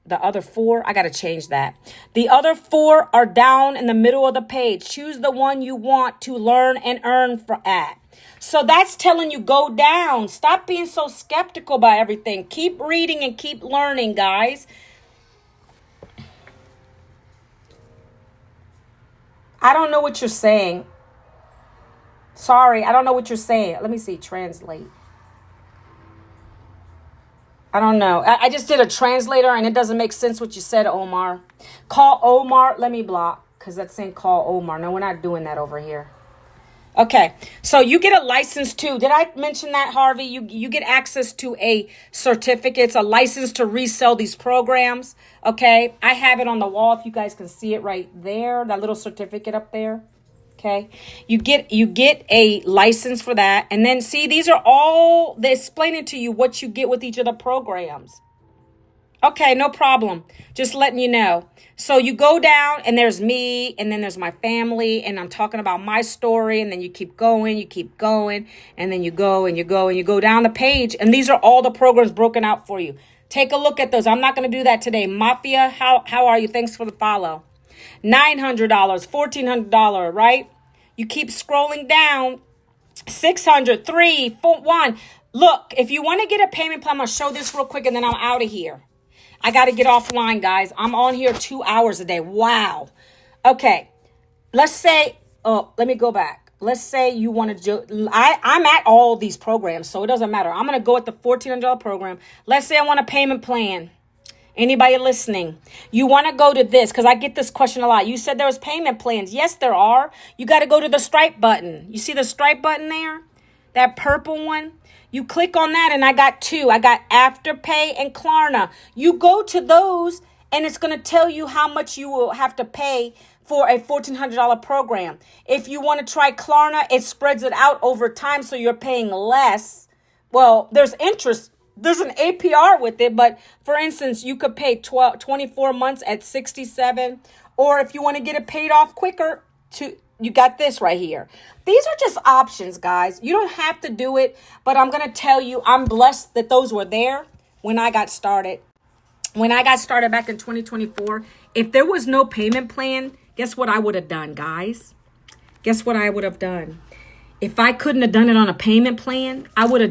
The other 4, I got to change that. The other 4 are down in the middle of the page. Choose the one you want to learn and earn at. So that's telling you go down. Stop being so skeptical about everything. Keep reading and keep learning, guys. I don't know what you're saying. Sorry, I don't know what you're saying. Let me see. Translate. I don't know. I just did a translator and it doesn't make sense what you said, Omar. Call Omar. Let me block because that's saying call Omar. No, we're not doing that over here. Okay, so you get a license too. Did I mention that, Harvey? You get access to a certificate. It's a license to resell these programs. Okay, I have it on the wall if you guys can see it right there. That little certificate up there. Okay, you get a license for that. And then see, these are all, they're explaining to you what you get with each of the programs. Okay, no problem. Just letting you know. So you go down and there's me and then there's my family and I'm talking about my story, and then you keep going, and then you go and you go and you go down the page, and these are all the programs broken out for you. Take a look at those. I'm not going to do that today. Mafia, how are you? Thanks for the follow. $900, $1,400, right? You keep scrolling down. 600, 3, 4, 1. Look, if you want to get a payment plan, I'm going to show this real quick and then I'm out of here. I got to get offline, guys. I'm on here 2 hours a day. Wow. Okay. Let's say, let me go back. Let's say you want to do, I'm at all these programs, so it doesn't matter. I'm going to go at the $1,400 program. Let's say I want a payment plan. Anybody listening? You want to go to this, because I get this question a lot. You said there was payment plans. Yes, there are. You got to go to the Stripe button. You see the Stripe button there? That purple one? You click on that, and I got 2. I got Afterpay and Klarna. You go to those, and it's going to tell you how much you will have to pay for a $1,400 program. If you want to try Klarna, it spreads it out over time, so you're paying less. Well, there's interest. There's an APR with it, but for instance, you could pay 24 months at $67, or if you want to get it paid off quicker, you got this right here. These are just options, guys. You don't have to do it, but I'm going to tell you, I'm blessed that those were there when I got started. When I got started back in 2024, if there was no payment plan, guess what I would have done, guys? Guess what I would have done? If I couldn't have done it on a payment plan, I would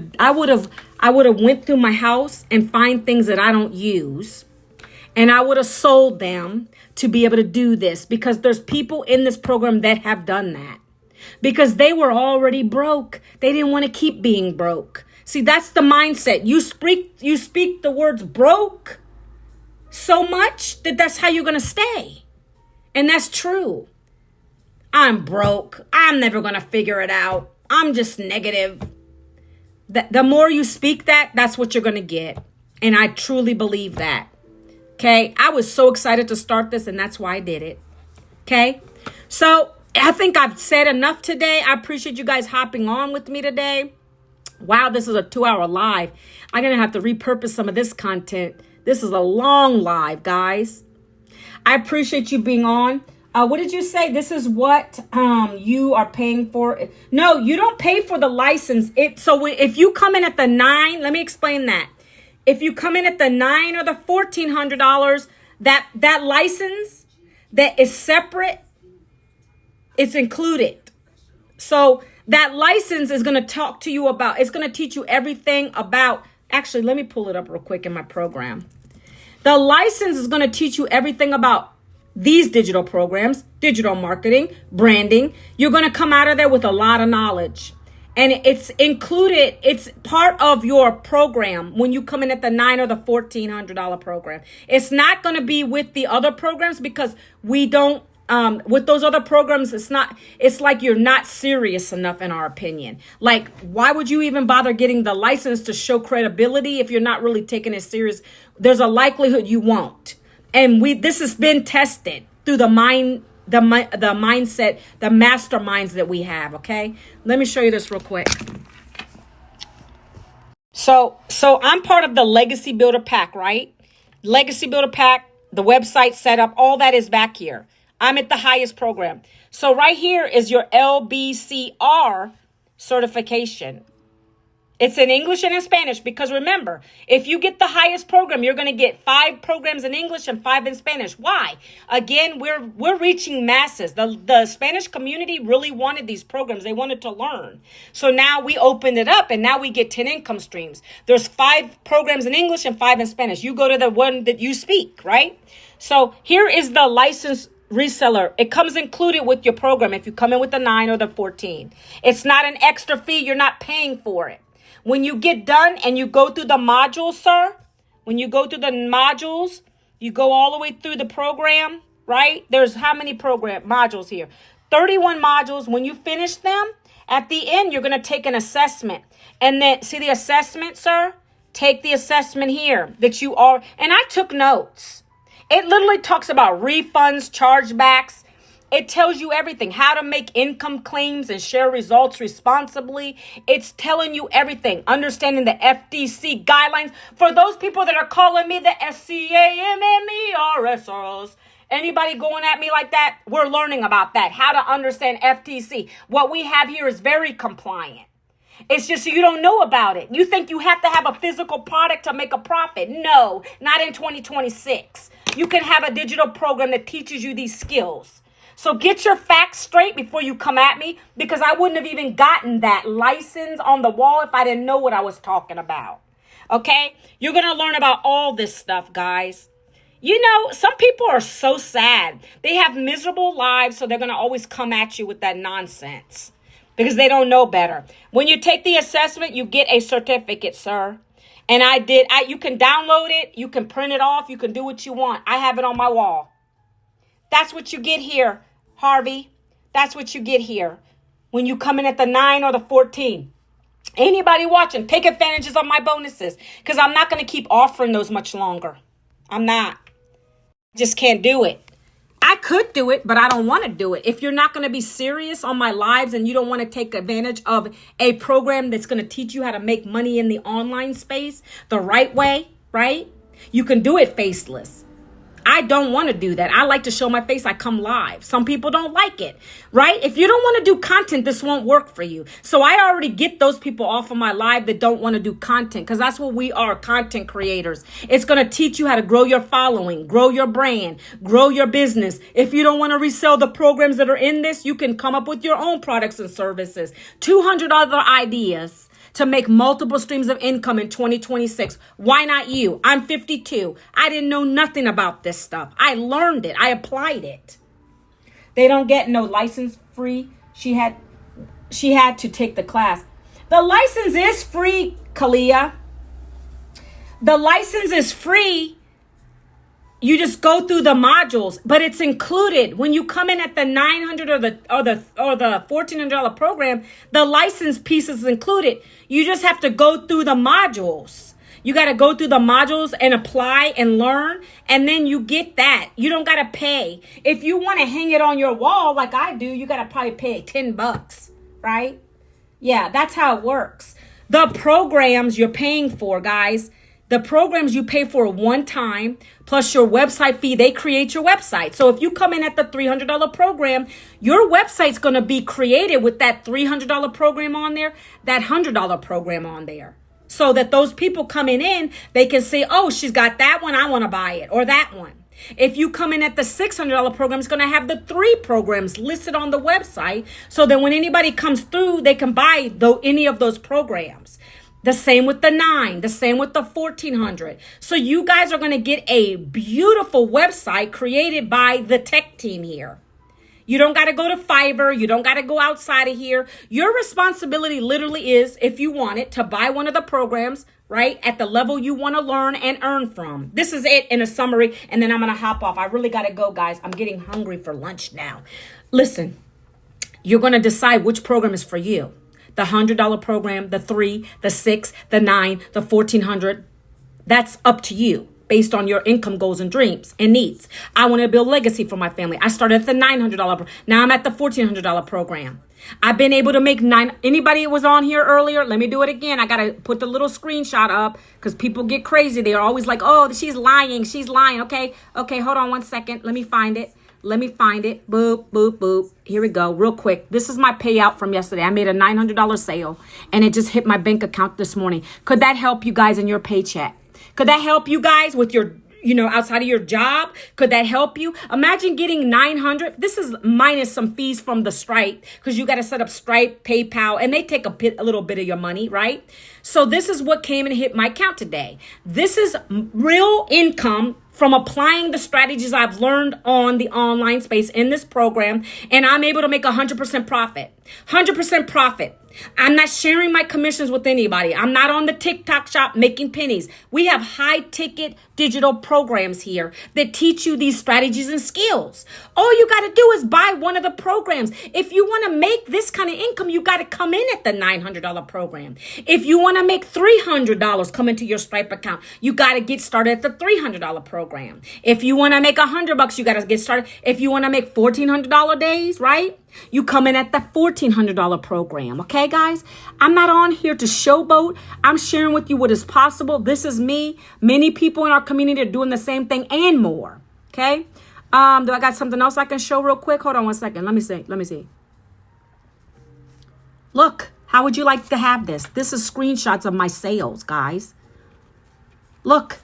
have went through my house and find things that I don't use. And I would have sold them to be able to do this, because there's people in this program that have done that because they were already broke. They didn't want to keep being broke. See, that's the mindset. You speak the words broke so much that that's how you're going to stay. And that's true. I'm broke. I'm never going to figure it out. I'm just negative. The more you speak that, that's what you're going to get. And I truly believe that. Okay. I was so excited to start this, and that's why I did it. Okay. So I think I've said enough today. I appreciate you guys hopping on with me today. Wow, this is a 2-hour live. I'm going to have to repurpose some of this content. This is a long live, guys. I appreciate you being on. What did you say? This is what you are paying for. No, you don't pay for the license. If you come in at the $9, let me explain that. If you come in at the $9 or the $1,400, that license that is separate, it's included. So that license is going to talk to you about, it's going to teach you everything about, actually, let me pull it up real quick in my program. The license is going to teach you everything about these digital programs, digital marketing, branding. You're going to come out of there with a lot of knowledge. And it's included, it's part of your program when you come in at the $9 or the $1,400 program. It's not going to be with the other programs because we don't, with those other programs, it's like you're not serious enough in our opinion. Like, why would you even bother getting the license to show credibility if you're not really taking it serious? There's a likelihood you won't. And this has been tested through the mindset, the masterminds that we have. Okay. Let me show you this real quick. So I'm part of the Legacy Builder Pack, right? Legacy Builder Pack, the website setup, all that is back here. I'm at the highest program. So right here is your LBCR certification. It's in English and in Spanish because remember, if you get the highest program, you're going to get 5 programs in English and 5 in Spanish. Why? Again, we're reaching masses. The Spanish community really wanted these programs. They wanted to learn. So now we opened it up and now we get 10 income streams. There's 5 programs in English and 5 in Spanish. You go to the one that you speak, right? So here is the license reseller. It comes included with your program if you come in with the 9 or the 14. It's not an extra fee. You're not paying for it. When you get done and you go through the modules, sir, when you go through the modules, you go all the way through the program, right? There's how many modules here? 31 modules. When you finish them, at the end, you're going to take an assessment. And then, see the assessment, sir? Take the assessment here that you are. And I took notes. It literally talks about refunds, chargebacks. It tells you everything, how to make income claims and share results responsibly. It's telling you everything, understanding the FTC guidelines. For those people that are calling me the SCAMMERS, anybody going at me like that, we're learning about that, how to understand FTC. What we have here is very compliant. It's just you don't know about it. You think you have to have a physical product to make a profit. No, not in 2026. You can have a digital program that teaches you these skills. So get your facts straight before you come at me, because I wouldn't have even gotten that license on the wall if I didn't know what I was talking about. Okay? You're going to learn about all this stuff, guys. You know, some people are so sad. They have miserable lives, so they're going to always come at you with that nonsense because they don't know better. When you take the assessment, you get a certificate, sir. And you can download it. You can print it off. You can do what you want. I have it on my wall. That's what you get here, Harvey. That's what you get here when you come in at the 9 or the 14. Anybody watching, take advantages of my bonuses because I'm not going to keep offering those much longer. I'm not. Just can't do it. I could do it, but I don't want to do it. If you're not going to be serious on my lives and you don't want to take advantage of a program that's going to teach you how to make money in the online space the right way, right? You can do it faceless. I don't want to do that. I like to show my face. I come live. Some people don't like it, right? If you don't want to do content, this won't work for you. So I already get those people off of my live that don't want to do content because that's what we are, content creators. It's going to teach you how to grow your following, grow your brand, grow your business. If you don't want to resell the programs that are in this, you can come up with your own products and services. 200 other ideas to make multiple streams of income in 2026. Why not you? I'm 52. I didn't know nothing about this stuff. I learned it. I applied it. They don't get no license free. She had to take the class. The license is free, Kalia. The license is free. You just go through the modules, but it's included when you come in at the $900 or the $1,400 program. The license piece is included. You just have to go through the modules. You got to go through the modules and apply and learn, and then you get that. You don't got to pay. If you want to hang it on your wall like I do, you got to probably pay $10, right? Yeah, that's how it works. The programs you're paying for, guys, the programs you pay for one time plus your website fee, they create your website. So if you come in at the $300 program, your website's going to be created with that $300 program on there, that $100 program on there. So that those people coming in, they can say, oh, she's got that one, I want to buy it, or that one. If you come in at the $600 program, it's going to have the 3 programs listed on the website. So that when anybody comes through, they can buy any of those programs. The same with the 9, the same with the 1400. So you guys are going to get a beautiful website created by the tech team here. You don't got to go to Fiverr. You don't got to go outside of here. Your responsibility literally is, if you want it, to buy one of the programs, right, at the level you want to learn and earn from. This is it in a summary, and then I'm going to hop off. I really got to go, guys. I'm getting hungry for lunch now. Listen, you're going to decide which program is for you. The $100 program, the 3, the 6, the 9, the 1400. That's up to you based on your income goals and dreams and needs. I want to build legacy for my family. I started at the $900. Now I'm at the $1,400 program. I've been able to make anybody that was on here earlier, let me do it again. I got to put the little screenshot up because people get crazy. They are always like, oh, she's lying. She's lying. Okay, hold on one second. Let me find it. Boop, boop, boop. Here we go. Real quick. This is my payout from yesterday. I made a $900 sale and it just hit my bank account this morning. Could that help you guys in your paycheck? Could that help you guys with your, outside of your job? Could that help you? Imagine getting 900. This is minus some fees from the Stripe because you got to set up Stripe, PayPal, and they take a little bit of your money, right? So this is what came and hit my account today. This is real income from applying the strategies I've learned on the online space in this program, and I'm able to make 100% profit. 100% profit. I'm not sharing my commissions with anybody. I'm not on the TikTok shop making pennies. We have high ticket digital programs here that teach you these strategies and skills. All you got to do is buy one of the programs. If you want to make this kind of income, you got to come in at the $900 program. If you want to make $300 come into your Stripe account, you got to get started at the $300 program. If you want to make $100, you got to get started. If you want to make $1,400 days, right? You come in at the $1,400 program. Okay, guys? I'm not on here to showboat. I'm sharing with you what is possible. This is me. Many people in our community are doing the same thing and more. Okay? Do I got something else I can show real quick? Hold on one second. Let me see. Look, how would you like to have this? This is screenshots of my sales, guys. Look.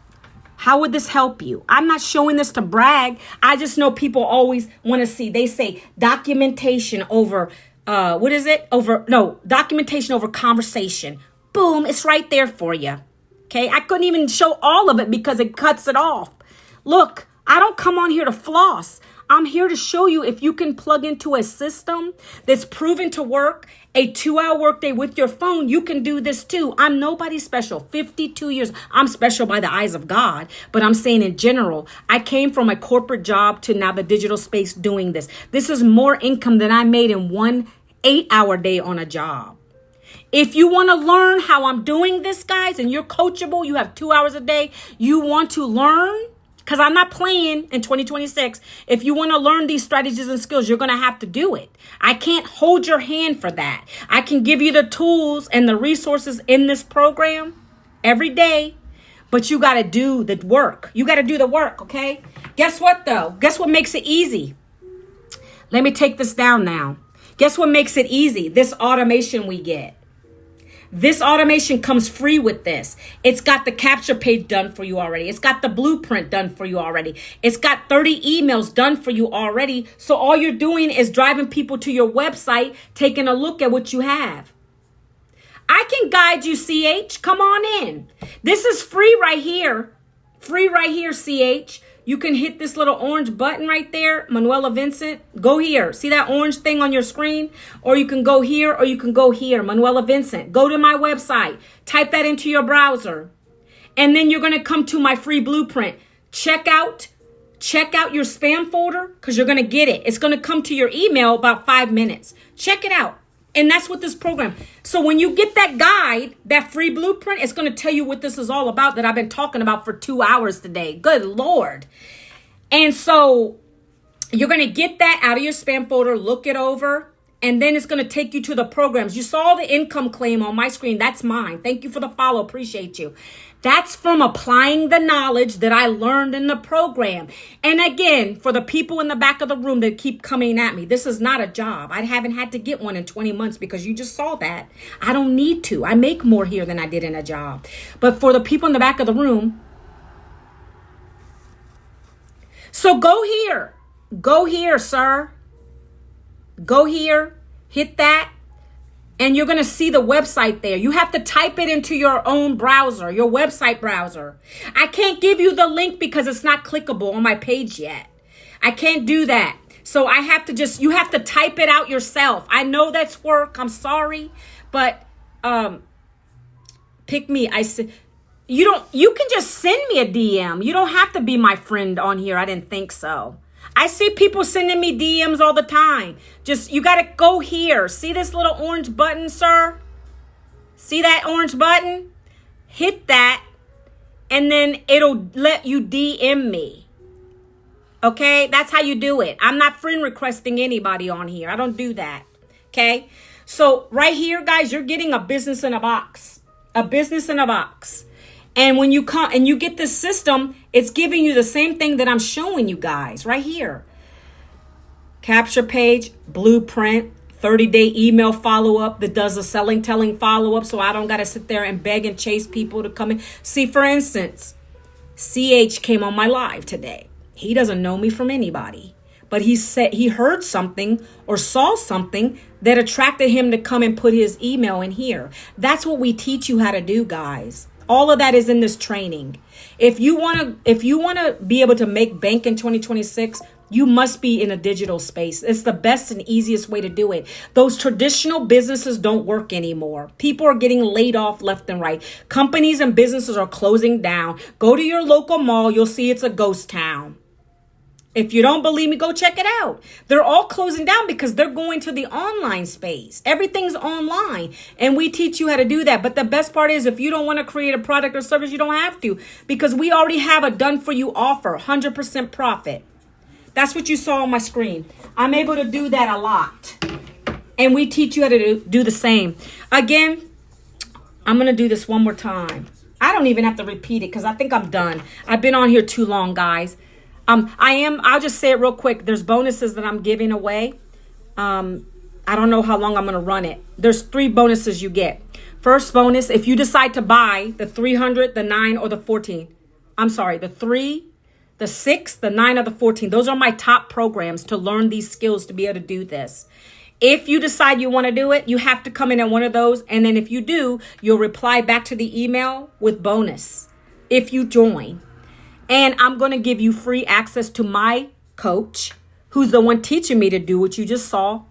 How would this help you? I'm not showing this to brag. I just know people always want to see. They say documentation over, documentation over conversation. Boom, it's right there for you. Okay, I couldn't even show all of it because it cuts it off. Look, I don't come on here to floss. I'm here to show you if you can plug into a system that's proven to work, a 2-hour workday with your phone, you can do this too. I'm nobody special. 52 years. I'm special by the eyes of God. But I'm saying in general, I came from a corporate job to now the digital space doing this. This is more income than I made in one 8-hour day on a job. If you want to learn how I'm doing this, guys, and you're coachable, you have 2 hours a day, you want to learn, because I'm not playing in 2026. If you want to learn these strategies and skills, you're going to have to do it. I can't hold your hand for that. I can give you the tools and the resources in this program every day, but you got to do the work. You got to do the work, okay? Guess what, though? Guess what makes it easy? Let me take this down now. Guess what makes it easy? This automation we get. This automation comes free with this. It's got the capture page done for you already. It's got the blueprint done for you already. It's got 30 emails done for you already. So all you're doing is driving people to your website, taking a look at what you have. I can guide you, CH. Come on in. This is free right here. Free right here, CH. you can hit this little orange button right there, Manuela Vincent. Go here. See that orange thing on your screen? Or you can go here, or you can go here, Manuela Vincent. Go to my website. Type that into your browser. And then you're going to come to my free blueprint. Check out your spam folder because you're going to get it. It's going to come to your email about 5 minutes. Check it out. And that's what this program. So when you get that guide, that free blueprint, it's going to tell you what this is all about that I've been talking about for 2 hours today. Good Lord. And so you're going to get that out of your spam folder, look it over, and then it's going to take you to the programs. You saw the income claim on my screen. That's mine. Thank you for the follow. Appreciate you. That's from applying the knowledge that I learned in the program. And again, for the people in the back of the room that keep coming at me, this is not a job. I haven't had to get one in 20 months because you just saw that. I don't need to. I make more here than I did in a job. But for the people in the back of the room, so go here. Go here, sir. Go here. Hit that. And you're going to see the website there. You have to type it into your own browser, your website browser. I can't give you the link because it's not clickable on my page yet. I can't do that. So I have to you have to type it out yourself. I know that's work. I'm sorry. But pick me. You can just send me a DM. You don't have to be my friend on here. I didn't think so. I see people sending me DMs all the time. You got to go here. See this little orange button, sir? See that orange button? Hit that, and then it'll let you DM me. Okay? That's how you do it. I'm not friend requesting anybody on here. I don't do that. Okay? So right here, guys, you're getting a business in a box. A business in a box. And when you come and you get this system, it's giving you the same thing that I'm showing you guys right here. Capture page, blueprint, 30-day email follow-up that does a selling, telling follow-up so I don't got to sit there and beg and chase people to come in. See, for instance, CH came on my live today. He doesn't know me from anybody, but he said he heard something or saw something that attracted him to come and put his email in here. That's what we teach you how to do, guys. All of that is in this training. If you want to be able to make bank in 2026, you must be in a digital space. It's the best and easiest way to do it. Those traditional businesses don't work anymore. People are getting laid off left and right. Companies and businesses are closing down. Go to your local mall. You'll see it's a ghost town. If you don't believe me, go check it out. They're all closing down because they're going to the online space. Everything's online, and we teach you how to do that. But the best part is if you don't want to create a product or service, you don't have to because we already have a done-for-you offer, 100% profit. That's what you saw on my screen. I'm able to do that a lot, and we teach you how to do the same. Again, I'm going to do this one more time. I don't even have to repeat it because I think I'm done. I've been on here too long, guys. I'll just say it real quick. There's bonuses that I'm giving away. I don't know how long I'm going to run it. There's 3 bonuses you get. First bonus, if you decide to buy the 300, the 9, or the 14. I'm sorry, the 3, the 6, the 9, or the 14. Those are my top programs to learn these skills to be able to do this. If you decide you want to do it, you have to come in at one of those. And then if you do, you'll reply back to the email with bonus if you join. And I'm going to give you free access to my coach, who's the one teaching me to do what you just saw.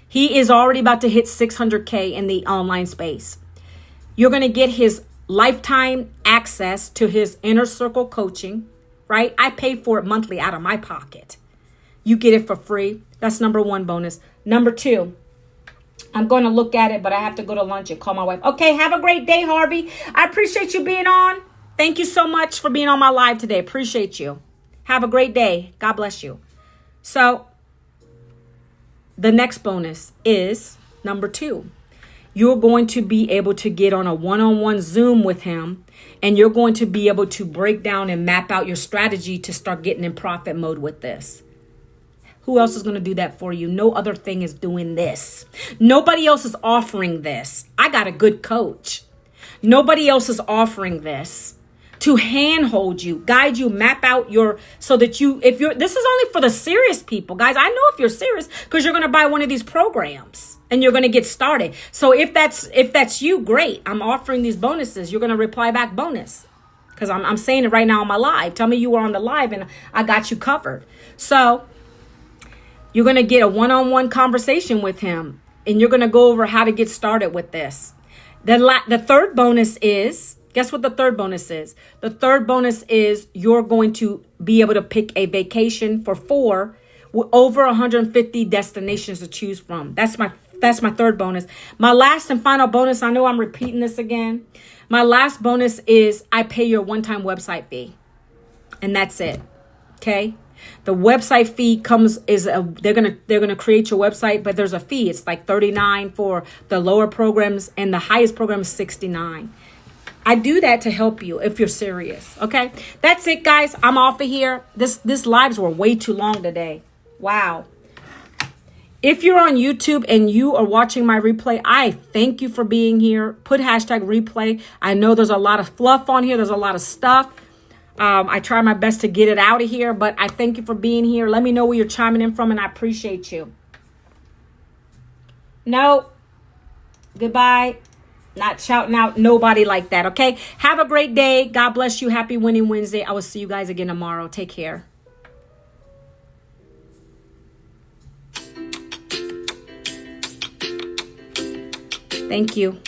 He is already about to hit 600K in the online space. You're going to get his lifetime access to his inner circle coaching, right? I pay for it monthly out of my pocket. You get it for free. That's number 1 bonus. Number 2, I'm going to look at it, but I have to go to lunch and call my wife. Okay, have a great day, Harvey. I appreciate you being on. Thank you so much for being on my live today. Appreciate you. Have a great day. God bless you. So the next bonus is number 2. You're going to be able to get on a one-on-one Zoom with him, and you're going to be able to break down and map out your strategy to start getting in profit mode with this. Who else is going to do that for you? No other thing is doing this. Nobody else is offering this. I got a good coach. Nobody else is offering this to handhold you, guide you, map out so that this is only for the serious people, guys. I know if you're serious because you're going to buy one of these programs and you're going to get started. So if that's you, great. I'm offering these bonuses. You're going to reply back bonus. because I'm saying it right now on my live. Tell me you were on the live and I got you covered. So you're going to get a one-on-one conversation with him, and you're going to go over how to get started with this. The third bonus is, guess what the third bonus is? The third bonus is you're going to be able to pick a vacation for 4 with over 150 destinations to choose from. That's my third bonus. My last and final bonus, I know I'm repeating this again. My last bonus is I pay your one-time website fee. And that's it. Okay? The website fee they're gonna create your website, but there's a fee. It's like $39 for the lower programs, and the highest program is $69. I do that to help you if you're serious. Okay, that's it, guys. I'm off of here. This lives were way too long today. Wow. If you're on YouTube and you are watching my replay, I thank you for being here. Put hashtag replay. I know there's a lot of fluff on here. There's a lot of stuff. I try my best to get it out of here, but I thank you for being here. Let me know where you're chiming in from, and I appreciate you. No. Goodbye. Not shouting out nobody like that, okay? Have a great day. God bless you. Happy Winning Wednesday. I will see you guys again tomorrow. Take care. Thank you.